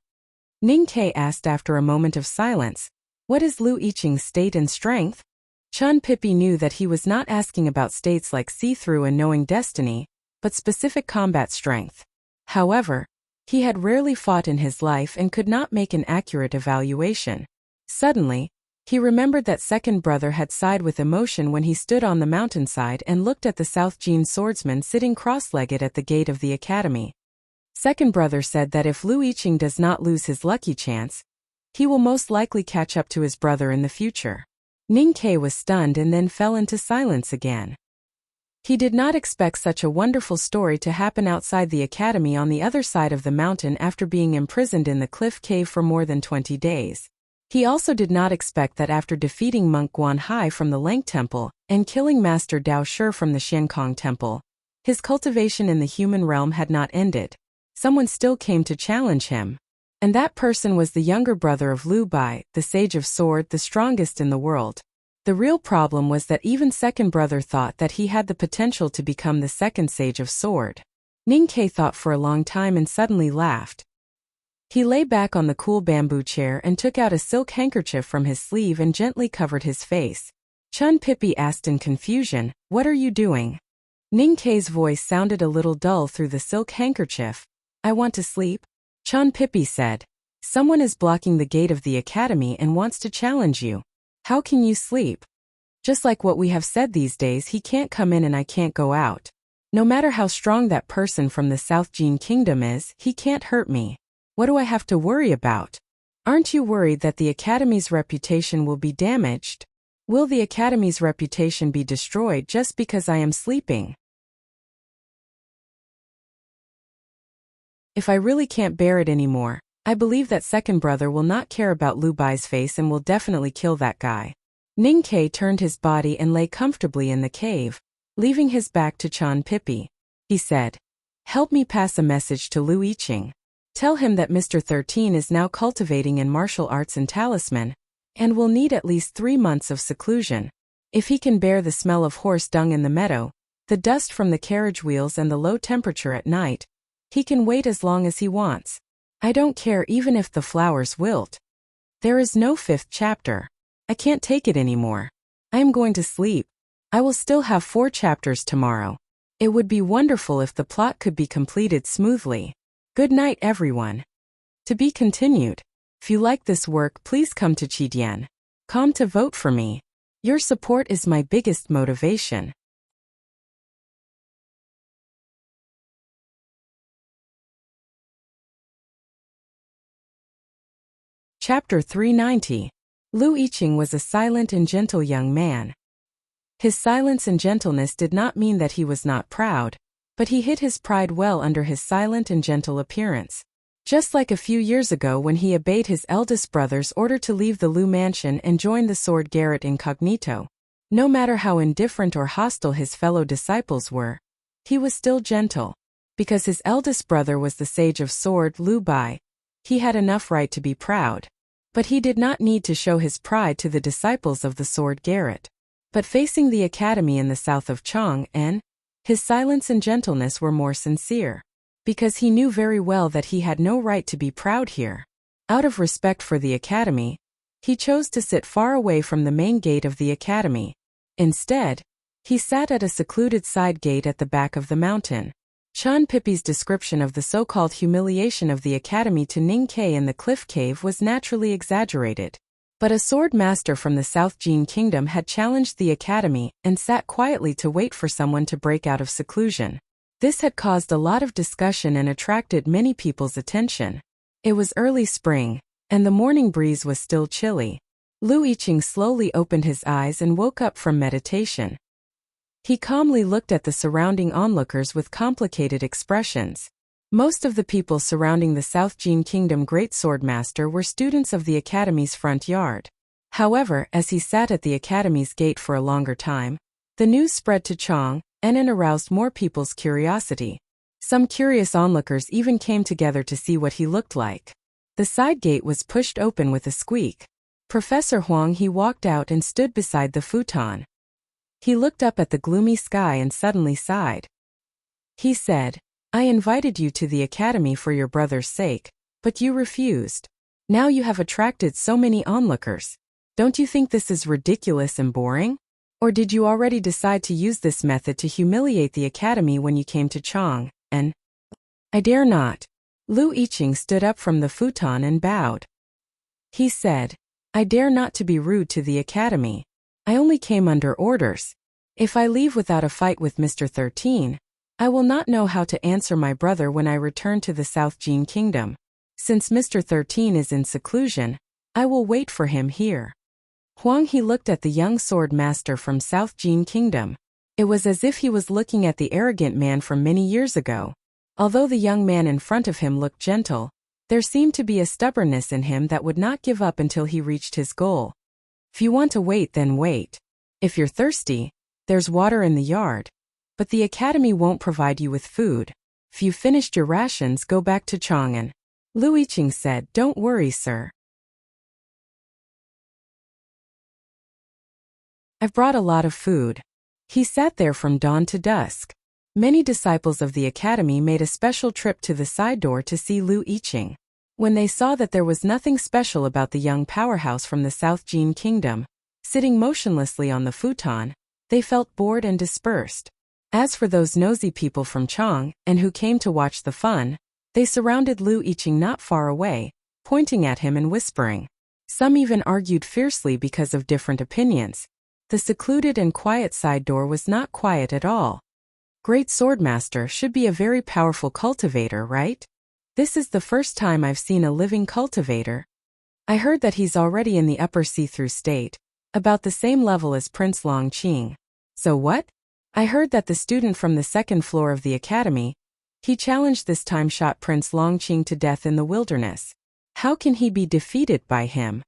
Ning Ke asked after a moment of silence, "What is Lu Yiqing's state and strength?" Chun Pippi knew that he was not asking about states like see-through and knowing destiny, but specific combat strength. However, he had rarely fought in his life and could not make an accurate evaluation. Suddenly, he remembered that second brother had sighed with emotion when he stood on the mountainside and looked at the South Jin swordsman sitting cross-legged at the gate of the academy. Second brother said that if Lu Yiqing does not lose his lucky chance, he will most likely catch up to his brother in the future. Ning Ke was stunned and then fell into silence again. He did not expect such a wonderful story to happen outside the academy on the other side of the mountain after being imprisoned in the cliff cave for more than 20 days. He also did not expect that after defeating Monk Guanhai from the Leng Temple and killing Master Dao Shi from the Xiankong Temple, his cultivation in the human realm had not ended. Someone still came to challenge him. And that person was the younger brother of Lu Bai, the Sage of Sword, the strongest in the world. The real problem was that even second brother thought that he had the potential to become the second Sage of Sword. Ning Ke thought for a long time and suddenly laughed. He lay back on the cool bamboo chair and took out a silk handkerchief from his sleeve and gently covered his face. Chun Pippi asked in confusion, "What are you doing?" Ning Ke's voice sounded a little dull through the silk handkerchief. "I want to sleep," Chun Pippi said. "Someone is blocking the gate of the academy and wants to challenge you. How can you sleep? Just like what we have said these days, he can't come in and I can't go out. No matter how strong that person from the South Jin Kingdom is, he can't hurt me. What do I have to worry about? Aren't you worried that the academy's reputation will be damaged? Will the academy's reputation be destroyed just because I am sleeping? If I really can't bear it anymore, I believe that second brother will not care about Lu Bai's face and will definitely kill that guy." Ning Ke turned his body and lay comfortably in the cave, leaving his back to Chun Pippi. He said, "Help me pass a message to Lu Yiqing. Tell him that Mr. 13 is now cultivating in martial arts and talisman, and will need at least 3 months of seclusion. If he can bear the smell of horse dung in the meadow, the dust from the carriage wheels and the low temperature at night, he can wait as long as he wants. I don't care even if the flowers wilt. There is no 5th chapter. I can't take it anymore. I am going to sleep. I will still have 4 chapters tomorrow. It would be wonderful if the plot could be completed smoothly. Good night, everyone." To be continued. If you like this work, please come to Chidian.com to vote for me. Your support is my biggest motivation. Chapter 390. Lu Yiqing was a silent and gentle young man. His silence and gentleness did not mean that he was not proud, but he hid his pride well under his silent and gentle appearance. Just like a few years ago when he obeyed his eldest brother's order to leave the Lu mansion and join the sword garret incognito. No matter how indifferent or hostile his fellow disciples were, he was still gentle. Because his eldest brother was the Sage of Sword Lu Bai, he had enough right to be proud. But he did not need to show his pride to the disciples of the sword garret. But facing the academy in the south of Chang'an, his silence and gentleness were more sincere. Because he knew very well that he had no right to be proud here. Out of respect for the academy, he chose to sit far away from the main gate of the academy. Instead, he sat at a secluded side gate at the back of the mountain. Chan Pippi's description of the so-called humiliation of the academy to Ning Kei in the cliff cave was naturally exaggerated. But a sword master from the South Jin Kingdom had challenged the academy and sat quietly to wait for someone to break out of seclusion. This had caused a lot of discussion and attracted many people's attention. It was early spring, and the morning breeze was still chilly. Lu Yiqing slowly opened his eyes and woke up from meditation. He calmly looked at the surrounding onlookers with complicated expressions. Most of the people surrounding the South Jin Kingdom Great Sword Master were students of the academy's front yard. However, as he sat at the academy's gate for a longer time, the news spread to Chang'an and aroused more people's curiosity. Some curious onlookers even came together to see what he looked like. The side gate was pushed open with a squeak. Professor Huang he walked out and stood beside the futon. He looked up at the gloomy sky and suddenly sighed. He said, "I invited you to the academy for your brother's sake, but you refused. Now you have attracted so many onlookers. Don't you think this is ridiculous and boring? Or did you already decide to use this method to humiliate the academy when you came to Chang'an? I dare not." Lu Yiqing stood up from the futon and bowed. He said, "I dare not to be rude to the academy. I only came under orders. If I leave without a fight with Mr. 13, I will not know how to answer my brother when I return to the South Jin Kingdom. Since Mr. 13 is in seclusion, I will wait for him here." Huang he looked at the young sword master from South Jin Kingdom. It was as if he was looking at the arrogant man from many years ago. Although the young man in front of him looked gentle, there seemed to be a stubbornness in him that would not give up until he reached his goal. If you want to wait, then wait. If you're thirsty, there's water in the yard. But the academy won't provide you with food. If you finished your rations, go back to Chang'an. Lu Yiqing said, "Don't worry, sir. I've brought a lot of food." He sat there from dawn to dusk. Many disciples of the academy made a special trip to the side door to see Lu Yiqing. When they saw that there was nothing special about the young powerhouse from the South Jin Kingdom, sitting motionlessly on the futon, they felt bored and dispersed. As for those nosy people from Chang'an and who came to watch the fun, they surrounded Lu Yiqing not far away, pointing at him and whispering. Some even argued fiercely because of different opinions. The secluded and quiet side door was not quiet at all. Great Swordmaster should be a very powerful cultivator, right? This is the first time I've seen a living cultivator. I heard that he's already in the upper see-through state, about the same level as Prince Longqing. So what? I heard that the student from the second floor of the academy, he challenged this time shot Prince Longqing to death in the wilderness. How can he be defeated by him?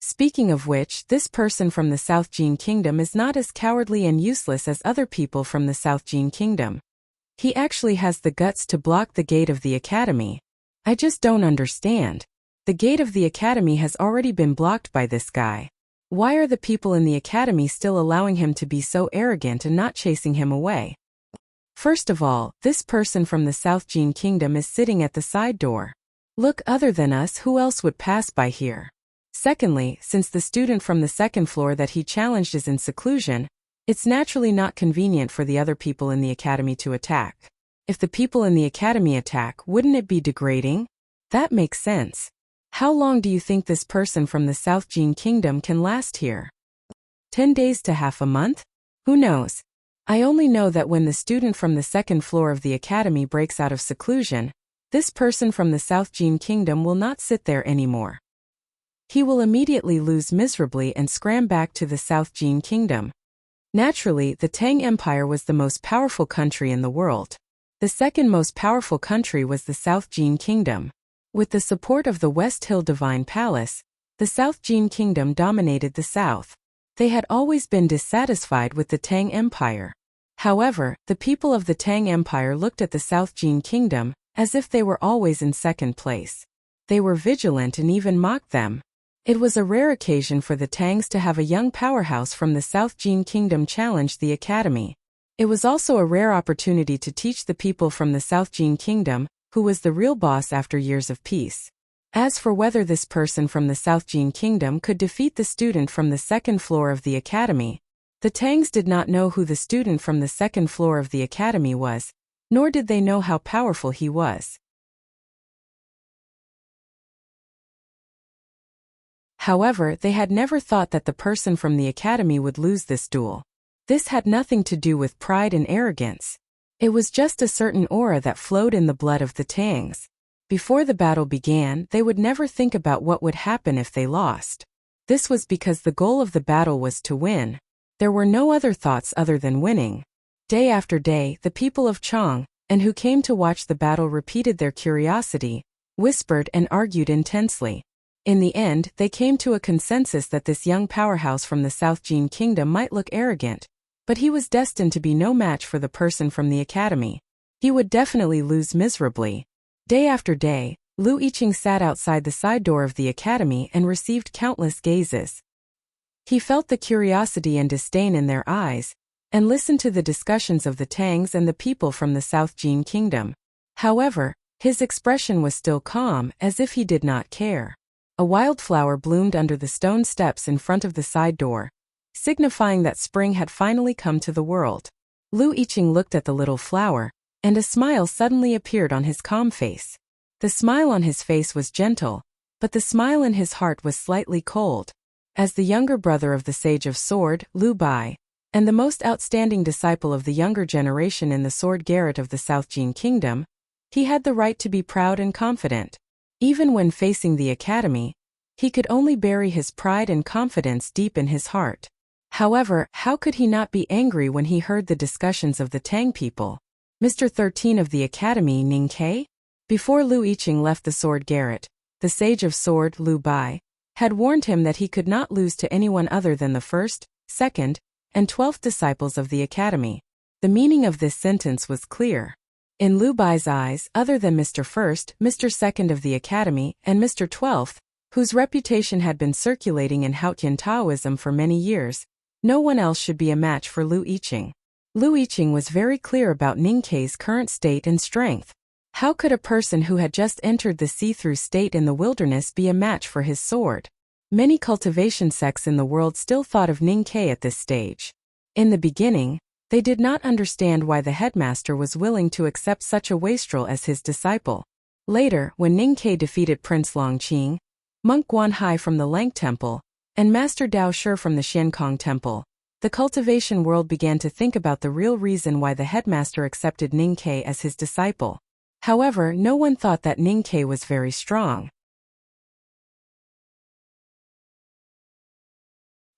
Speaking of which, this person from the South Jin Kingdom is not as cowardly and useless as other people from the South Jin Kingdom. He actually has the guts to block the gate of the academy. I just don't understand. The gate of the academy has already been blocked by this guy. Why are the people in the academy still allowing him to be so arrogant and not chasing him away? First of all, this person from the South Jin Kingdom is sitting at the side door. Look, other than us, who else would pass by here? Secondly, since the student from the second floor that he challenged is in seclusion, it's naturally not convenient for the other people in the academy to attack. If the people in the academy attack, wouldn't it be degrading? That makes sense. How long do you think this person from the South Jin Kingdom can last here? 10 days to half a month? Who knows? I only know that when the student from the second floor of the academy breaks out of seclusion, this person from the South Jin Kingdom will not sit there anymore. He will immediately lose miserably and scram back to the South Jin Kingdom. Naturally, the Tang Empire was the most powerful country in the world. The second most powerful country was the South Jin Kingdom. With the support of the West Hill Divine Palace, the South Jin Kingdom dominated the South. They had always been dissatisfied with the Tang Empire. However, the people of the Tang Empire looked at the South Jin Kingdom as if they were always in second place. They were vigilant and even mocked them. It was a rare occasion for the Tangs to have a young powerhouse from the South Jin Kingdom challenge the academy. It was also a rare opportunity to teach the people from the South Jin Kingdom, who was the real boss after years of peace. As for whether this person from the South Jin Kingdom could defeat the student from the second floor of the academy, the Tangs did not know who the student from the second floor of the academy was, nor did they know how powerful he was. However, they had never thought that the person from the academy would lose this duel. This had nothing to do with pride and arrogance. It was just a certain aura that flowed in the blood of the Tangs. Before the battle began, they would never think about what would happen if they lost. This was because the goal of the battle was to win. There were no other thoughts other than winning. Day after day, the people of Chang, and who came to watch the battle, repeated their curiosity, whispered and argued intensely. In the end, they came to a consensus that this young powerhouse from the South Jin Kingdom might look arrogant, but he was destined to be no match for the person from the academy. He would definitely lose miserably. Day after day, Lu Yiqing sat outside the side door of the academy and received countless gazes. He felt the curiosity and disdain in their eyes, and listened to the discussions of the Tangs and the people from the South Jin Kingdom. However, his expression was still calm, as if he did not care. A wildflower bloomed under the stone steps in front of the side door, signifying that spring had finally come to the world. Lu Yiqing looked at the little flower, and a smile suddenly appeared on his calm face. The smile on his face was gentle, but the smile in his heart was slightly cold. As the younger brother of the Sage of Sword, Lu Bai, and the most outstanding disciple of the younger generation in the Sword Garret of the South Jin Kingdom, he had the right to be proud and confident. Even when facing the academy, he could only bury his pride and confidence deep in his heart. However, how could he not be angry when he heard the discussions of the Tang people? Mr. 13 of the academy, Ning Ke? Before Lu Yiqing left the Sword Garret, the Sage of Sword, Lu Bai, had warned him that he could not lose to anyone other than the first, second, and 12th disciples of the academy. The meaning of this sentence was clear. In Lu Bai's eyes, other than Mr. First, Mr. Second of the academy, and Mr. 12th, whose reputation had been circulating in Haotian Taoism for many years, no one else should be a match for Lu Yiqing. Lu Yiqing was very clear about Ning Ke's current state and strength. How could a person who had just entered the see-through state in the wilderness be a match for his sword? Many cultivation sects in the world still thought of Ning Ke at this stage. In the beginning, they did not understand why the headmaster was willing to accept such a wastrel as his disciple. Later, when Ning Ke defeated Prince Longqing, Monk Guanhai from the Lang Temple, and Master Dao Shi from the Xiankong Temple, the cultivation world began to think about the real reason why the headmaster accepted Ning Ke as his disciple. However, no one thought that Ning Ke was very strong.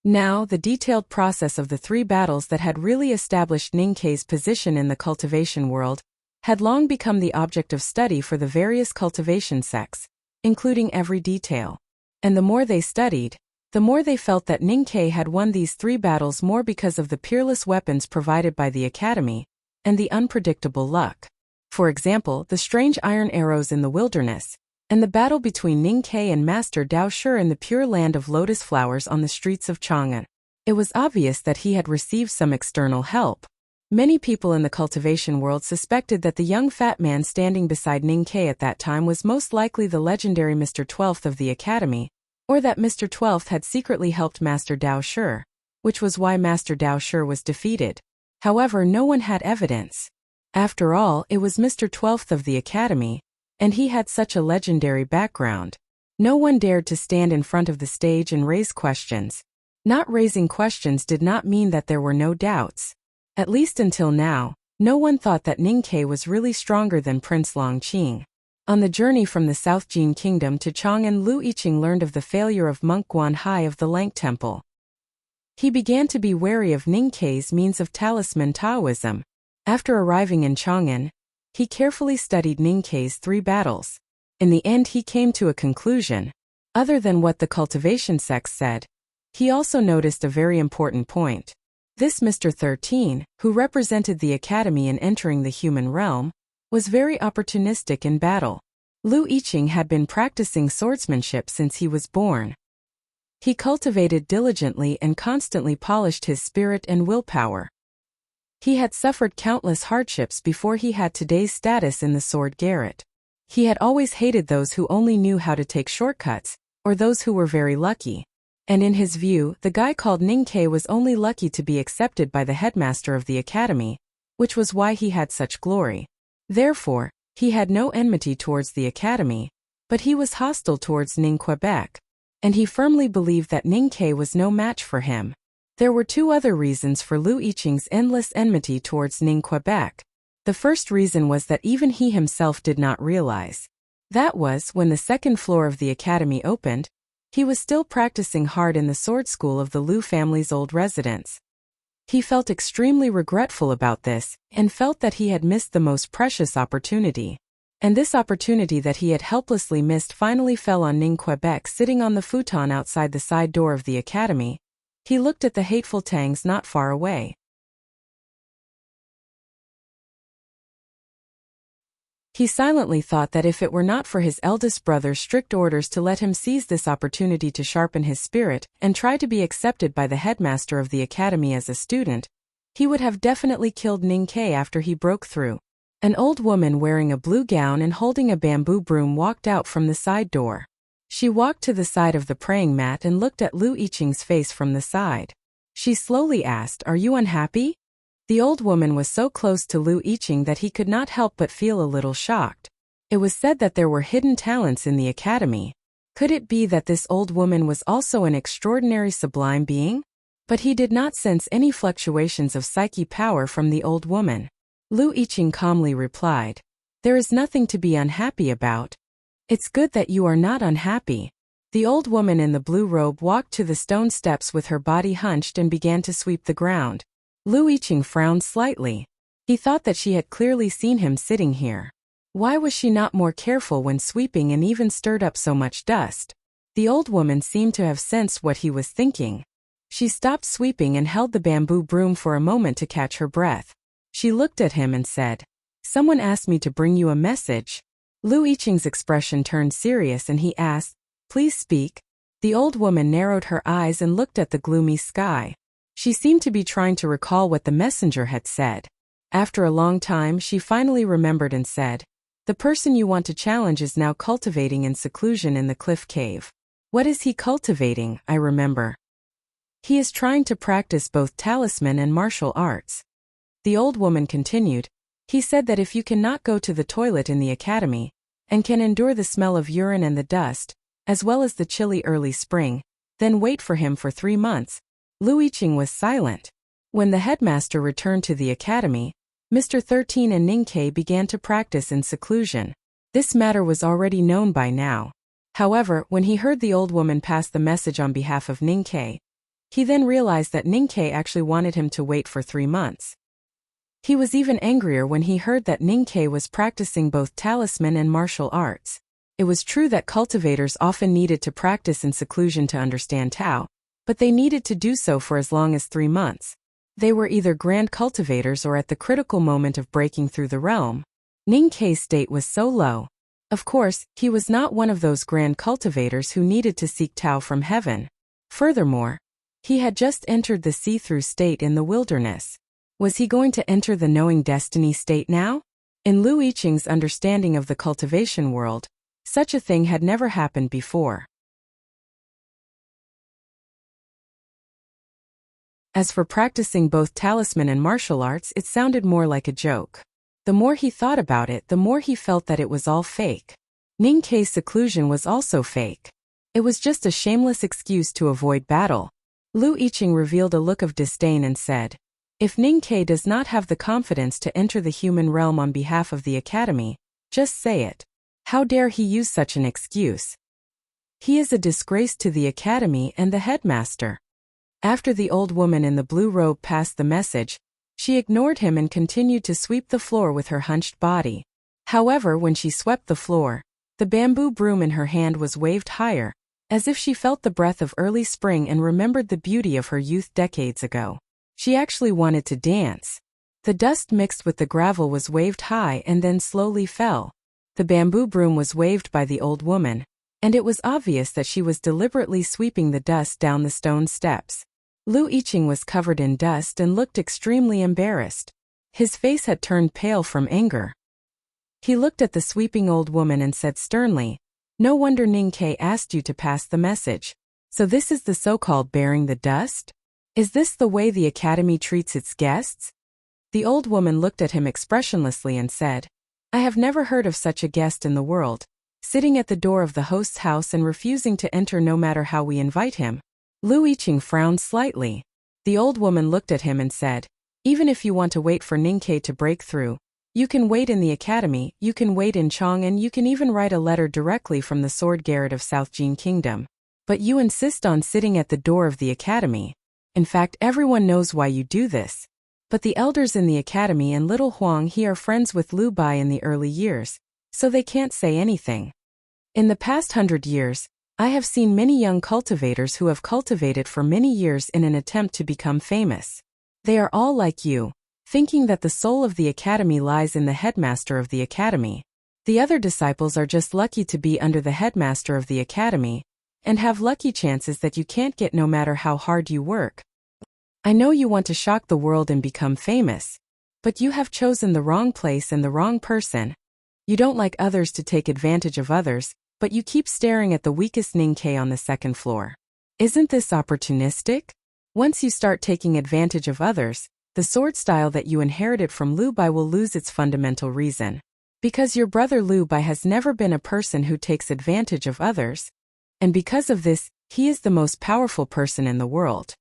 Now, the detailed process of the 3 battles that had really established Ning Ke's position in the cultivation world had long become the object of study for the various cultivation sects, including every detail. And the more they studied, the more they felt that Ning Ke had won these 3 battles more because of the peerless weapons provided by the academy, and the unpredictable luck. For example, the strange iron arrows in the wilderness, and the battle between Ning Ke and Master Dao Shi in the pure land of lotus flowers on the streets of Chang'an. It was obvious that he had received some external help. Many people in the cultivation world suspected that the young fat man standing beside Ning Ke at that time was most likely the legendary Mr. 12th of the academy, or that Mr. 12th had secretly helped Master Dao Shi, which was why Master Dao Shi was defeated. However, no one had evidence. After all, it was Mr. 12th of the academy, and he had such a legendary background. No one dared to stand in front of the stage and raise questions. Not raising questions did not mean that there were no doubts. At least until now, no one thought that Ning Ke was really stronger than Prince Longqing. On the journey from the South Jin Kingdom to Chang'an, Lu Yiqing learned of the failure of Monk Guanhai of the Lang Temple. He began to be wary of Ning Ke's means of talisman Taoism. After arriving in Chang'an, he carefully studied Ning Ke's 3 battles. In the end, he came to a conclusion. Other than what the cultivation sects said, he also noticed a very important point. This Mr. 13, who represented the academy in entering the human realm, was very opportunistic in battle. Lu Yiqing had been practicing swordsmanship since he was born. He cultivated diligently and constantly polished his spirit and willpower. He had suffered countless hardships before he had today's status in the sword garret. He had always hated those who only knew how to take shortcuts, or those who were very lucky. And in his view, the guy called Ninkei was only lucky to be accepted by the headmaster of the academy, which was why he had such glory. Therefore, he had no enmity towards the academy, but he was hostile towards Ning Quebec, and he firmly believed that Ninkei was no match for him. There were two other reasons for Lu Yiqing's endless enmity towards Ning Quebec. The first reason was that even he himself did not realize. That was, when the second floor of the academy opened, he was still practicing hard in the sword school of the Lu family's old residence. He felt extremely regretful about this, and felt that he had missed the most precious opportunity. And this opportunity that he had helplessly missed finally fell on Ning Quebec sitting on the futon outside the side door of the academy. He looked at the hateful Tangs not far away. He silently thought that if it were not for his eldest brother's strict orders to let him seize this opportunity to sharpen his spirit and try to be accepted by the headmaster of the academy as a student, he would have definitely killed Ninkei after he broke through. An old woman wearing a blue gown and holding a bamboo broom walked out from the side door. She walked to the side of the praying mat and looked at Lu Yiqing's face from the side. She slowly asked, "Are you unhappy?" The old woman was so close to Lu Yiqing that he could not help but feel a little shocked. It was said that there were hidden talents in the academy. Could it be that this old woman was also an extraordinary sublime being? But he did not sense any fluctuations of psyche power from the old woman. Lu Yiqing calmly replied, "There is nothing to be unhappy about. It's good that you are not unhappy." The old woman in the blue robe walked to the stone steps with her body hunched and began to sweep the ground. Lu Yiqing frowned slightly. He thought that she had clearly seen him sitting here. Why was she not more careful when sweeping and even stirred up so much dust? The old woman seemed to have sensed what he was thinking. She stopped sweeping and held the bamboo broom for a moment to catch her breath. She looked at him and said, "Someone asked me to bring you a message." Lu Yiqing's expression turned serious and he asked, "Please speak." The old woman narrowed her eyes and looked at the gloomy sky. She seemed to be trying to recall what the messenger had said. After a long time, she finally remembered and said, "The person you want to challenge is now cultivating in seclusion in the cliff cave." "What is he cultivating?" I remember. "He is trying to practice both talisman and martial arts." The old woman continued, "He said that if you cannot go to the toilet in the academy, and can endure the smell of urine and the dust, as well as the chilly early spring, then wait for him for 3 months. Lu Yiqing was silent. When the headmaster returned to the academy, Mr. 13 and Ninkei began to practice in seclusion. This matter was already known by now. However, when he heard the old woman pass the message on behalf of Ninkei, he then realized that Ninkei actually wanted him to wait for 3 months. He was even angrier when he heard that Ninkei was practicing both talisman and martial arts. It was true that cultivators often needed to practice in seclusion to understand Tao, but they needed to do so for as long as 3 months. They were either grand cultivators or at the critical moment of breaking through the realm. Ninkei's state was so low. Of course, he was not one of those grand cultivators who needed to seek Tao from heaven. Furthermore, he had just entered the see-through state in the wilderness. Was he going to enter the knowing destiny state now? In Lu Yiqing's understanding of the cultivation world, such a thing had never happened before. As for practicing both talisman and martial arts, it sounded more like a joke. The more he thought about it, the more he felt that it was all fake. Ninkei's seclusion was also fake. It was just a shameless excuse to avoid battle. Lu Yiqing revealed a look of disdain and said, "If Ninkei does not have the confidence to enter the human realm on behalf of the academy, just say it. How dare he use such an excuse? He is a disgrace to the academy and the headmaster." After the old woman in the blue robe passed the message, she ignored him and continued to sweep the floor with her hunched body. However, when she swept the floor, the bamboo broom in her hand was waved higher, as if she felt the breath of early spring and remembered the beauty of her youth decades ago. She actually wanted to dance. The dust mixed with the gravel was waved high and then slowly fell. The bamboo broom was waved by the old woman, and it was obvious that she was deliberately sweeping the dust down the stone steps. Lu Yiqing was covered in dust and looked extremely embarrassed. His face had turned pale from anger. He looked at the sweeping old woman and said sternly, "No wonder Ning Ke asked you to pass the message. So this is the so-called bearing the dust? Is this the way the academy treats its guests?" The old woman looked at him expressionlessly and said, "I have never heard of such a guest in the world, sitting at the door of the host's house and refusing to enter no matter how we invite him." Lu Yiqing frowned slightly. The old woman looked at him and said, "Even if you want to wait for Ning Ke to break through, you can wait in the academy, you can wait in Chong, and you can even write a letter directly from the sword garret of South Jin Kingdom. But you insist on sitting at the door of the academy. In fact, everyone knows why you do this. But the elders in the academy and little Huang He are friends with Lu Bai in the early years, so they can't say anything. In the past 100 years, I have seen many young cultivators who have cultivated for many years in an attempt to become famous. They are all like you, thinking that the soul of the academy lies in the headmaster of the academy. The other disciples are just lucky to be under the headmaster of the academy, and have lucky chances that you can't get no matter how hard you work. I know you want to shock the world and become famous, but you have chosen the wrong place and the wrong person. You don't like others to take advantage of others, but you keep staring at the weakest Ning Ke on the second floor. Isn't this opportunistic? Once you start taking advantage of others, the sword style that you inherited from Lu Bai will lose its fundamental reason. Because your brother Lu Bai has never been a person who takes advantage of others, and because of this, he is the most powerful person in the world.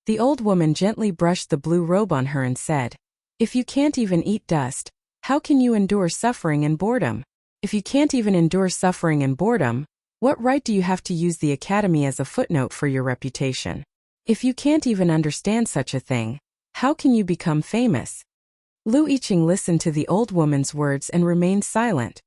The old woman gently brushed the blue robe on her and said, "If you can't even eat dust, how can you endure suffering and boredom? If you can't even endure suffering and boredom, what right do you have to use the academy as a footnote for your reputation? If you can't even understand such a thing, how can you become famous?" Lu Yiqing listened to the old woman's words and remained silent.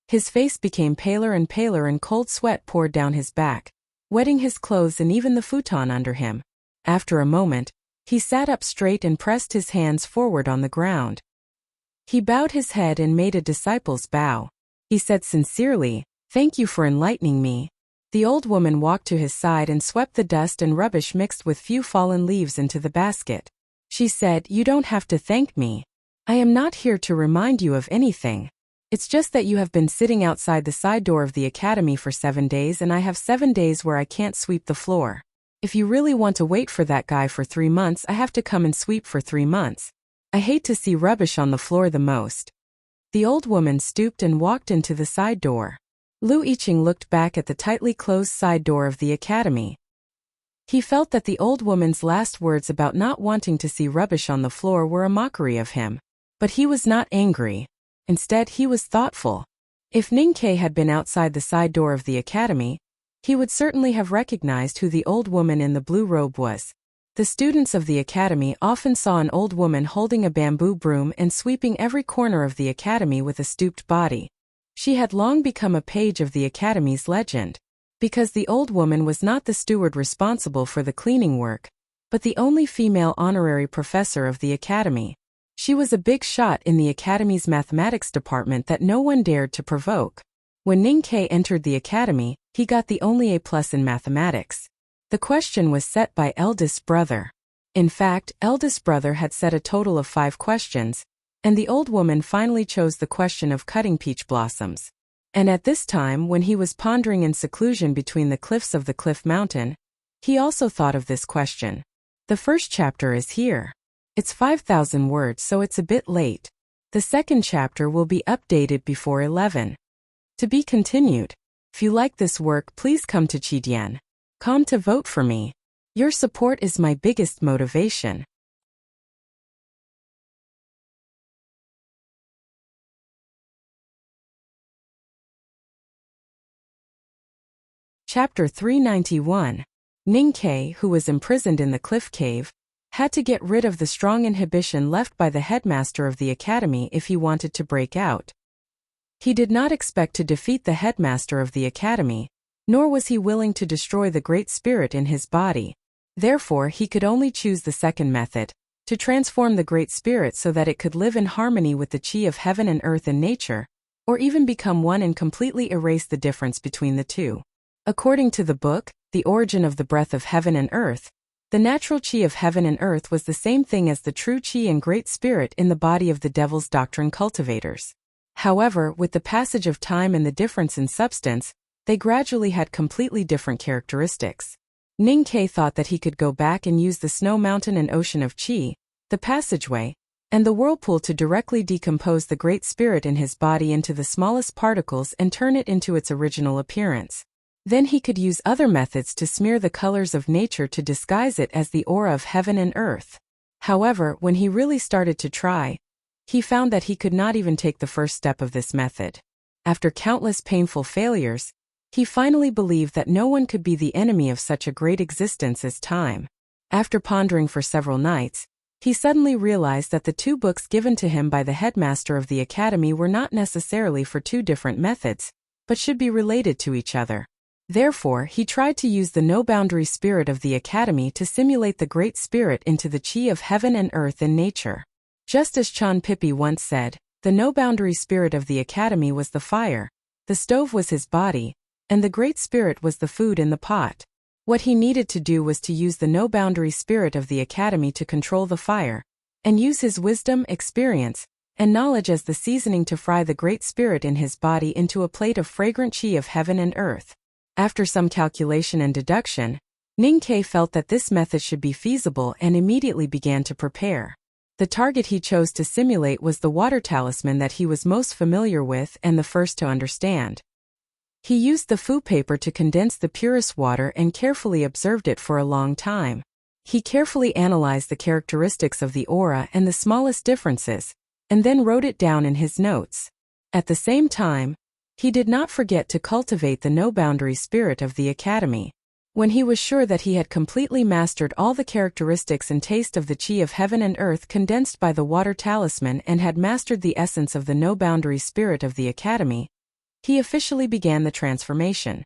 His face became paler and paler and cold sweat poured down his back, wetting his clothes and even the futon under him. After a moment, he sat up straight and pressed his hands forward on the ground. He bowed his head and made a disciple's bow. He said sincerely, "Thank you for enlightening me." The old woman walked to his side and swept the dust and rubbish mixed with few fallen leaves into the basket. She said, "You don't have to thank me. I am not here to remind you of anything. It's just that you have been sitting outside the side door of the academy for 7 days and I have 7 days where I can't sweep the floor. If you really want to wait for that guy for 3 months, I have to come and sweep for 3 months. I hate to see rubbish on the floor the most." The old woman stooped and walked into the side door. Lu Yiqing looked back at the tightly closed side door of the academy. He felt that the old woman's last words about not wanting to see rubbish on the floor were a mockery of him. But he was not angry. Instead, he was thoughtful. If Ning Ke had been outside the side door of the academy, he would certainly have recognized who the old woman in the blue robe was. The students of the academy often saw an old woman holding a bamboo broom and sweeping every corner of the academy with a stooped body. She had long become a page of the academy's legend. Because the old woman was not the steward responsible for the cleaning work, but the only female honorary professor of the academy. She was a big shot in the academy's mathematics department that no one dared to provoke. When Ning Ke entered the academy, he got the only A+ in mathematics. The question was set by eldest brother. In fact, eldest brother had set a total of 5 questions, and the old woman finally chose the question of cutting peach blossoms. And at this time, when he was pondering in seclusion between the cliffs of the Cliff Mountain, he also thought of this question. The first chapter is here. It's 5,000 words, so it's a bit late. The second chapter will be updated before 11. To be continued. If you like this work, please come to Chidian.com to vote for me. Your support is my biggest motivation. Chapter 391. Ning Ke, who was imprisoned in the cliff cave, had to get rid of the strong inhibition left by the headmaster of the academy if he wanted to break out. He did not expect to defeat the headmaster of the academy, nor was he willing to destroy the great spirit in his body. Therefore, he could only choose the second method, to transform the Great Spirit so that it could live in harmony with the chi of heaven and earth and nature, or even become one and completely erase the difference between the two. According to the book, The Origin of the Breath of Heaven and Earth, the natural chi of heaven and earth was the same thing as the true chi and Great Spirit in the body of the Devil's Doctrine cultivators. However, with the passage of time and the difference in substance, they gradually had completely different characteristics. Ning Ke thought that he could go back and use the snow mountain and ocean of Qi, the passageway, and the whirlpool to directly decompose the Great Spirit in his body into the smallest particles and turn it into its original appearance. Then he could use other methods to smear the colors of nature to disguise it as the aura of heaven and earth. However, when he really started to try, he found that he could not even take the first step of this method. After countless painful failures, he finally believed that no one could be the enemy of such a great existence as time. After pondering for several nights, he suddenly realized that the two books given to him by the headmaster of the academy were not necessarily for two different methods, but should be related to each other. Therefore, he tried to use the no-boundary spirit of the academy to simulate the Great Spirit into the chi of heaven and earth and nature. Just as Chan Pippi once said, the no-boundary spirit of the academy was the fire, the stove was his body, and the Great Spirit was the food in the pot. What he needed to do was to use the no-boundary spirit of the academy to control the fire, and use his wisdom, experience, and knowledge as the seasoning to fry the Great Spirit in his body into a plate of fragrant chi of heaven and earth. After some calculation and deduction, Ning Ke felt that this method should be feasible and immediately began to prepare. The target he chose to simulate was the water talisman that he was most familiar with and the first to understand. He used the fu paper to condense the purest water and carefully observed it for a long time. He carefully analyzed the characteristics of the aura and the smallest differences, and then wrote it down in his notes. At the same time, he did not forget to cultivate the no-boundary spirit of the academy. When he was sure that he had completely mastered all the characteristics and taste of the chi of heaven and earth condensed by the water talisman and had mastered the essence of the no-boundary spirit of the academy, he officially began the transformation.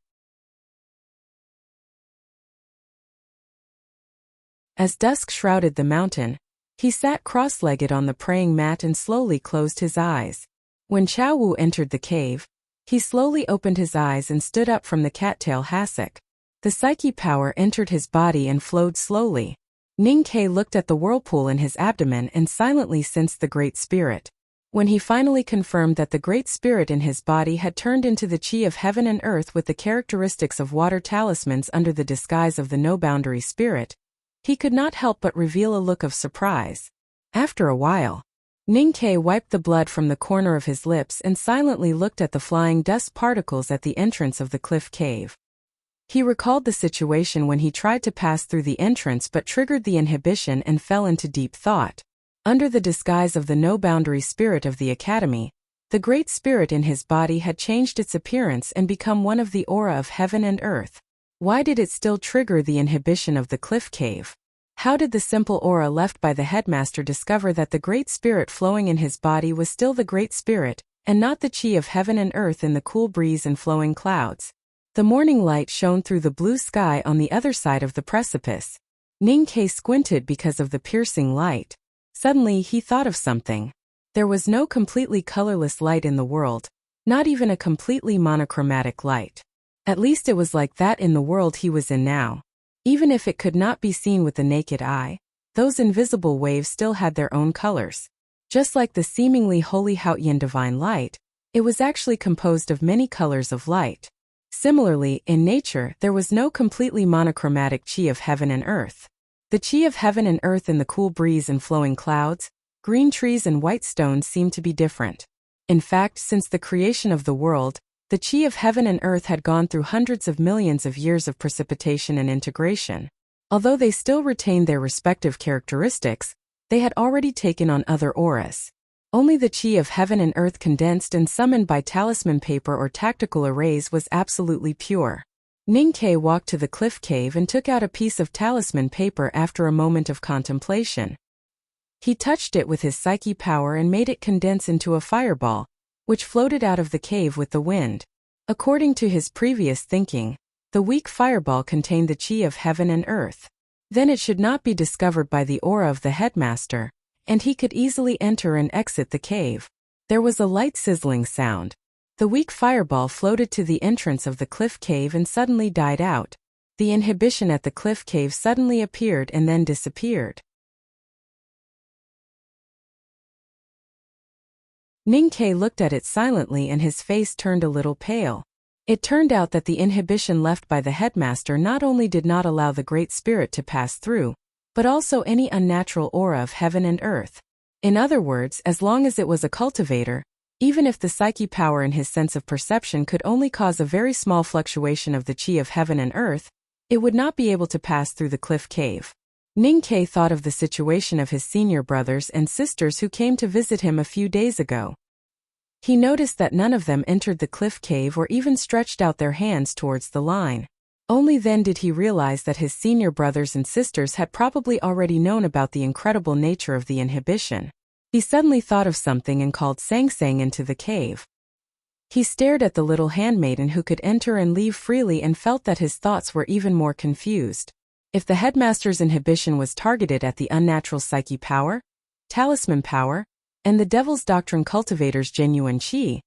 As dusk shrouded the mountain, he sat cross-legged on the praying mat and slowly closed his eyes. When Chao Wu entered the cave, he slowly opened his eyes and stood up from the cattail hassock. The psyche power entered his body and flowed slowly. Ning Ke looked at the whirlpool in his abdomen and silently sensed the Great Spirit. When he finally confirmed that the Great Spirit in his body had turned into the chi of heaven and earth with the characteristics of water talismans under the disguise of the no-boundary spirit, he could not help but reveal a look of surprise. After a while, Ning Ke wiped the blood from the corner of his lips and silently looked at the flying dust particles at the entrance of the cliff cave. He recalled the situation when he tried to pass through the entrance but triggered the inhibition and fell into deep thought. Under the disguise of the no-boundary spirit of the academy, the Great Spirit in his body had changed its appearance and become one of the aura of heaven and earth. Why did it still trigger the inhibition of the cliff cave? How did the simple aura left by the headmaster discover that the Great Spirit flowing in his body was still the Great Spirit, and not the chi of heaven and earth in the cool breeze and flowing clouds? The morning light shone through the blue sky on the other side of the precipice. Ning Ke squinted because of the piercing light. Suddenly he thought of something. There was no completely colorless light in the world, not even a completely monochromatic light. At least it was like that in the world he was in now. Even if it could not be seen with the naked eye, those invisible waves still had their own colors. Just like the seemingly holy Haotian divine light, it was actually composed of many colors of light. Similarly, in nature, there was no completely monochromatic chi of heaven and earth. The chi of heaven and earth in the cool breeze and flowing clouds, green trees and white stones seemed to be different. In fact, since the creation of the world, the chi of heaven and earth had gone through hundreds of millions of years of precipitation and integration. Although they still retained their respective characteristics, they had already taken on other auras. Only the chi of heaven and earth condensed and summoned by talisman paper or tactical arrays was absolutely pure. Ning Ke walked to the cliff cave and took out a piece of talisman paper after a moment of contemplation. He touched it with his psyche power and made it condense into a fireball, which floated out of the cave with the wind. According to his previous thinking, the weak fireball contained the chi of heaven and earth. Then it should not be discovered by the aura of the headmaster, and he could easily enter and exit the cave. There was a light sizzling sound. The weak fireball floated to the entrance of the cliff cave and suddenly died out. The inhibition at the cliff cave suddenly appeared and then disappeared. Ning-Ke looked at it silently and his face turned a little pale. It turned out that the inhibition left by the headmaster not only did not allow the Great Spirit to pass through, but also any unnatural aura of heaven and earth. In other words, as long as it was a cultivator, even if the psyche power in his sense of perception could only cause a very small fluctuation of the chi of heaven and earth, it would not be able to pass through the cliff cave. Ning-Ke thought of the situation of his senior brothers and sisters who came to visit him a few days ago. He noticed that none of them entered the cliff cave or even stretched out their hands towards the line. Only then did he realize that his senior brothers and sisters had probably already known about the incredible nature of the inhibition. He suddenly thought of something and called Sang Sang into the cave. He stared at the little handmaiden who could enter and leave freely and felt that his thoughts were even more confused. If the headmaster's inhibition was targeted at the unnatural psyche power, talisman power, and the Devil's Doctrine cultivator's genuine chi,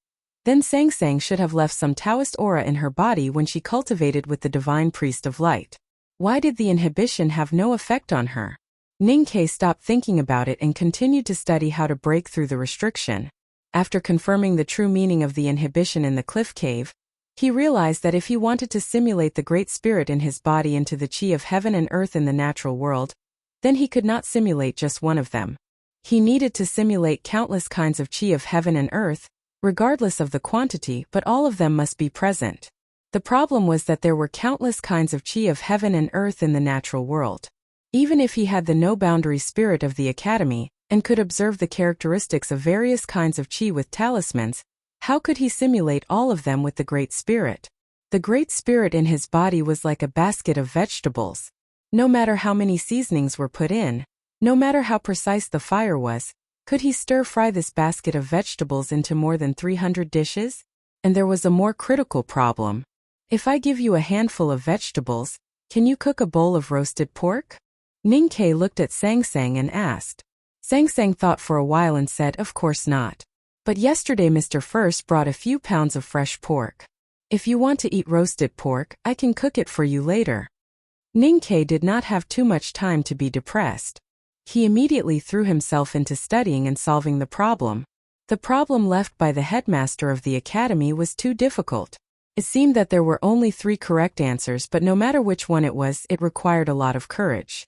then Sang Sang should have left some Taoist aura in her body when she cultivated with the Divine Priest of Light. Why did the inhibition have no effect on her? Ning-Ke stopped thinking about it and continued to study how to break through the restriction. After confirming the true meaning of the inhibition in the cliff cave, he realized that if he wanted to simulate the Great Spirit in his body into the chi of heaven and earth in the natural world, then he could not simulate just one of them. He needed to simulate countless kinds of chi of heaven and earth, regardless of the quantity, but all of them must be present. The problem was that there were countless kinds of chi of heaven and earth in the natural world. Even if he had the no-boundary spirit of the Academy, and could observe the characteristics of various kinds of chi with talismans, how could he simulate all of them with the Great Spirit? The Great Spirit in his body was like a basket of vegetables. No matter how many seasonings were put in, no matter how precise the fire was, could he stir-fry this basket of vegetables into more than 300 dishes? And there was a more critical problem. If I give you a handful of vegetables, can you cook a bowl of roasted pork? Ning-Ke looked at Sang Sang and asked. Sang Sang thought for a while and said, of course not. But yesterday Mr. First brought a few pounds of fresh pork. If you want to eat roasted pork, I can cook it for you later. Ning-Ke did not have too much time to be depressed. He immediately threw himself into studying and solving the problem. The problem left by the headmaster of the academy was too difficult. It seemed that there were only 3 correct answers, but no matter which one it was, it required a lot of courage.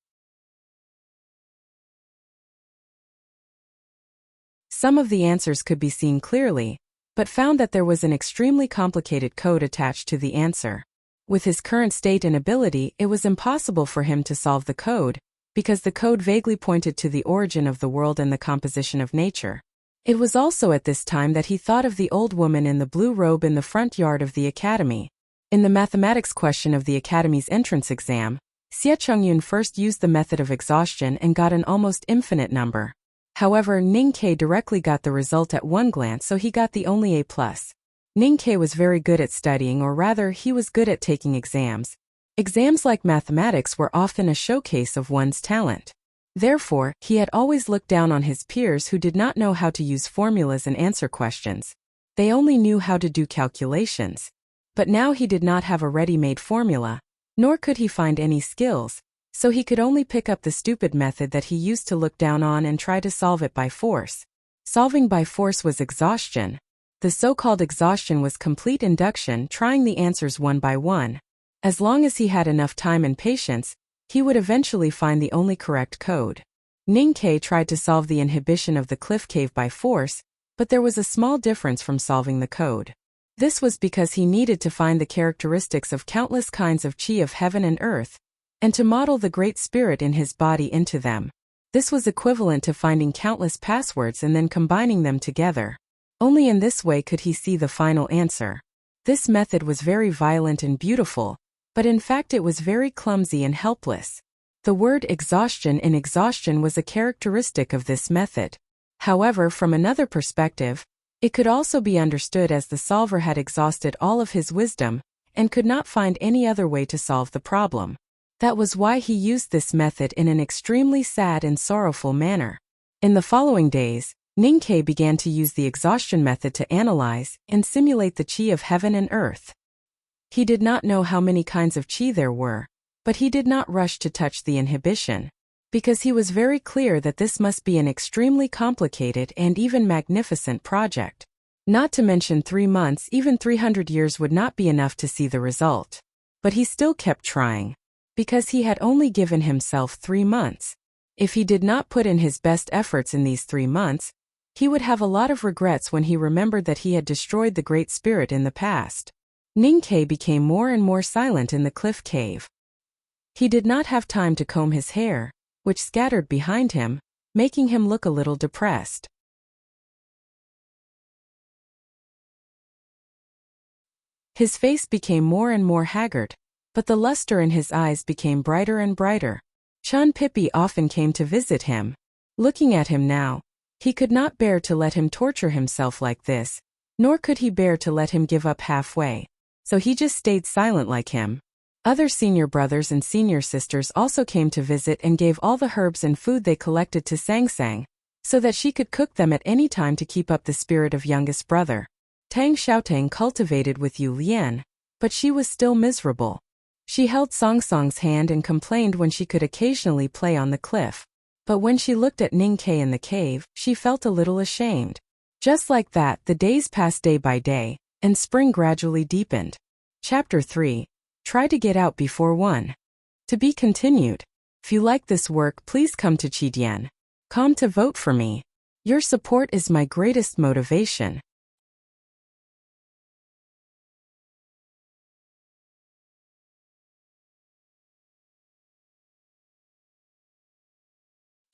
Some of the answers could be seen clearly, but found that there was an extremely complicated code attached to the answer. With his current state and ability, it was impossible for him to solve the code, because the code vaguely pointed to the origin of the world and the composition of nature. It was also at this time that he thought of the old woman in the blue robe in the front yard of the academy. In the mathematics question of the academy's entrance exam, Xie Chongyun first used the method of exhaustion and got an almost infinite number. However, Ning-Ke directly got the result at one glance, so he got the only A+. Ning-Ke was very good at studying, or rather, he was good at taking exams. Exams like mathematics were often a showcase of one's talent. Therefore, he had always looked down on his peers who did not know how to use formulas and answer questions. They only knew how to do calculations. But now he did not have a ready-made formula, nor could he find any skills, so he could only pick up the stupid method that he used to look down on and try to solve it by force. Solving by force was exhaustion. The so-called exhaustion was complete induction, trying the answers one by one. As long as he had enough time and patience, he would eventually find the only correct code. Ning-Ke tried to solve the inhibition of the cliff cave by force, but there was a small difference from solving the code. This was because he needed to find the characteristics of countless kinds of chi of heaven and earth, and to model the Great Spirit in his body into them. This was equivalent to finding countless passwords and then combining them together. Only in this way could he see the final answer. This method was very violent and beautiful, but in fact it was very clumsy and helpless. The word exhaustion in exhaustion was a characteristic of this method. However, from another perspective, it could also be understood as the solver had exhausted all of his wisdom, and could not find any other way to solve the problem. That was why he used this method in an extremely sad and sorrowful manner. In the following days, Ninkei began to use the exhaustion method to analyze and simulate the qi of heaven and earth. He did not know how many kinds of qi there were, but he did not rush to touch the inhibition, because he was very clear that this must be an extremely complicated and even magnificent project. Not to mention 3 months, even 300 years would not be enough to see the result. But he still kept trying, because he had only given himself 3 months. If he did not put in his best efforts in these 3 months, he would have a lot of regrets when he remembered that he had destroyed the Great Spirit in the past. Ninkei became more and more silent in the cliff cave. He did not have time to comb his hair, which scattered behind him, making him look a little depressed. His face became more and more haggard, but the luster in his eyes became brighter and brighter. Chan Pippi often came to visit him. Looking at him now, he could not bear to let him torture himself like this, nor could he bear to let him give up halfway. So he just stayed silent like him. Other senior brothers and senior sisters also came to visit and gave all the herbs and food they collected to Sang Sang, so that she could cook them at any time to keep up the spirit of youngest brother. Tang Xiaotang cultivated with Yu Lian, but she was still miserable. She held Song Song's hand and complained when she could occasionally play on the cliff. But when she looked at Ninkei in the cave, she felt a little ashamed. Just like that, the days passed day by day, and spring gradually deepened. Chapter 3. Try to get out before 1. To be continued. If you like this work, please come to Qidian.com to vote for me. Your support is my greatest motivation.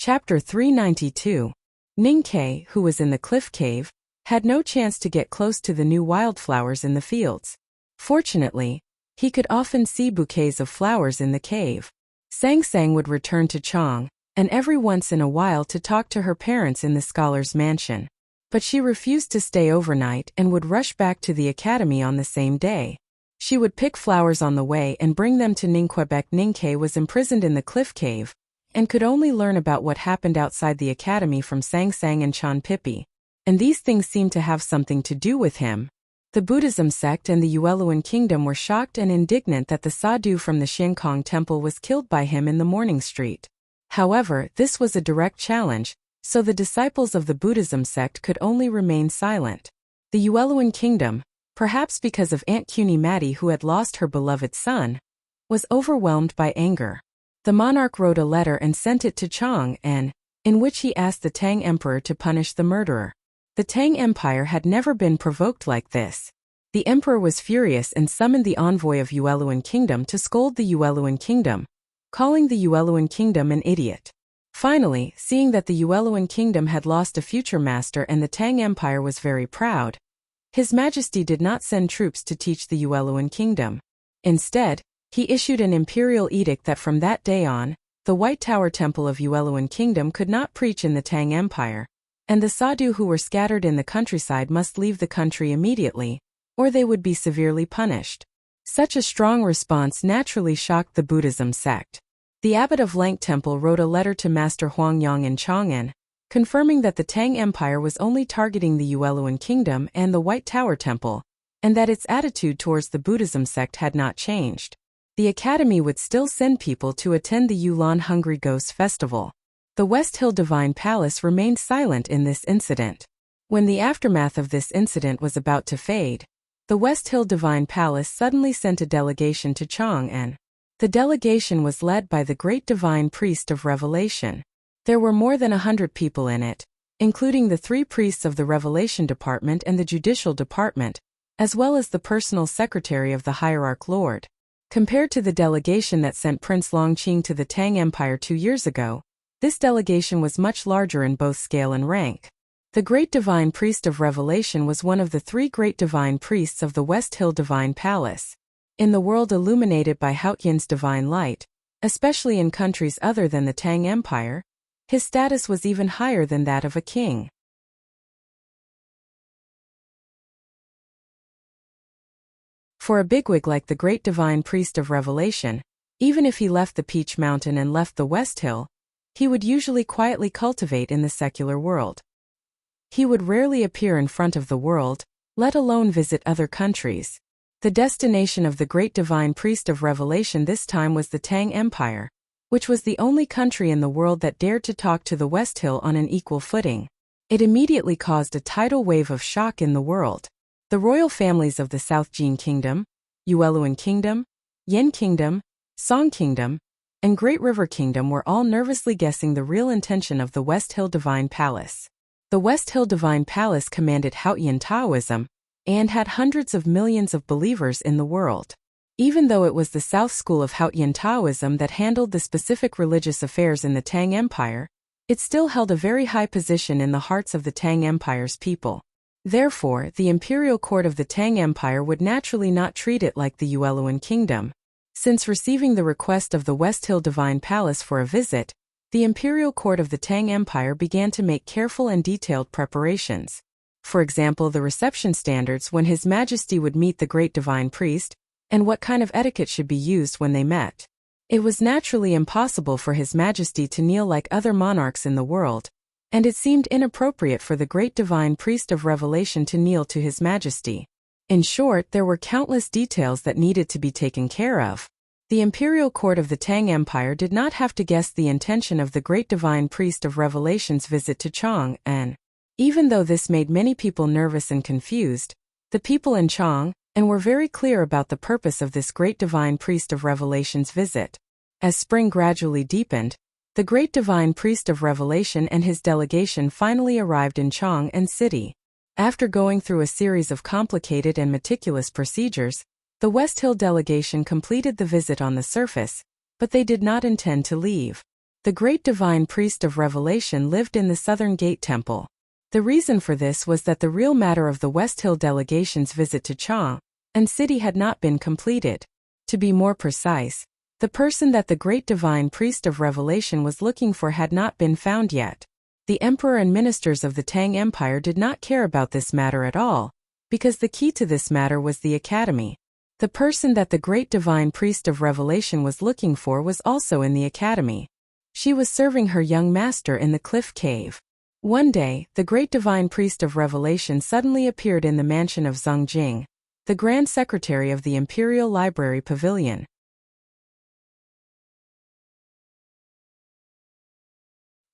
Chapter 392. Ninkei, who was in the cliff cave, had no chance to get close to the new wildflowers in the fields. Fortunately, he could often see bouquets of flowers in the cave. Sang Sang would return to Chang, and every once in a while to talk to her parents in the scholar's mansion. But she refused to stay overnight and would rush back to the academy on the same day. She would pick flowers on the way and bring them to Ningquebec. Ninkei was imprisoned in the cliff cave, and could only learn about what happened outside the academy from Sang Sang and Chan Pippi. And these things seemed to have something to do with him. The Buddhism sect and the Yueluan kingdom were shocked and indignant that the sadhu from the Xiankong temple was killed by him in the Morning Street. However, this was a direct challenge, so the disciples of the Buddhism sect could only remain silent. The Yueluan kingdom, perhaps because of Aunt Cuny Matty who had lost her beloved son, was overwhelmed by anger. The monarch wrote a letter and sent it to Chang in which he asked the Tang Emperor to punish the murderer. The Tang Empire had never been provoked like this. The emperor was furious and summoned the envoy of Yueluan kingdom to scold the Yueluan kingdom, calling the Yueluan kingdom an idiot. Finally, seeing that the Yueluan kingdom had lost a future master and the Tang Empire was very proud, His Majesty did not send troops to teach the Yueluan kingdom. Instead, he issued an imperial edict that from that day on, the White Tower Temple of Yueluan Kingdom could not preach in the Tang Empire, and the sadhu who were scattered in the countryside must leave the country immediately, or they would be severely punished. Such a strong response naturally shocked the Buddhism sect. The abbot of Lank Temple wrote a letter to Master Huangyang in Chang'an, confirming that the Tang Empire was only targeting the Yueluan Kingdom and the White Tower Temple, and that its attitude towards the Buddhism sect had not changed. The academy would still send people to attend the Yulan Hungry Ghost Festival. The West Hill Divine Palace remained silent in this incident. When the aftermath of this incident was about to fade, the West Hill Divine Palace suddenly sent a delegation to Chang'an. The delegation was led by the Great Divine Priest of Revelation. There were more than 100 people in it, including the 3 priests of the Revelation Department and the Judicial Department, as well as the personal secretary of the Hierarch Lord. Compared to the delegation that sent Prince Longqing to the Tang Empire 2 years ago, this delegation was much larger in both scale and rank. The Great Divine Priest of Revelation was one of the 3 Great Divine Priests of the West Hill Divine Palace. In the world illuminated by Haotian's divine light, especially in countries other than the Tang Empire, his status was even higher than that of a king. For a bigwig like the Great Divine Priest of Revelation, Even if he left the Peach Mountain and left the West Hill, he would usually quietly cultivate in the secular world. He would rarely appear in front of the world, let alone visit other countries. The destination of the great divine priest of revelation this time was the Tang Empire, which was the only country in the world that dared to talk to the West Hill on an equal footing. It immediately caused a tidal wave of shock in the world. The royal families of the South Jin Kingdom, Yueluan Kingdom, Yin Kingdom, Song Kingdom, and Great River Kingdom were all nervously guessing the real intention of the West Hill Divine Palace. The West Hill Divine Palace commanded Haotian Taoism and had hundreds of millions of believers in the world. Even though it was the South School of Haotian Taoism that handled the specific religious affairs in the Tang Empire, it still held a very high position in the hearts of the Tang Empire's people. Therefore, the imperial court of the Tang Empire would naturally not treat it like the Yueluan Kingdom. Since receiving the request of the West Hill Divine Palace for a visit, the imperial court of the Tang Empire began to make careful and detailed preparations. For example, the reception standards when His Majesty would meet the great divine priest, and what kind of etiquette should be used when they met. It was naturally impossible for His Majesty to kneel like other monarchs in the world, and it seemed inappropriate for the great divine priest of revelation to kneel to His Majesty. In short, there were countless details that needed to be taken care of. The imperial court of the Tang Empire did not have to guess the intention of the great divine priest of revelation's visit to Chang'an. Even though this made many people nervous and confused, the people in Chang'an were very clear about the purpose of this great divine priest of revelation's visit. As spring gradually deepened, the great divine priest of revelation and his delegation finally arrived in Chang'an City. After going through a series of complicated and meticulous procedures, the West Hill delegation completed the visit on the surface, but they did not intend to leave. The great divine priest of revelation lived in the Southern Gate Temple. The reason for this was that the real matter of the West Hill delegation's visit to Chang'an City had not been completed. To be more precise, the person that the great divine priest of revelation was looking for had not been found yet. The emperor and ministers of the Tang Empire did not care about this matter at all, because the key to this matter was the academy. The person that the great divine priest of revelation was looking for was also in the academy. She was serving her young master in the cliff cave. One day, the great divine priest of revelation suddenly appeared in the mansion of Zhang Jing, the Grand Secretary of the Imperial Library Pavilion.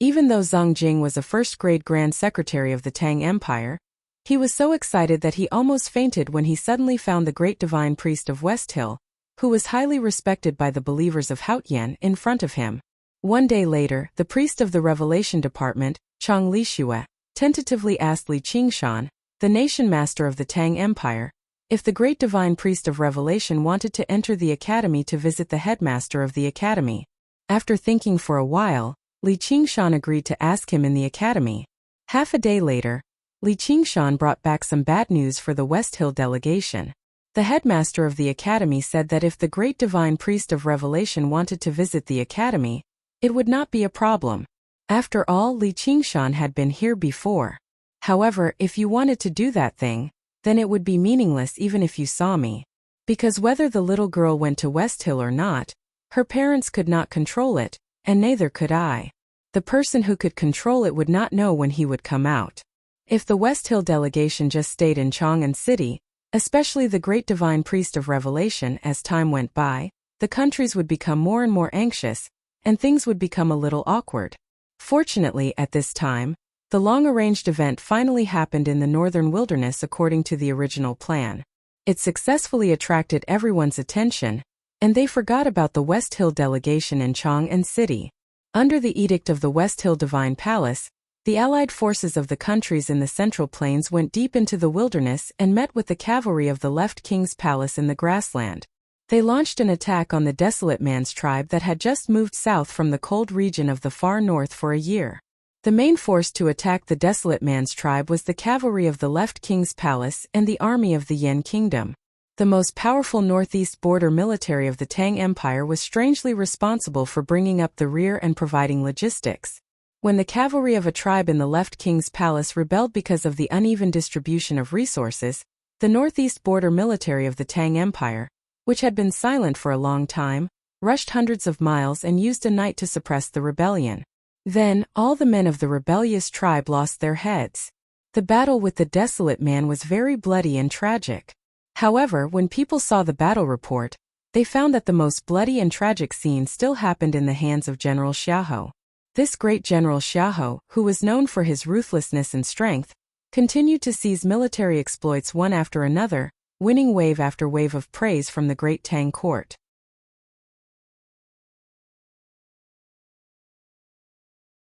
Even though Zhang Jing was a first-grade Grand Secretary of the Tang Empire, he was so excited that he almost fainted when he suddenly found the great divine priest of West Hill, who was highly respected by the believers of Haotian, in front of him. One day later, the priest of the Revelation Department, Chang Lixue, tentatively asked Li Qingshan, the nation master of the Tang Empire, if the great divine priest of revelation wanted to enter the academy to visit the headmaster of the academy. After thinking for a while, Li Qingshan agreed to ask him in the academy. Half a day later, Li Qingshan brought back some bad news for the West Hill delegation. The headmaster of the academy said that if the great divine priest of revelation wanted to visit the academy, it would not be a problem. After all, Li Qingshan had been here before. However, if you wanted to do that thing, then it would be meaningless even if you saw me. Because whether the little girl went to West Hill or not, her parents could not control it, and neither could I. The person who could control it would not know when he would come out. If the West Hill delegation just stayed in Chang'an City, especially the great divine priest of revelation, as time went by, the countries would become more and more anxious, and things would become a little awkward. Fortunately, at this time, the long-arranged event finally happened in the northern wilderness according to the original plan. It successfully attracted everyone's attention, and they forgot about the West Hill delegation in Chang'an City. Under the edict of the West Hill Divine Palace, the allied forces of the countries in the Central Plains went deep into the wilderness and met with the cavalry of the left king's palace in the grassland. They launched an attack on the Desolate Man's tribe that had just moved south from the cold region of the far north for a year. The main force to attack the Desolate Man's tribe was the cavalry of the left king's palace and the army of the Yin Kingdom. The most powerful northeast border military of the Tang Empire was strangely responsible for bringing up the rear and providing logistics. When the cavalry of a tribe in the left king's palace rebelled because of the uneven distribution of resources, the northeast border military of the Tang Empire, which had been silent for a long time, rushed hundreds of miles and used a night to suppress the rebellion. Then, all the men of the rebellious tribe lost their heads. The battle with the desolate man was very bloody and tragic. However, when people saw the battle report, they found that the most bloody and tragic scene still happened in the hands of General Xiahou. This great General Xiahou, who was known for his ruthlessness and strength, continued to seize military exploits one after another, winning wave after wave of praise from the great Tang court.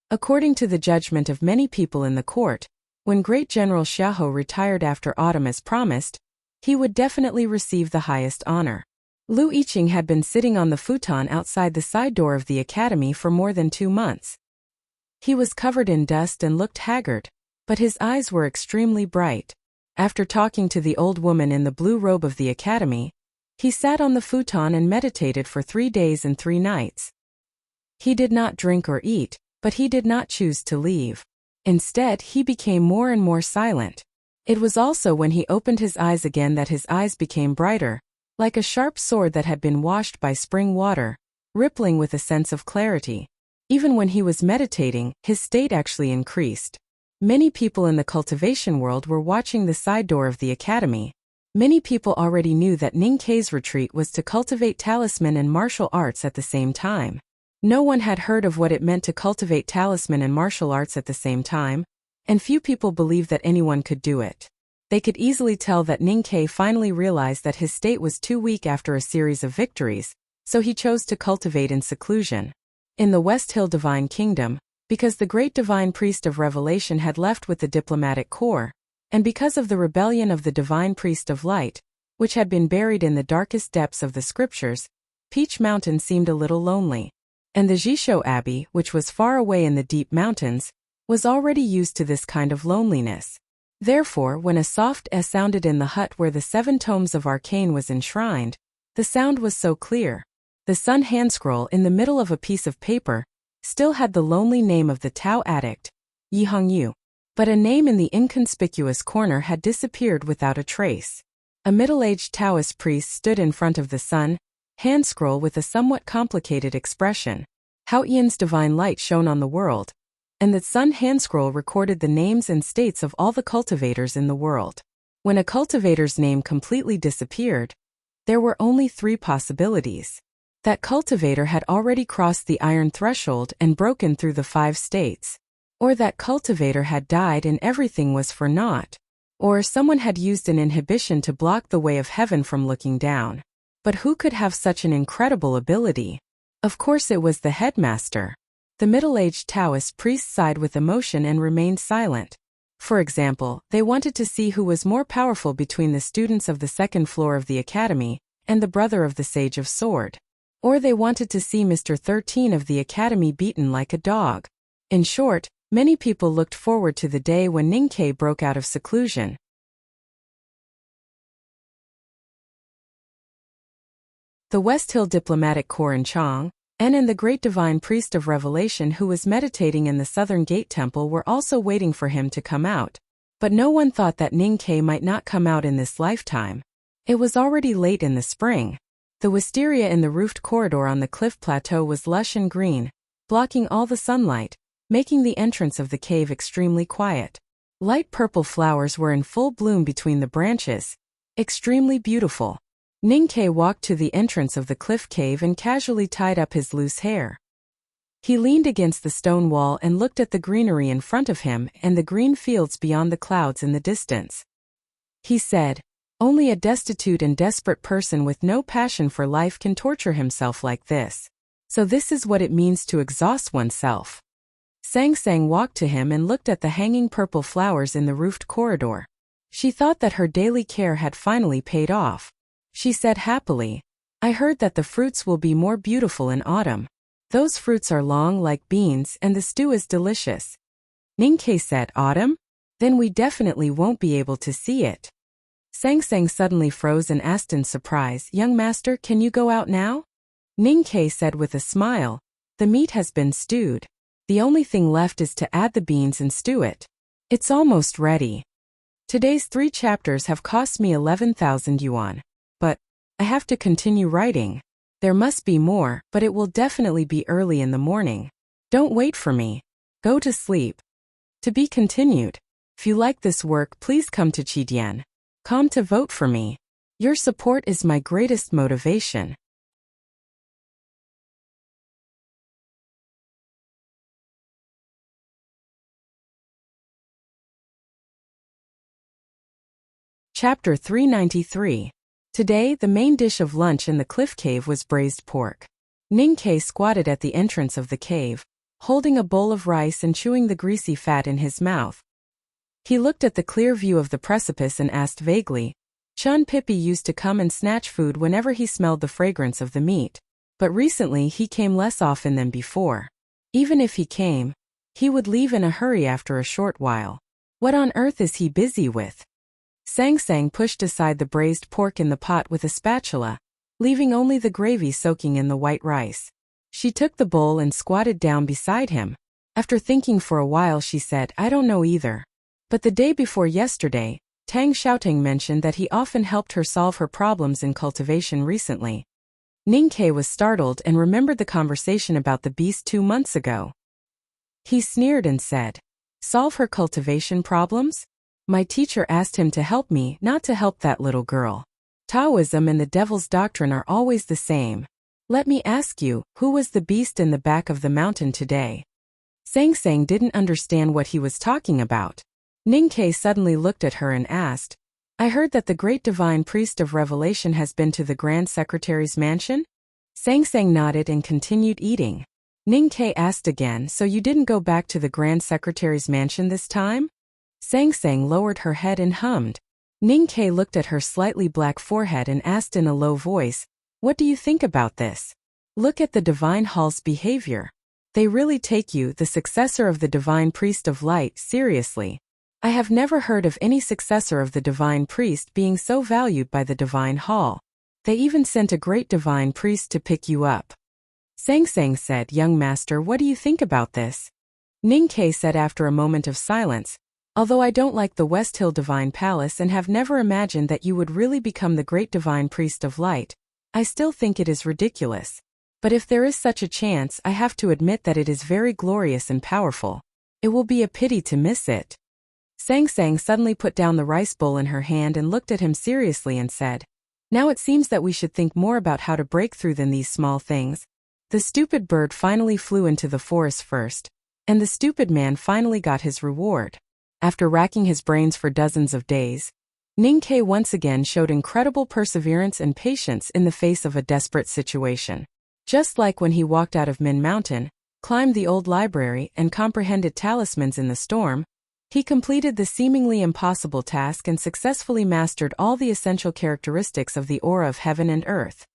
According to the judgment of many people in the court, when great General Xiahou retired after autumn as promised, he would definitely receive the highest honor. Lu Yiqing had been sitting on the futon outside the side door of the academy for more than 2 months. He was covered in dust and looked haggard, but his eyes were extremely bright. After talking to the old woman in the blue robe of the academy, he sat on the futon and meditated for 3 days and 3 nights. He did not drink or eat, but he did not choose to leave. Instead, he became more and more silent. It was also when he opened his eyes again that his eyes became brighter, like a sharp sword that had been washed by spring water, rippling with a sense of clarity. Even when he was meditating, his state actually increased. Many people in the cultivation world were watching the side door of the academy. Many people already knew that Ning Kei's retreat was to cultivate talisman and martial arts at the same time. No one had heard of what it meant to cultivate talisman and martial arts at the same time, and few people believed that anyone could do it. They could easily tell that Ning Kei finally realized that his state was too weak after a series of victories, so he chose to cultivate in seclusion. In the West Hill Divine Kingdom, because the great divine priest of revelation had left with the diplomatic corps, and because of the rebellion of the divine priest of light, which had been buried in the darkest depths of the scriptures, Peach Mountain seemed a little lonely. And the Jishou Abbey, which was far away in the deep mountains, was already used to this kind of loneliness. Therefore, when a soft sounded in the hut where the 7 tomes of arcane was enshrined, the sound was so clear. The sun handscroll in the middle of a piece of paper still had the lonely name of the Tao addict, Yi Hongyu. But a name in the inconspicuous corner had disappeared without a trace. A middle-aged Taoist priest stood in front of the sun handscroll with a somewhat complicated expression. Hao Yan's divine light shone on the world, and the sun handscroll recorded the names and states of all the cultivators in the world. When a cultivator's name completely disappeared, there were only 3 possibilities. That cultivator had already crossed the iron threshold and broken through the 5 states. Or that cultivator had died and everything was for naught. Or someone had used an inhibition to block the way of heaven from looking down. But who could have such an incredible ability? Of course it was the headmaster. The middle-aged Taoist priest sighed with emotion and remained silent. For example, they wanted to see who was more powerful between the students of the 2nd floor of the academy and the brother of the Sage of Sword. Or they wanted to see Mr. 13 of the academy beaten like a dog. In short, many people looked forward to the day when Ning Kei broke out of seclusion. The West Hill Diplomatic Corps in Chang, and the great divine priest of revelation who was meditating in the Southern Gate Temple were also waiting for him to come out. But no one thought that Ning Kei might not come out in this lifetime. It was already late in the spring. The wisteria in the roofed corridor on the cliff plateau was lush and green, blocking all the sunlight, making the entrance of the cave extremely quiet. Light purple flowers were in full bloom between the branches, extremely beautiful. Ning Kei walked to the entrance of the cliff cave and casually tied up his loose hair. He leaned against the stone wall and looked at the greenery in front of him and the green fields beyond the clouds in the distance. He said, "Only a destitute and desperate person with no passion for life can torture himself like this. So this is what it means to exhaust oneself." Sang Sang walked to him and looked at the hanging purple flowers in the roofed corridor. She thought that her daily care had finally paid off. She said happily, "I heard that the fruits will be more beautiful in autumn. Those fruits are long like beans and the stew is delicious." Ning Kei said, "Autumn? Then we definitely won't be able to see it." Sang Sang suddenly froze and asked in surprise, "Young master, can you go out now?" Ning Kei said with a smile, "The meat has been stewed. The only thing left is to add the beans and stew it. It's almost ready. Today's 3 chapters have cost me 11,000 yuan. But I have to continue writing. There must be more, but it will definitely be early in the morning. Don't wait for me. Go to sleep. To be continued. If you like this work, please come to Chidian.com to vote for me. Your support is my greatest motivation. Chapter 393. Today, the main dish of lunch in the cliff cave was braised pork. Ning-Ke squatted at the entrance of the cave, holding a bowl of rice and chewing the greasy fat in his mouth. He looked at the clear view of the precipice and asked vaguely. Chun Pippi used to come and snatch food whenever he smelled the fragrance of the meat, but recently he came less often than before. Even if he came, he would leave in a hurry after a short while. What on earth is he busy with? Sang Sang pushed aside the braised pork in the pot with a spatula, leaving only the gravy soaking in the white rice. She took the bowl and squatted down beside him. After thinking for a while, she said, I don't know either. But the day before yesterday, Tang Xiaotang mentioned that he often helped her solve her problems in cultivation recently. Ning-Ke was startled and remembered the conversation about the beast 2 months ago. He sneered and said, solve her cultivation problems? My teacher asked him to help me, not to help that little girl. Taoism and the devil's doctrine are always the same. Let me ask you, who was the beast in the back of the mountain today? Sang Sang didn't understand what he was talking about. Ning-Ke suddenly looked at her and asked, I heard that the great divine priest of revelation has been to the Grand Secretary's mansion? Sang Sang nodded and continued eating. Ning-Ke asked again, so you didn't go back to the Grand Secretary's mansion this time? Sang Sang lowered her head and hummed. Ning-Ke looked at her slightly black forehead and asked in a low voice, what do you think about this? Look at the divine hall's behavior. They really take you, the successor of the divine priest of light, seriously. I have never heard of any successor of the divine priest being so valued by the divine hall. They even sent a great divine priest to pick you up. Sang Sang said, young master, what do you think about this? Ning-Ke said after a moment of silence, although I don't like the West Hill Divine Palace and have never imagined that you would really become the great divine priest of light, I still think it is ridiculous. But if there is such a chance, I have to admit that it is very glorious and powerful. It will be a pity to miss it. Sang Sang suddenly put down the rice bowl in her hand and looked at him seriously and said, now it seems that we should think more about how to break through than these small things. The stupid bird finally flew into the forest first, and the stupid man finally got his reward. After racking his brains for dozens of days, Ning-Ke once again showed incredible perseverance and patience in the face of a desperate situation. Just like when he walked out of Min Mountain, climbed the old library, and comprehended talismans in the storm, he completed the seemingly impossible task and successfully mastered all the essential characteristics of the aura of heaven and earth.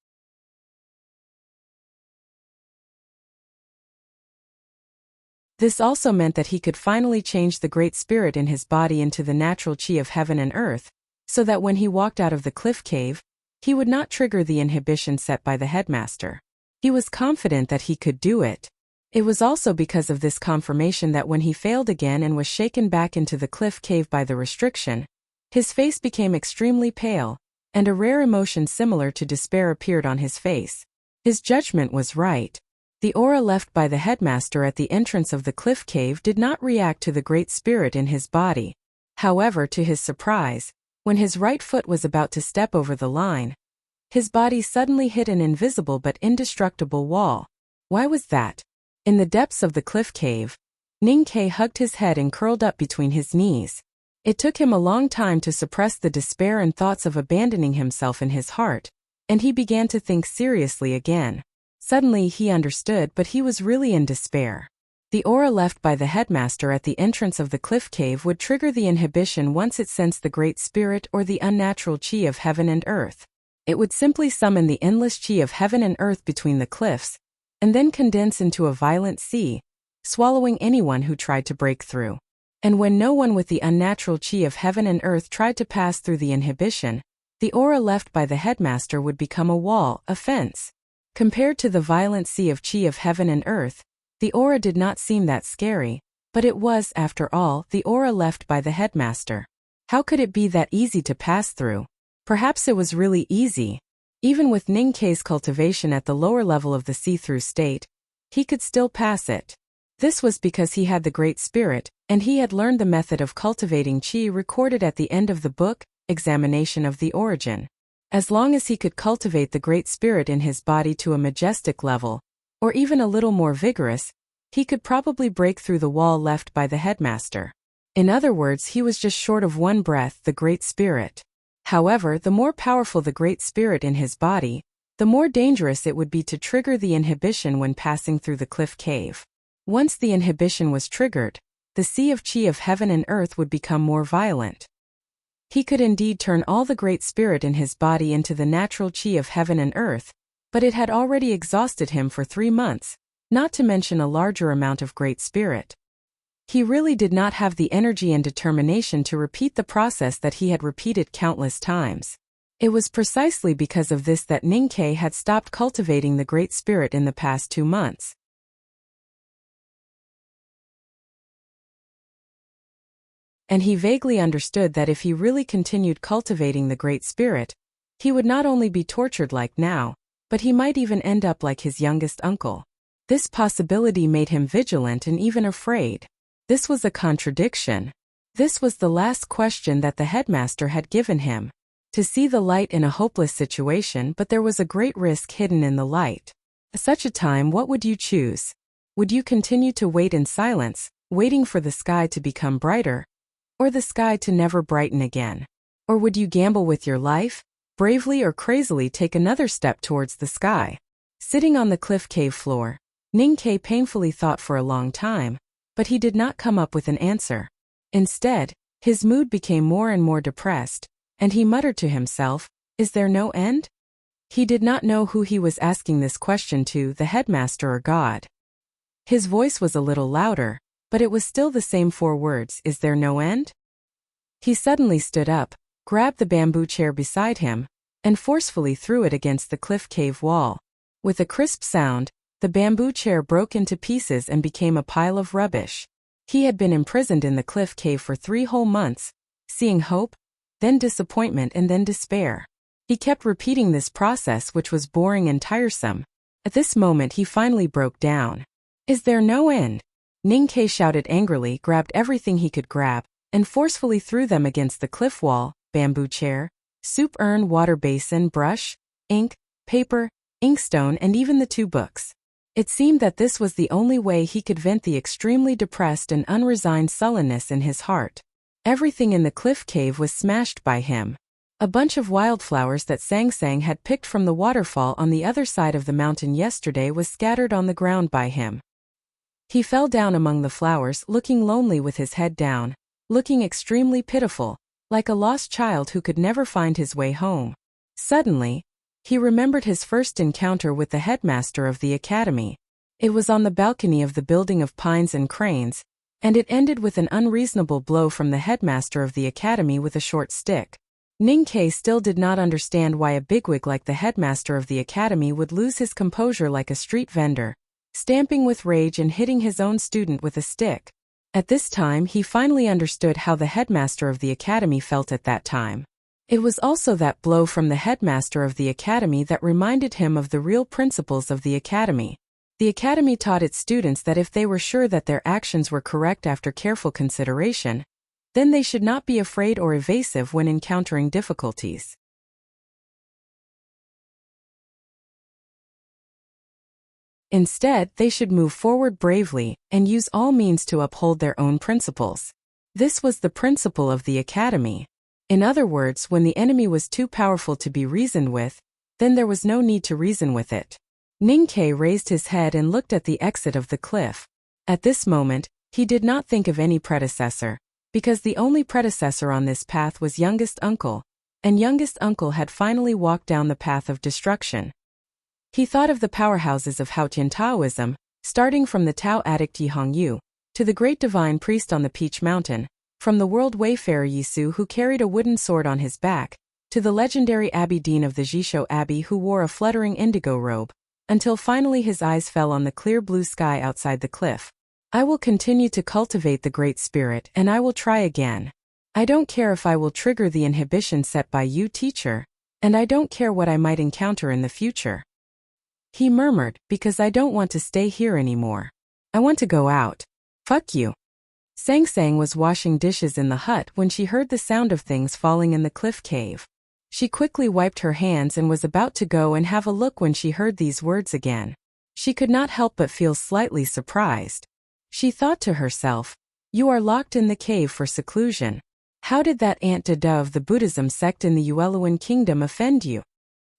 This also meant that he could finally change the great spirit in his body into the natural chi of heaven and earth, so that when he walked out of the cliff cave, he would not trigger the inhibition set by the headmaster. He was confident that he could do it. It was also because of this confirmation that when he failed again and was shaken back into the cliff cave by the restriction, his face became extremely pale, and a rare emotion similar to despair appeared on his face. His judgment was right. The aura left by the headmaster at the entrance of the cliff cave did not react to the great spirit in his body. However, to his surprise, when his right foot was about to step over the line, his body suddenly hit an invisible but indestructible wall. Why was that? In the depths of the cliff cave, Ning-Ke hugged his head and curled up between his knees. It took him a long time to suppress the despair and thoughts of abandoning himself in his heart, and he began to think seriously again. Suddenly he understood, but he was really in despair. The aura left by the headmaster at the entrance of the cliff cave would trigger the inhibition once it sensed the great spirit or the unnatural chi of heaven and earth. It would simply summon the endless chi of heaven and earth between the cliffs, and then condense into a violent sea, swallowing anyone who tried to break through. And when no one with the unnatural chi of heaven and earth tried to pass through the inhibition, the aura left by the headmaster would become a wall, a fence. Compared to the violent sea of chi of heaven and earth, the aura did not seem that scary, but it was, after all, the aura left by the headmaster. How could it be that easy to pass through? Perhaps it was really easy. Even with Ninkei's cultivation at the lower level of the see-through state, he could still pass it. This was because he had the Great Spirit, and he had learned the method of cultivating qi recorded at the end of the book, Examination of the Origin. As long as he could cultivate the Great Spirit in his body to a majestic level, or even a little more vigorous, he could probably break through the wall left by the headmaster. In other words, he was just short of one breath, the Great Spirit. However, the more powerful the Great Spirit in his body, the more dangerous it would be to trigger the inhibition when passing through the cliff cave. Once the inhibition was triggered, the sea of qi of heaven and earth would become more violent. He could indeed turn all the Great Spirit in his body into the natural qi of heaven and earth, but it had already exhausted him for 3 months, not to mention a larger amount of Great Spirit. He really did not have the energy and determination to repeat the process that he had repeated countless times. It was precisely because of this that Ninkei had stopped cultivating the Great Spirit in the past 2 months. And he vaguely understood that if he really continued cultivating the Great Spirit, he would not only be tortured like now, but he might even end up like his youngest uncle. This possibility made him vigilant and even afraid. This was a contradiction. This was the last question that the headmaster had given him. To see the light in a hopeless situation, but there was a great risk hidden in the light. At such a time, what would you choose? Would you continue to wait in silence, waiting for the sky to become brighter, or the sky to never brighten again? Or would you gamble with your life, bravely or crazily take another step towards the sky? Sitting on the cliff cave floor, Ninkei painfully thought for a long time, but he did not come up with an answer. Instead, his mood became more and more depressed, and he muttered to himself, "Is there no end?" He did not know who he was asking this question to, the headmaster or God. His voice was a little louder, but it was still the same 4 words, "Is there no end?" He suddenly stood up, grabbed the bamboo chair beside him, and forcefully threw it against the cliff cave wall. With a crisp sound, the bamboo chair broke into pieces and became a pile of rubbish. He had been imprisoned in the cliff cave for 3 whole months, seeing hope, then disappointment and then despair. He kept repeating this process, which was boring and tiresome. At this moment he finally broke down. "Is there no end?" Ninkei shouted angrily, grabbed everything he could grab, and forcefully threw them against the cliff wall: bamboo chair, soup urn, water basin, brush, ink, paper, inkstone, and even the 2 books. It seemed that this was the only way he could vent the extremely depressed and unresigned sullenness in his heart. Everything in the cliff cave was smashed by him. A bunch of wildflowers that Sang Sang had picked from the waterfall on the other side of the mountain yesterday was scattered on the ground by him. He fell down among the flowers, looking lonely with his head down, looking extremely pitiful, like a lost child who could never find his way home. Suddenly, he remembered his first encounter with the headmaster of the academy. It was on the balcony of the building of pines and cranes, and it ended with an unreasonable blow from the headmaster of the academy with a short stick. Ninkei still did not understand why a bigwig like the headmaster of the academy would lose his composure like a street vendor, stamping with rage and hitting his own student with a stick. At this time he finally understood how the headmaster of the academy felt at that time. It was also that blow from the headmaster of the academy that reminded him of the real principles of the academy. The academy taught its students that if they were sure that their actions were correct after careful consideration, then they should not be afraid or evasive when encountering difficulties. Instead, they should move forward bravely and use all means to uphold their own principles. This was the principle of the academy. In other words, when the enemy was too powerful to be reasoned with, then there was no need to reason with it. Ninkei raised his head and looked at the exit of the cliff. At this moment, he did not think of any predecessor, because the only predecessor on this path was youngest uncle, and youngest uncle had finally walked down the path of destruction. He thought of the powerhouses of Haotian Taoism, starting from the Tao addict Yi Hongyu, to the great divine priest on the Peach Mountain, from the world wayfarer Yisu who carried a wooden sword on his back, to the legendary Abbey Dean of the Jisho Abbey who wore a fluttering indigo robe, until finally his eyes fell on the clear blue sky outside the cliff. "I will continue to cultivate the Great Spirit and I will try again. I don't care if I will trigger the inhibition set by you, teacher. And I don't care what I might encounter in the future. He murmured, because I don't want to stay here anymore. I want to go out. Fuck you. Sang Sang was washing dishes in the hut when she heard the sound of things falling in the cliff cave. She quickly wiped her hands and was about to go and have a look when she heard these words again. She could not help but feel slightly surprised. She thought to herself, "You are locked in the cave for seclusion. How did that Aunt Dada of the Buddhism sect in the Ueluan kingdom offend you?"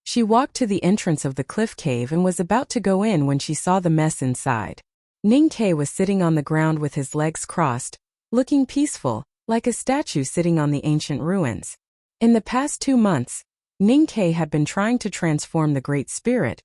She walked to the entrance of the cliff cave and was about to go in when she saw the mess inside. Ning Ke was sitting on the ground with his legs crossed, looking peaceful, like a statue sitting on the ancient ruins. In the past 2 months, Ning Ke had been trying to transform the Great Spirit,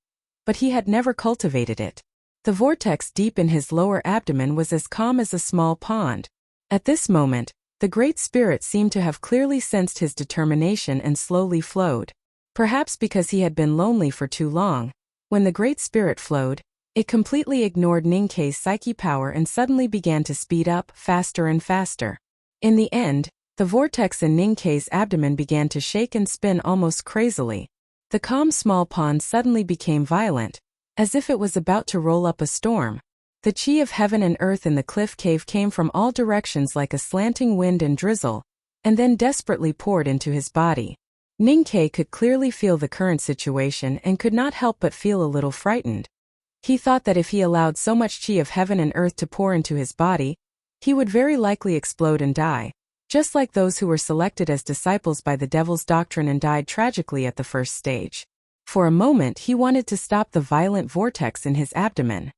but he had never cultivated it. The vortex deep in his lower abdomen was as calm as a small pond. At this moment, the Great Spirit seemed to have clearly sensed his determination and slowly flowed. Perhaps because he had been lonely for too long, when the Great Spirit flowed, it completely ignored Ning Ke's psyche power and suddenly began to speed up, faster and faster. In the end, the vortex in Ning Ke's abdomen began to shake and spin almost crazily. The calm small pond suddenly became violent, as if it was about to roll up a storm. The chi of heaven and earth in the cliff cave came from all directions like a slanting wind and drizzle, and then desperately poured into his body. Ning Ke could clearly feel the current situation and could not help but feel a little frightened. He thought that if he allowed so much chi of heaven and earth to pour into his body, he would very likely explode and die, just like those who were selected as disciples by the devil's doctrine and died tragically at the first stage. For a moment he wanted to stop the violent vortex in his abdomen.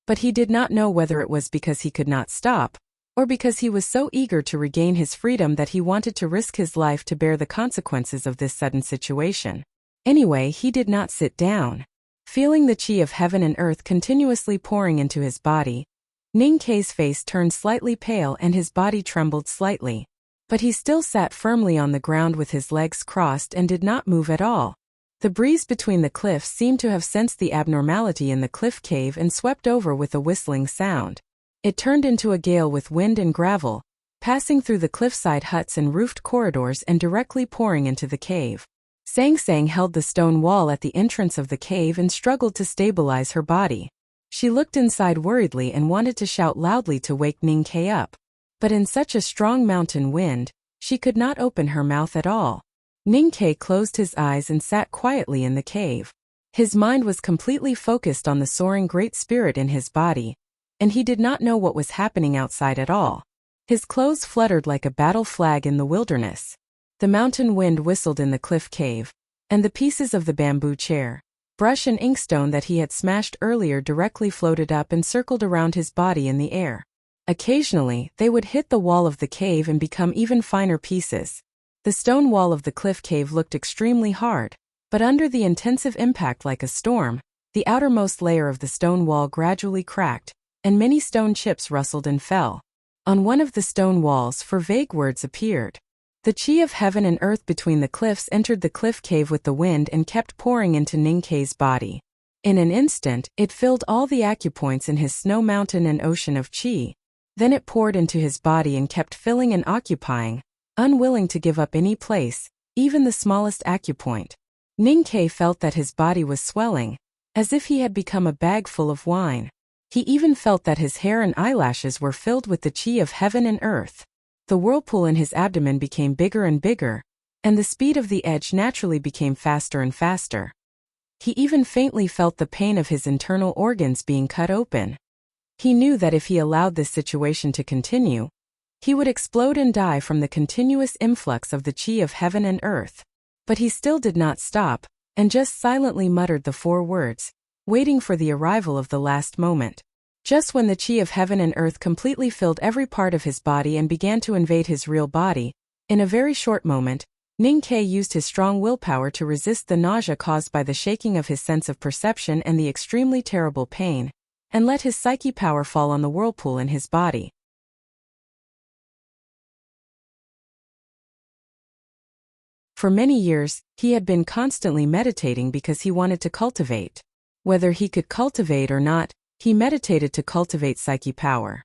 But he did not know whether it was because he could not stop, or because he was so eager to regain his freedom that he wanted to risk his life to bear the consequences of this sudden situation. Anyway, he did not sit down. Feeling the chi of heaven and earth continuously pouring into his body, Ning Ke's face turned slightly pale and his body trembled slightly. But he still sat firmly on the ground with his legs crossed and did not move at all. The breeze between the cliffs seemed to have sensed the abnormality in the cliff cave and swept over with a whistling sound. It turned into a gale with wind and gravel, passing through the cliffside huts and roofed corridors and directly pouring into the cave. Sang Sang held the stone wall at the entrance of the cave and struggled to stabilize her body. She looked inside worriedly and wanted to shout loudly to wake Ning Ke up. But in such a strong mountain wind, she could not open her mouth at all. Ning Ke closed his eyes and sat quietly in the cave. His mind was completely focused on the soaring Great Spirit in his body, and he did not know what was happening outside at all. His clothes fluttered like a battle flag in the wilderness. The mountain wind whistled in the cliff cave, and the pieces of the bamboo chair, brush and inkstone that he had smashed earlier directly floated up and circled around his body in the air. Occasionally, they would hit the wall of the cave and become even finer pieces. The stone wall of the cliff cave looked extremely hard, but under the intensive impact like a storm, the outermost layer of the stone wall gradually cracked, and many stone chips rustled and fell. On one of the stone walls vague words appeared. The chi of heaven and earth between the cliffs entered the cliff cave with the wind and kept pouring into Ning Ke's body. In an instant, it filled all the acupoints in his snow mountain and ocean of chi. Then it poured into his body and kept filling and occupying, unwilling to give up any place, even the smallest acupoint. Ning Ke felt that his body was swelling, as if he had become a bag full of wine. He even felt that his hair and eyelashes were filled with the chi of heaven and earth. The whirlpool in his abdomen became bigger and bigger, and the speed of the edge naturally became faster and faster. He even faintly felt the pain of his internal organs being cut open. He knew that if he allowed this situation to continue, he would explode and die from the continuous influx of the chi of heaven and earth. But he still did not stop, and just silently muttered the 4 words, waiting for the arrival of the last moment. Just when the chi of heaven and earth completely filled every part of his body and began to invade his real body, in a very short moment, Ning Ke used his strong willpower to resist the nausea caused by the shaking of his sense of perception and the extremely terrible pain, and let his psyche power fall on the whirlpool in his body. For many years, he had been constantly meditating because he wanted to cultivate. Whether he could cultivate or not, he meditated to cultivate psyche power.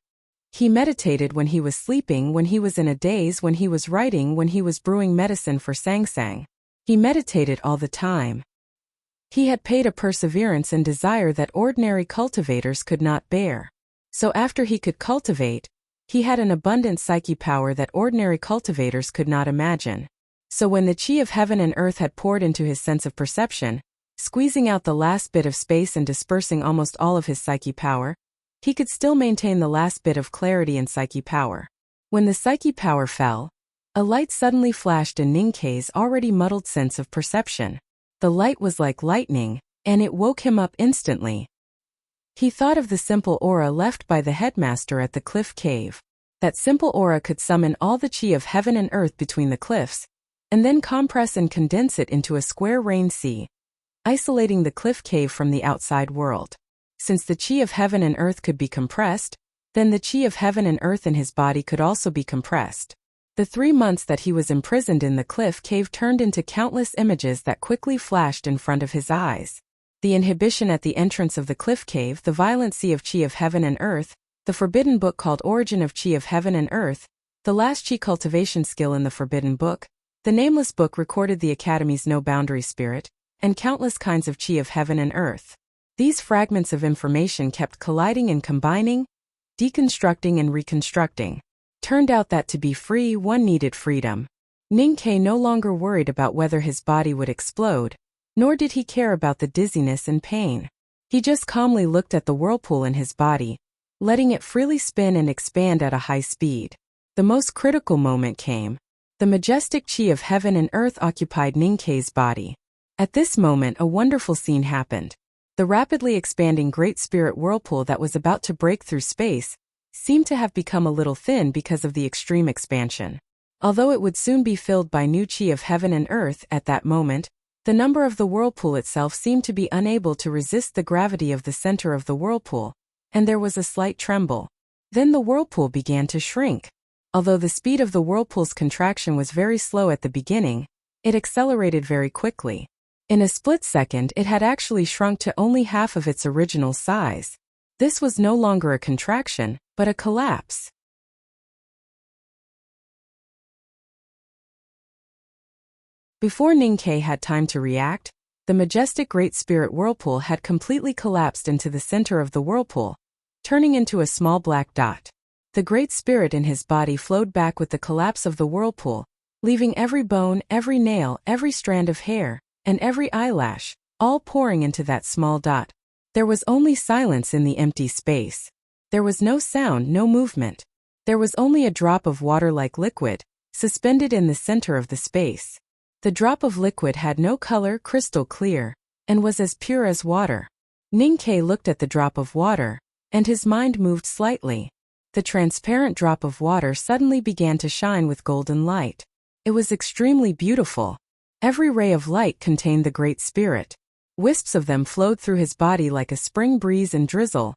He meditated when he was sleeping, when he was in a daze, when he was writing, when he was brewing medicine for Sangsang. He meditated all the time. He had paid a perseverance and desire that ordinary cultivators could not bear. So after he could cultivate, he had an abundant psyche power that ordinary cultivators could not imagine. So when the chi of heaven and earth had poured into his sense of perception, squeezing out the last bit of space and dispersing almost all of his psyche power, he could still maintain the last bit of clarity and psyche power. When the psyche power fell, a light suddenly flashed in Ninkei's already muddled sense of perception. The light was like lightning, and it woke him up instantly. He thought of the simple aura left by the headmaster at the cliff cave. That simple aura could summon all the chi of heaven and earth between the cliffs, and then compress and condense it into a square rain sea, isolating the cliff cave from the outside world. Since the chi of heaven and earth could be compressed, then the chi of heaven and earth in his body could also be compressed. The 3 months that he was imprisoned in the cliff cave turned into countless images that quickly flashed in front of his eyes. The inhibition at the entrance of the cliff cave, the violent sea of chi of heaven and earth, the forbidden book called Origin of Chi of Heaven and Earth, the last chi cultivation skill in the forbidden book, the nameless book recorded the Academy's no boundary spirit, and countless kinds of chi of heaven and earth. These fragments of information kept colliding and combining, deconstructing and reconstructing. Turned out that to be free, one needed freedom. Ninkei no longer worried about whether his body would explode, nor did he care about the dizziness and pain. He just calmly looked at the whirlpool in his body, letting it freely spin and expand at a high speed. The most critical moment came. The majestic chi of heaven and earth occupied Ninkei's body. At this moment, a wonderful scene happened. The rapidly expanding Great Spirit whirlpool that was about to break through space seemed to have become a little thin because of the extreme expansion. Although it would soon be filled by new chi of heaven and earth, at that moment, the number of the whirlpool itself seemed to be unable to resist the gravity of the center of the whirlpool, and there was a slight tremble. Then the whirlpool began to shrink. Although the speed of the whirlpool's contraction was very slow at the beginning, it accelerated very quickly. In a split second, it had actually shrunk to only half of its original size. This was no longer a contraction, but a collapse. Before Ninkei had time to react, the majestic Great Spirit whirlpool had completely collapsed into the center of the whirlpool, turning into a small black dot. The Great Spirit in his body flowed back with the collapse of the whirlpool, leaving every bone, every nail, every strand of hair, and every eyelash, all pouring into that small dot. There was only silence in the empty space. There was no sound, no movement. There was only a drop of water-like liquid, suspended in the center of the space. The drop of liquid had no color, crystal clear, and was as pure as water. Ninkei looked at the drop of water, and his mind moved slightly. The transparent drop of water suddenly began to shine with golden light. It was extremely beautiful. Every ray of light contained the Great Spirit. Wisps of them flowed through his body like a spring breeze and drizzle,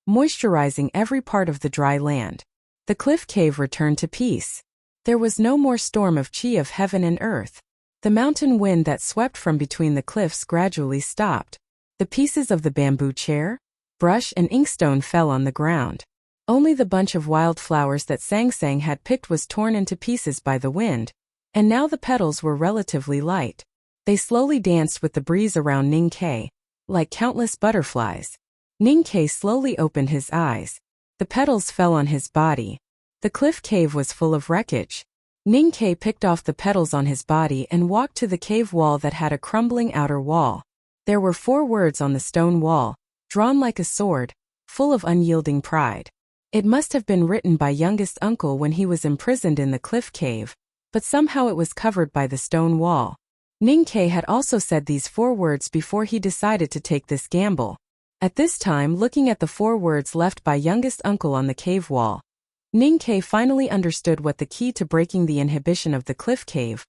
moisturizing every part of the dry land. The cliff cave returned to peace. There was no more storm of chi of heaven and earth. The mountain wind that swept from between the cliffs gradually stopped. The pieces of the bamboo chair, brush and inkstone fell on the ground. Only the bunch of wild flowers that Sangsang had picked was torn into pieces by the wind, and now the petals were relatively light. They slowly danced with the breeze around Ninkei, like countless butterflies. Ninkei slowly opened his eyes. The petals fell on his body. The cliff cave was full of wreckage. Ninkei picked off the petals on his body and walked to the cave wall that had a crumbling outer wall. There were 4 words on the stone wall, drawn like a sword, full of unyielding pride. It must have been written by youngest uncle when he was imprisoned in the cliff cave, but somehow it was covered by the stone wall. Ninkei had also said these 4 words before he decided to take this gamble. At this time, looking at the 4 words left by youngest uncle on the cave wall, Ninkei finally understood what the key to breaking the inhibition of the cliff cave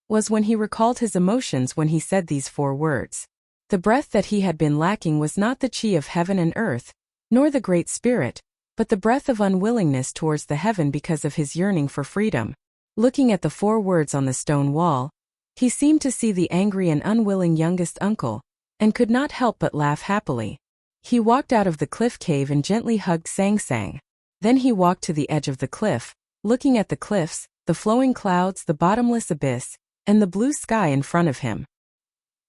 was when he recalled his emotions when he said these 4 words. The breath that he had been lacking was not the chi of heaven and earth, nor the Great Spirit, but the breath of unwillingness towards the heaven because of his yearning for freedom. Looking at the 4 words on the stone wall, he seemed to see the angry and unwilling youngest uncle, and could not help but laugh happily. He walked out of the cliff cave and gently hugged Sangsang. Then he walked to the edge of the cliff, looking at the cliffs, the flowing clouds, the bottomless abyss, and the blue sky in front of him.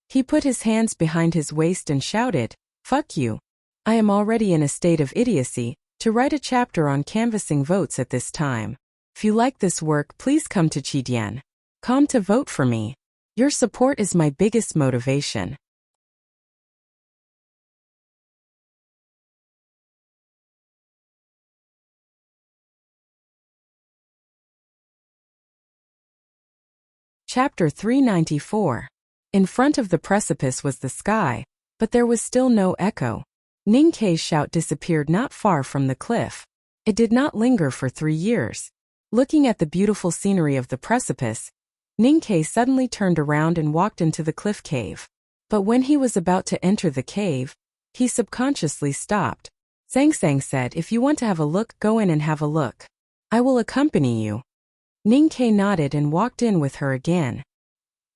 He put his hands behind his waist and shouted, "Fuck you. I am already in a state of idiocy to write a chapter on canvassing votes at this time. If you like this work, please come to Chidyan.com to vote for me. Your support is my biggest motivation." Chapter 394. In front of the precipice was the sky, but there was still no echo. Ninkei's shout disappeared not far from the cliff. It did not linger for 3 years. Looking at the beautiful scenery of the precipice, Ninkei suddenly turned around and walked into the cliff cave. But when he was about to enter the cave, he subconsciously stopped. Sang said, "If you want to have a look, go in and have a look. I will accompany you." Ninkei nodded and walked in with her again.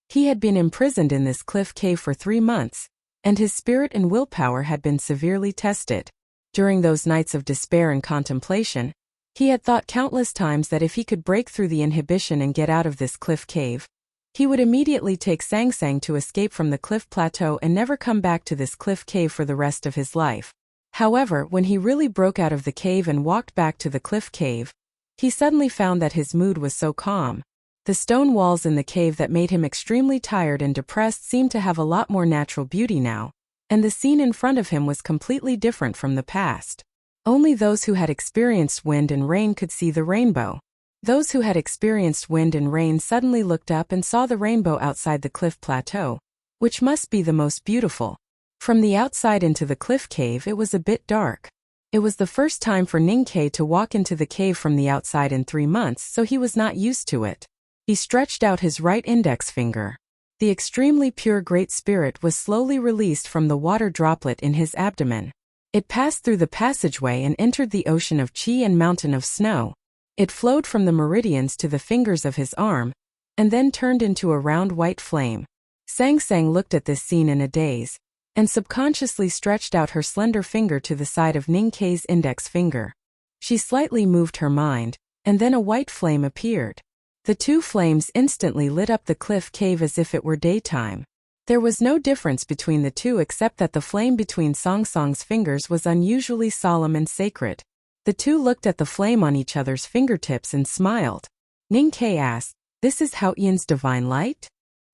He had been imprisoned in this cliff cave for 3 months, and his spirit and willpower had been severely tested. During those nights of despair and contemplation, he had thought countless times that if he could break through the inhibition and get out of this cliff cave, he would immediately take Sang to escape from the cliff plateau and never come back to this cliff cave for the rest of his life. However, when he really broke out of the cave and walked back to the cliff cave, he suddenly found that his mood was so calm. The stone walls in the cave that made him extremely tired and depressed seemed to have a lot more natural beauty now, and the scene in front of him was completely different from the past. Only those who had experienced wind and rain could see the rainbow. Those who had experienced wind and rain suddenly looked up and saw the rainbow outside the cliff plateau, which must be the most beautiful. From the outside into the cliff cave it was a bit dark. It was the first time for Ninkei to walk into the cave from the outside in 3 months, so he was not used to it. He stretched out his right index finger. The extremely pure Great Spirit was slowly released from the water droplet in his abdomen. It passed through the passageway and entered the ocean of chi and mountain of snow. It flowed from the meridians to the fingers of his arm, and then turned into a round white flame. Sang looked at this scene in a daze, and subconsciously stretched out her slender finger to the side of Ninkei's index finger. She slightly moved her mind, and then a white flame appeared. The 2 flames instantly lit up the cliff cave as if it were daytime. There was no difference between the 2 except that the flame between Song's fingers was unusually solemn and sacred. The 2 looked at the flame on each other's fingertips and smiled. Ninkei asked, "This is Haoyan's divine light?"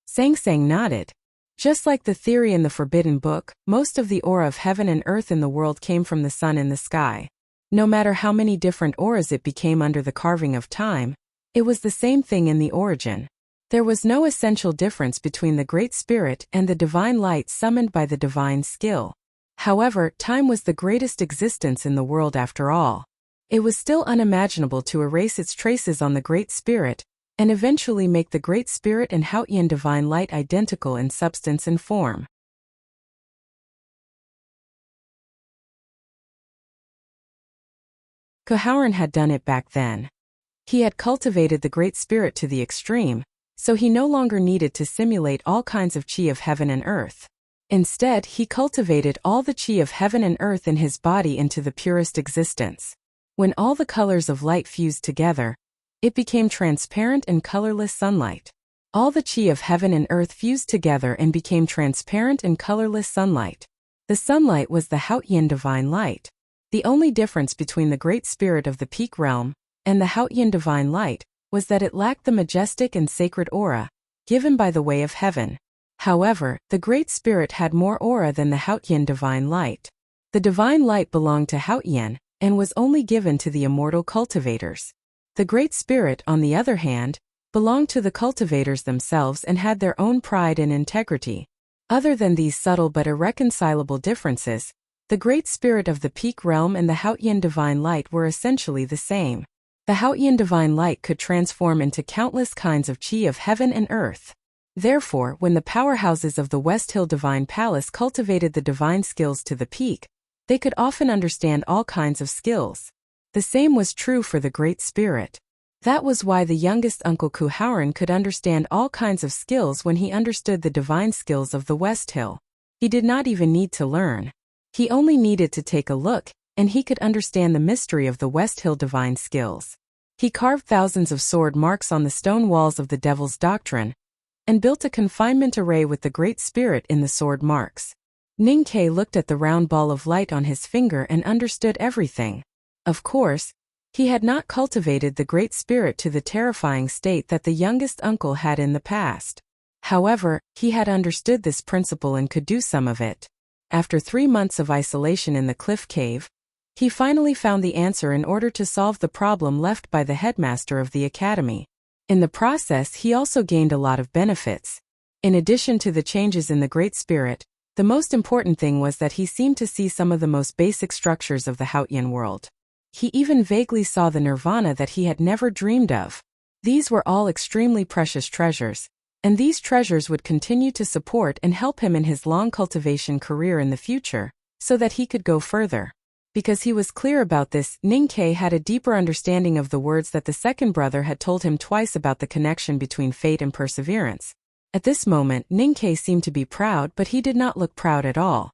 Sang nodded. Just like the theory in the Forbidden Book, most of the aura of heaven and earth in the world came from the sun in the sky. No matter how many different auras it became under the carving of time, it was the same thing in the origin. There was no essential difference between the Great Spirit and the divine light summoned by the divine skill. However, time was the greatest existence in the world after all. It was still unimaginable to erase its traces on the Great Spirit, and eventually make the Great Spirit and Haoyan divine light identical in substance and form. Koharan had done it back then. He had cultivated the Great Spirit to the extreme, so he no longer needed to simulate all kinds of chi of heaven and earth. Instead, he cultivated all the chi of heaven and earth in his body into the purest existence. When all the colors of light fused together, it became transparent and colorless sunlight. All the chi of heaven and earth fused together and became transparent and colorless sunlight. The sunlight was the Haoyan divine light. The only difference between the Great Spirit of the peak realm and the Haoyan divine light was that it lacked the majestic and sacred aura given by the way of heaven. However, the Great Spirit had more aura than the Haoyan divine light. The divine light belonged to Haoyan and was only given to the immortal cultivators. The Great Spirit, on the other hand, belonged to the cultivators themselves and had their own pride and integrity. Other than these subtle but irreconcilable differences, the Great Spirit of the peak realm and the Haoyan divine light were essentially the same. The Haoyan divine light could transform into countless kinds of chi of heaven and earth. Therefore, when the powerhouses of the West Hill Divine Palace cultivated the divine skills to the peak, they could often understand all kinds of skills. The same was true for the Great Spirit. That was why the youngest uncle Koharan could understand all kinds of skills when he understood the divine skills of the West Hill. He did not even need to learn. He only needed to take a look, and he could understand the mystery of the West Hill divine skills. He carved thousands of sword marks on the stone walls of the Devil's Doctrine, and built a confinement array with the Great Spirit in the sword marks. Ninkei looked at the round ball of light on his finger and understood everything. Of course, he had not cultivated the Great Spirit to the terrifying state that the youngest uncle had in the past. However, he had understood this principle and could do some of it. After 3 months of isolation in the cliff cave, he finally found the answer in order to solve the problem left by the headmaster of the academy. In the process, he also gained a lot of benefits. In addition to the changes in the Great Spirit, the most important thing was that he seemed to see some of the most basic structures of the Haotian world. He even vaguely saw the nirvana that he had never dreamed of. These were all extremely precious treasures, and these treasures would continue to support and help him in his long cultivation career in the future, so that he could go further. Because he was clear about this, Ninkei had a deeper understanding of the words that the second brother had told him twice about the connection between fate and perseverance. At this moment, Ninkei seemed to be proud, but he did not look proud at all.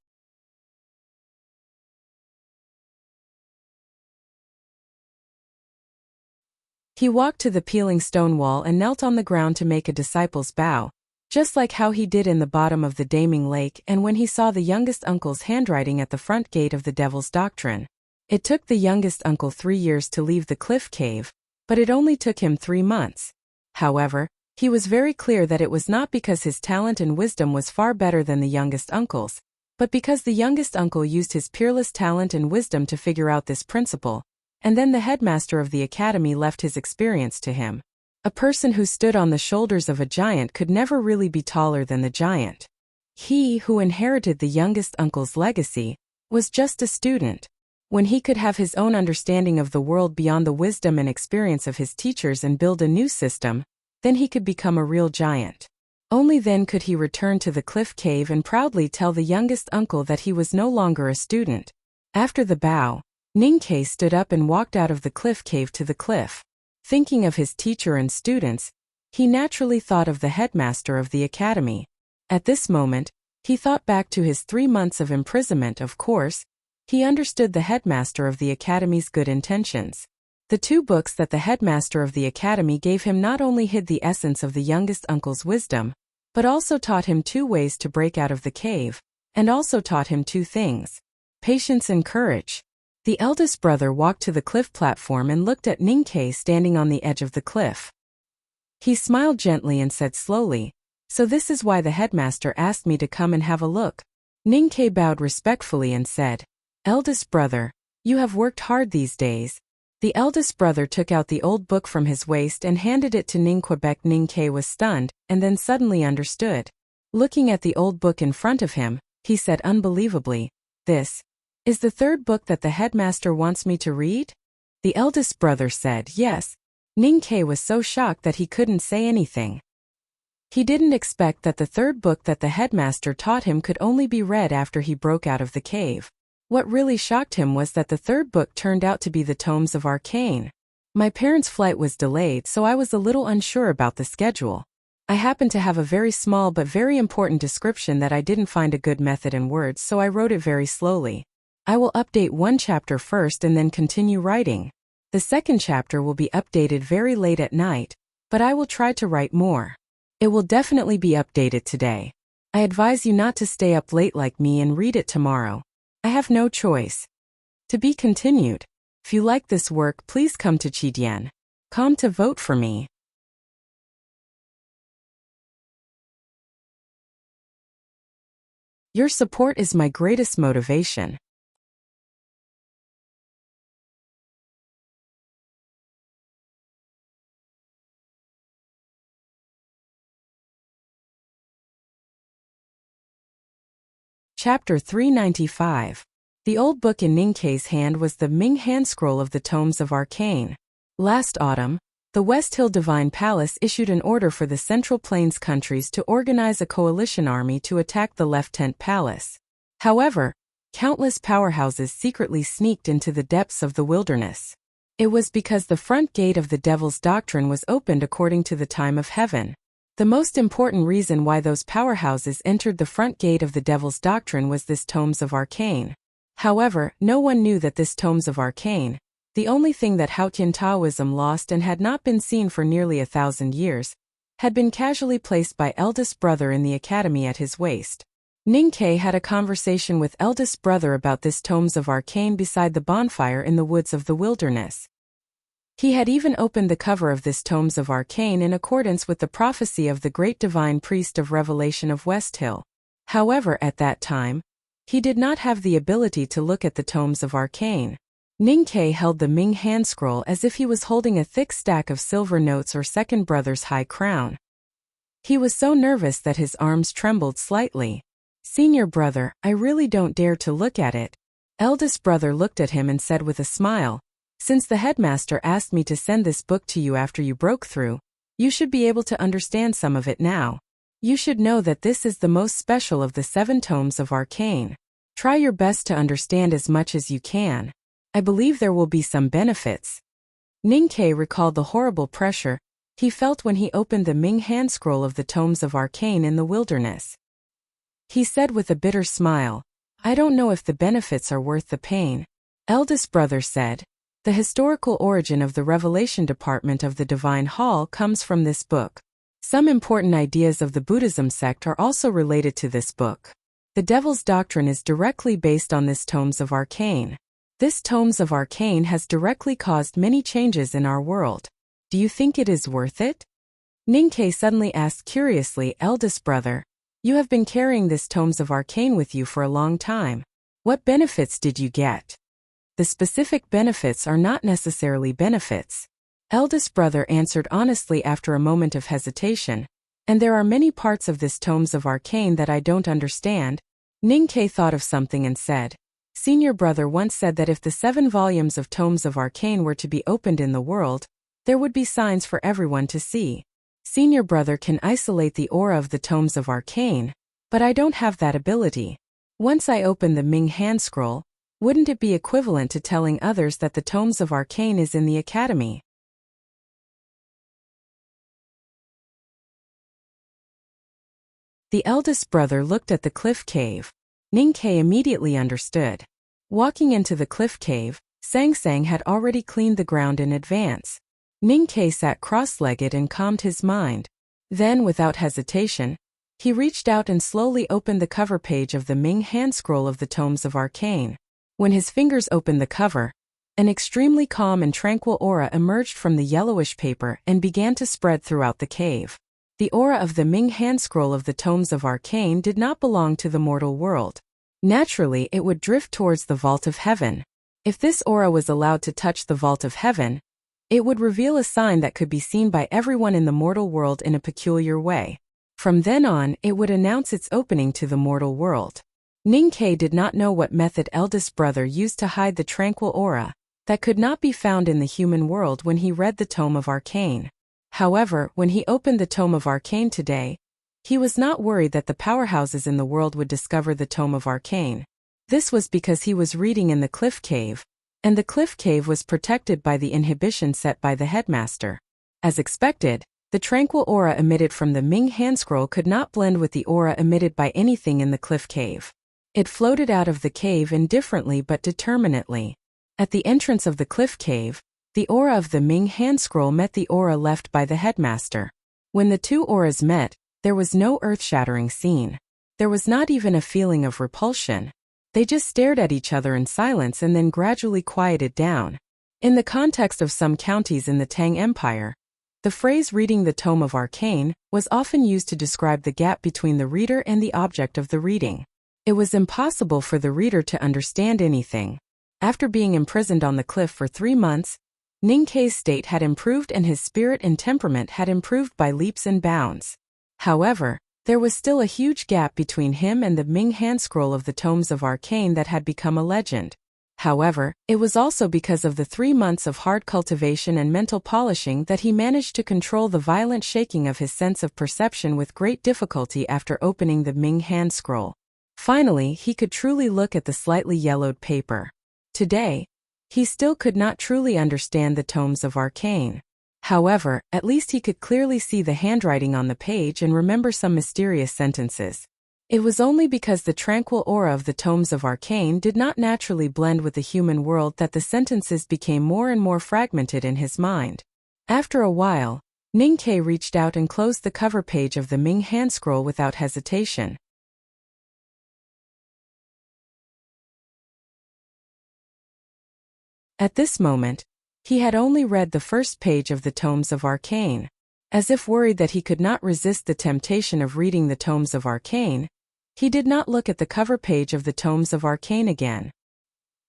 He walked to the peeling stone wall and knelt on the ground to make a disciple's bow, just like how he did in the bottom of the Daming Lake and when he saw the youngest uncle's handwriting at the front gate of the Devil's Doctrine. It took the youngest uncle 3 years to leave the cliff cave, but it only took him 3 months. However, he was very clear that it was not because his talent and wisdom was far better than the youngest uncle's, but because the youngest uncle used his peerless talent and wisdom to figure out this principle, and then the headmaster of the academy left his experience to him. A person who stood on the shoulders of a giant could never really be taller than the giant. He who inherited the youngest uncle's legacy was just a student. When he could have his own understanding of the world beyond the wisdom and experience of his teachers and build a new system, then he could become a real giant. Only then could he return to the cliff cave and proudly tell the youngest uncle that he was no longer a student. After the bow, Ninkei stood up and walked out of the cliff cave to the cliff. Thinking of his teacher and students, he naturally thought of the headmaster of the academy. At this moment, he thought back to his 3 months of imprisonment. Of course, he understood the headmaster of the academy's good intentions. The 2 books that the headmaster of the academy gave him not only hid the essence of the youngest uncle's wisdom, but also taught him 2 ways to break out of the cave, and also taught him 2 things: patience and courage. The eldest brother walked to the cliff platform and looked at Ninkei standing on the edge of the cliff. He smiled gently and said slowly, "So this is why the headmaster asked me to come and have a look." Ninkei bowed respectfully and said, "Eldest brother, you have worked hard these days." The eldest brother took out the old book from his waist and handed it to Ninquebec. Ninkei was stunned, and then suddenly understood. Looking at the old book in front of him, he said unbelievably, "This is the 3rd book that the headmaster wants me to read?" The eldest brother said yes. Ninkei was so shocked that he couldn't say anything. He didn't expect that the 3rd book that the headmaster taught him could only be read after he broke out of the cave. What really shocked him was that the 3rd book turned out to be the Tomes of Arcane. "My parents' flight was delayed, so I was a little unsure about the schedule. I happened to have a very small but very important description that I didn't find a good method in words, so I wrote it very slowly. I will update 1 chapter first and then continue writing. The 2nd chapter will be updated very late at night, but I will try to write more. It will definitely be updated today. I advise you not to stay up late like me and read it tomorrow. I have no choice." To be continued. If you like this work, please come to Chidian.com to vote for me. Your support is my greatest motivation. Chapter 395. The old book in Ninkei's hand was the Ming hand scroll of the Tomes of Arcane. Last autumn, the West Hill Divine Palace issued an order for the Central Plains countries to organize a coalition army to attack the Left-Tent Palace. However, countless powerhouses secretly sneaked into the depths of the wilderness. It was because the front gate of the Devil's Doctrine was opened according to the time of heaven. The most important reason why those powerhouses entered the front gate of the Devil's Doctrine was this Tomes of Arcane. However, no one knew that this Tomes of Arcane, the only thing that Hautian Taoism lost and had not been seen for nearly 1,000 years, had been casually placed by eldest brother in the academy at his waist. Ningke had a conversation with eldest brother about this Tomes of Arcane beside the bonfire in the woods of the wilderness. He had even opened the cover of this Tomes of Arcane in accordance with the prophecy of the great divine priest of Revelation of West Hill. However, at that time, he did not have the ability to look at the Tomes of Arcane. Ningke held the Ming hand scroll as if he was holding a thick stack of silver notes or second brother's high crown. He was so nervous that his arms trembled slightly. "Senior brother, I really don't dare to look at it." Eldest brother looked at him and said with a smile, "Since the headmaster asked me to send this book to you after you broke through, you should be able to understand some of it now. You should know that this is the most special of the 7 Tomes of Arcane. Try your best to understand as much as you can. I believe there will be some benefits." Ningke recalled the horrible pressure he felt when he opened the Ming hand scroll of the Tomes of Arcane in the wilderness. He said with a bitter smile, "I don't know if the benefits are worth the pain." Eldest brother said, "The historical origin of the Revelation Department of the Divine Hall comes from this book. Some important ideas of the Buddhism sect are also related to this book. The Devil's Doctrine is directly based on this Tomes of Arcane. This Tomes of Arcane has directly caused many changes in our world. Do you think it is worth it?" Ningke suddenly asked curiously, "Eldest brother, you have been carrying this Tomes of Arcane with you for a long time. What benefits did you get?" "The specific benefits are not necessarily benefits," eldest brother answered honestly after a moment of hesitation. "And there are many parts of this Tomes of Arcane that I don't understand." Ningke thought of something and said, "Senior brother once said that if the 7 volumes of Tomes of Arcane were to be opened in the world, there would be signs for everyone to see. Senior brother can isolate the aura of the Tomes of Arcane, but I don't have that ability. Once I open the Ming hand scroll, wouldn't it be equivalent to telling others that the Tomes of Arcane is in the academy?" The eldest brother looked at the cliff cave. Ningke immediately understood. Walking into the cliff cave, Sang Sang had already cleaned the ground in advance. Ningke sat cross-legged and calmed his mind. Then, without hesitation, he reached out and slowly opened the cover page of the Ming hand scroll of the Tomes of Arcane. When his fingers opened the cover, an extremely calm and tranquil aura emerged from the yellowish paper and began to spread throughout the cave. The aura of the Ming hand scroll of the Tomes of Arcane did not belong to the mortal world. Naturally, it would drift towards the vault of heaven. If this aura was allowed to touch the vault of heaven, it would reveal a sign that could be seen by everyone in the mortal world in a peculiar way. From then on, it would announce its opening to the mortal world. Ningke did not know what method eldest brother used to hide the tranquil aura that could not be found in the human world when he read the Tome of Arcane. However, when he opened the Tome of Arcane today, he was not worried that the powerhouses in the world would discover the Tome of Arcane. This was because he was reading in the cliff cave, and the cliff cave was protected by the inhibition set by the headmaster. As expected, the tranquil aura emitted from the Ming hand scroll could not blend with the aura emitted by anything in the cliff cave. It floated out of the cave indifferently but determinately. At the entrance of the cliff cave, the aura of the Ming hand scroll met the aura left by the headmaster. When the two auras met, there was no earth-shattering scene. There was not even a feeling of repulsion. They just stared at each other in silence and then gradually quieted down. In the context of some counties in the Tang Empire, the phrase reading the Tome of Arcane was often used to describe the gap between the reader and the object of the reading. It was impossible for the reader to understand anything. After being imprisoned on the cliff for 3 months, Ningke's state had improved and his spirit and temperament had improved by leaps and bounds. However, there was still a huge gap between him and the Ming hand scroll of the Tomes of Arcane that had become a legend. However, it was also because of the 3 months of hard cultivation and mental polishing that he managed to control the violent shaking of his sense of perception with great difficulty after opening the Ming hand scroll. Finally, he could truly look at the slightly yellowed paper. Today, he still could not truly understand the Tomes of Arcane. However, at least he could clearly see the handwriting on the page and remember some mysterious sentences. It was only because the tranquil aura of the tomes of arcane did not naturally blend with the human world that the sentences became more and more fragmented in his mind. After a while, Ning-Ke reached out and closed the cover page of the Ming hand scroll without hesitation. At this moment, he had only read the first page of the tomes of arcane. As if worried that he could not resist the temptation of reading the tomes of arcane, he did not look at the cover page of the tomes of arcane again.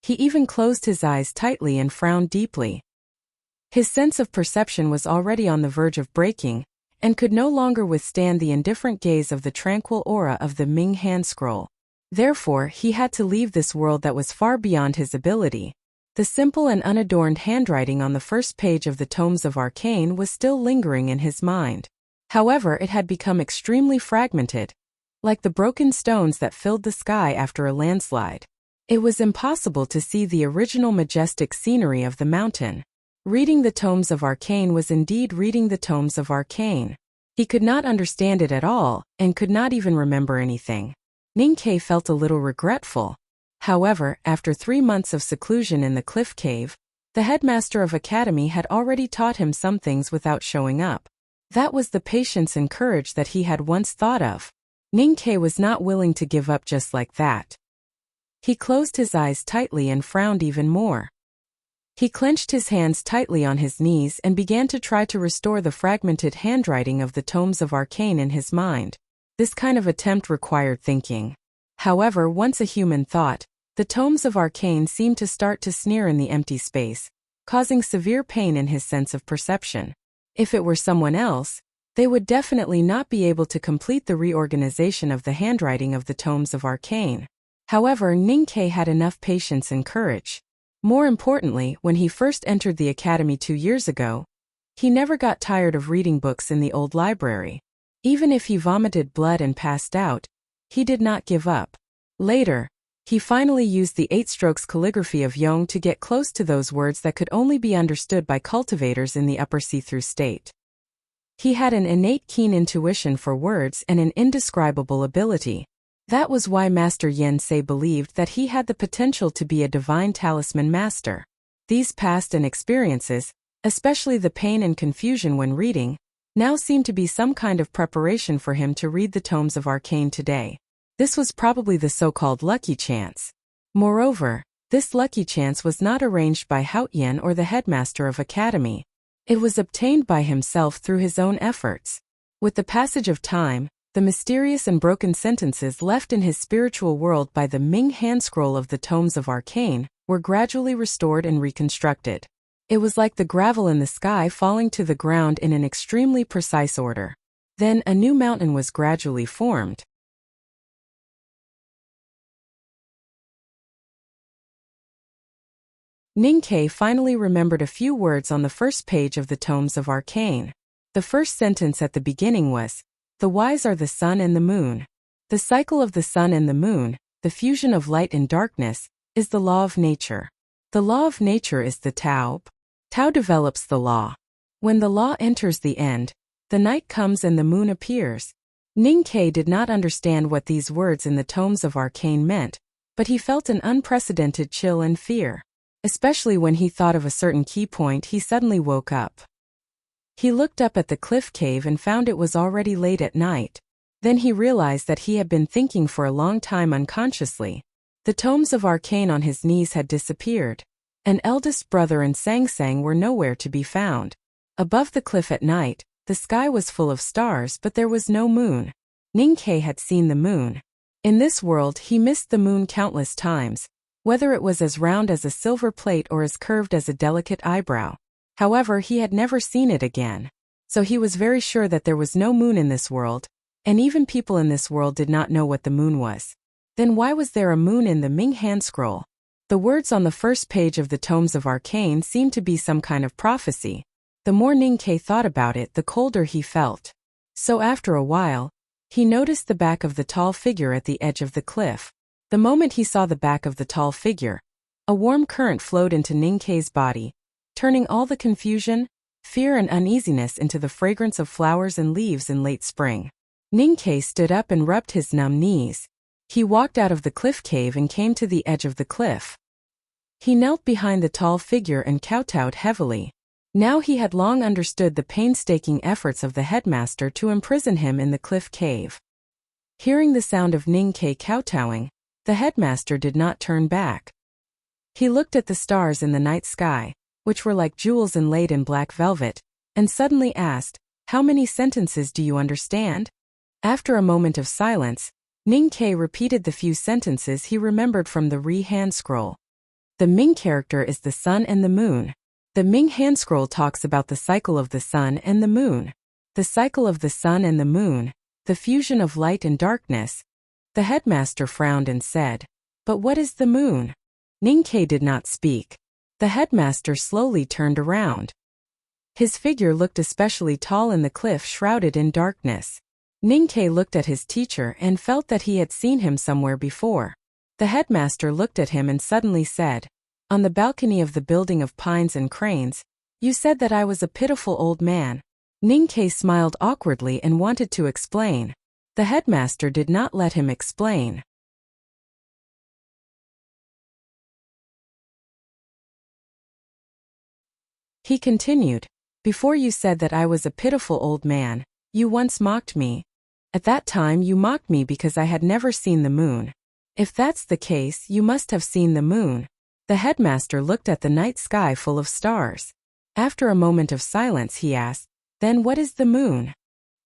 He even closed his eyes tightly and frowned deeply. His sense of perception was already on the verge of breaking, and could no longer withstand the indifferent gaze of the tranquil aura of the Ming hand scroll. Therefore, he had to leave this world that was far beyond his ability. The simple and unadorned handwriting on the first page of the tomes of arcane was still lingering in his mind. However, it had become extremely fragmented, like the broken stones that filled the sky after a landslide. It was impossible to see the original majestic scenery of the mountain. Reading the tomes of arcane was indeed reading the tomes of arcane. He could not understand it at all, and could not even remember anything. Ning-Ke felt a little regretful. However, after 3 months of seclusion in the cliff cave, the headmaster of academy had already taught him some things without showing up. That was the patience and courage that he had once thought of. Ning-Ke was not willing to give up just like that. He closed his eyes tightly and frowned even more. He clenched his hands tightly on his knees and began to try to restore the fragmented handwriting of the tomes of arcane in his mind. This kind of attempt required thinking. However, once a human thought, the tomes of arcane seemed to start to sneer in the empty space, causing severe pain in his sense of perception. If it were someone else, they would definitely not be able to complete the reorganization of the handwriting of the tomes of arcane. However, Ning-Ke had enough patience and courage. More importantly, when he first entered the academy 2 years ago, he never got tired of reading books in the old library. Even if he vomited blood and passed out, he did not give up. Later, he finally used the 8 strokes calligraphy of Yong to get close to those words that could only be understood by cultivators in the upper see-through state. He had an innate keen intuition for words and an indescribable ability. That was why Master Yen Sei believed that he had the potential to be a divine talisman master. These past and experiences, especially the pain and confusion when reading, now seemed to be some kind of preparation for him to read the tomes of arcane today. This was probably the so-called lucky chance. Moreover, this lucky chance was not arranged by Haotian or the headmaster of academy. It was obtained by himself through his own efforts. With the passage of time, the mysterious and broken sentences left in his spiritual world by the Ming hand scroll of the tomes of arcane were gradually restored and reconstructed. It was like the gravel in the sky falling to the ground in an extremely precise order. Then a new mountain was gradually formed. Ning-Ke finally remembered a few words on the first page of the tomes of arcane. The first sentence at the beginning was, "The wise are the sun and the moon." The cycle of the sun and the moon, the fusion of light and darkness, is the law of nature. The law of nature is the Tao. Tao develops the law. When the law enters the end, the night comes and the moon appears. Ning-Ke did not understand what these words in the tomes of arcane meant, but he felt an unprecedented chill and fear. Especially when he thought of a certain key point, he suddenly woke up. He looked up at the cliff cave and found it was already late at night. Then he realized that he had been thinking for a long time unconsciously. The tomes of arcane on his knees had disappeared. An eldest brother and Sang-Sang were nowhere to be found. Above the cliff at night, the sky was full of stars, but there was no moon. Ning-Ke had seen the moon. In this world, he missed the moon countless times, whether it was as round as a silver plate or as curved as a delicate eyebrow. However, he had never seen it again. So he was very sure that there was no moon in this world, and even people in this world did not know what the moon was. Then why was there a moon in the Ming hand scroll? The words on the first page of the tomes of arcane seemed to be some kind of prophecy. The more Ning-Ke thought about it, the colder he felt. So after a while, he noticed the back of the tall figure at the edge of the cliff. The moment he saw the back of the tall figure, a warm current flowed into Ning-Ke's body, turning all the confusion, fear and uneasiness into the fragrance of flowers and leaves in late spring. Ninkei stood up and rubbed his numb knees. He walked out of the cliff cave and came to the edge of the cliff. He knelt behind the tall figure and kowtowed heavily. Now he had long understood the painstaking efforts of the headmaster to imprison him in the cliff cave. Hearing the sound of Ninkei kowtowing, the headmaster did not turn back. He looked at the stars in the night sky, which were like jewels inlaid in black velvet, and suddenly asked, "How many sentences do you understand?" After a moment of silence, Ninkei repeated the few sentences he remembered from the Ri hand scroll. The Ming character is the sun and the moon. The Ming hand scroll talks about the cycle of the sun and the moon. The cycle of the sun and the moon, the fusion of light and darkness. The headmaster frowned and said, "But what is the moon?" Ninkei did not speak. The headmaster slowly turned around. His figure looked especially tall in the cliff shrouded in darkness. Ninkei looked at his teacher and felt that he had seen him somewhere before. The headmaster looked at him and suddenly said, "On the balcony of the building of pines and cranes, you said that I was a pitiful old man." Ninkei smiled awkwardly and wanted to explain. The headmaster did not let him explain. He continued, "Before you said that I was a pitiful old man, you once mocked me. At that time you mocked me because I had never seen the moon. If that's the case, you must have seen the moon." The headmaster looked at the night sky full of stars. After a moment of silence he asked, "Then what is the moon?"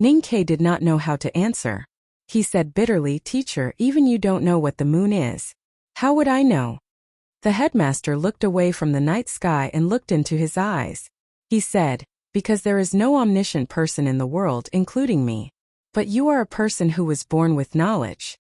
Ninkei did not know how to answer. He said bitterly, "Teacher, even you don't know what the moon is. How would I know?" The headmaster looked away from the night sky and looked into his eyes. He said, "Because there is no omniscient person in the world, including me. But you are a person who was born with knowledge."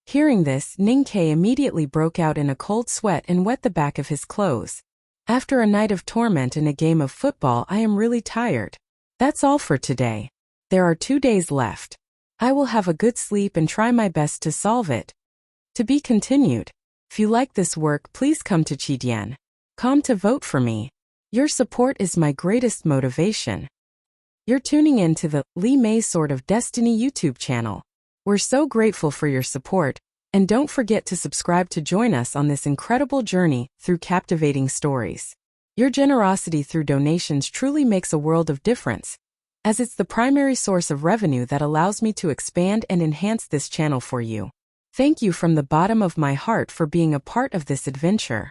Hearing this, Ninkei immediately broke out in a cold sweat and wet the back of his clothes. "After a night of torment and a game of football, I am really tired. That's all for today. There are 2 days left. I will have a good sleep and try my best to solve it." To be continued. If you like this work, please come to Chidian.com to vote for me. Your support is my greatest motivation. You're tuning in to the Li Mei Sword of Destiny YouTube channel. We're so grateful for your support, and don't forget to subscribe to join us on this incredible journey through captivating stories. Your generosity through donations truly makes a world of difference, as it's the primary source of revenue that allows me to expand and enhance this channel for you. Thank you from the bottom of my heart for being a part of this adventure.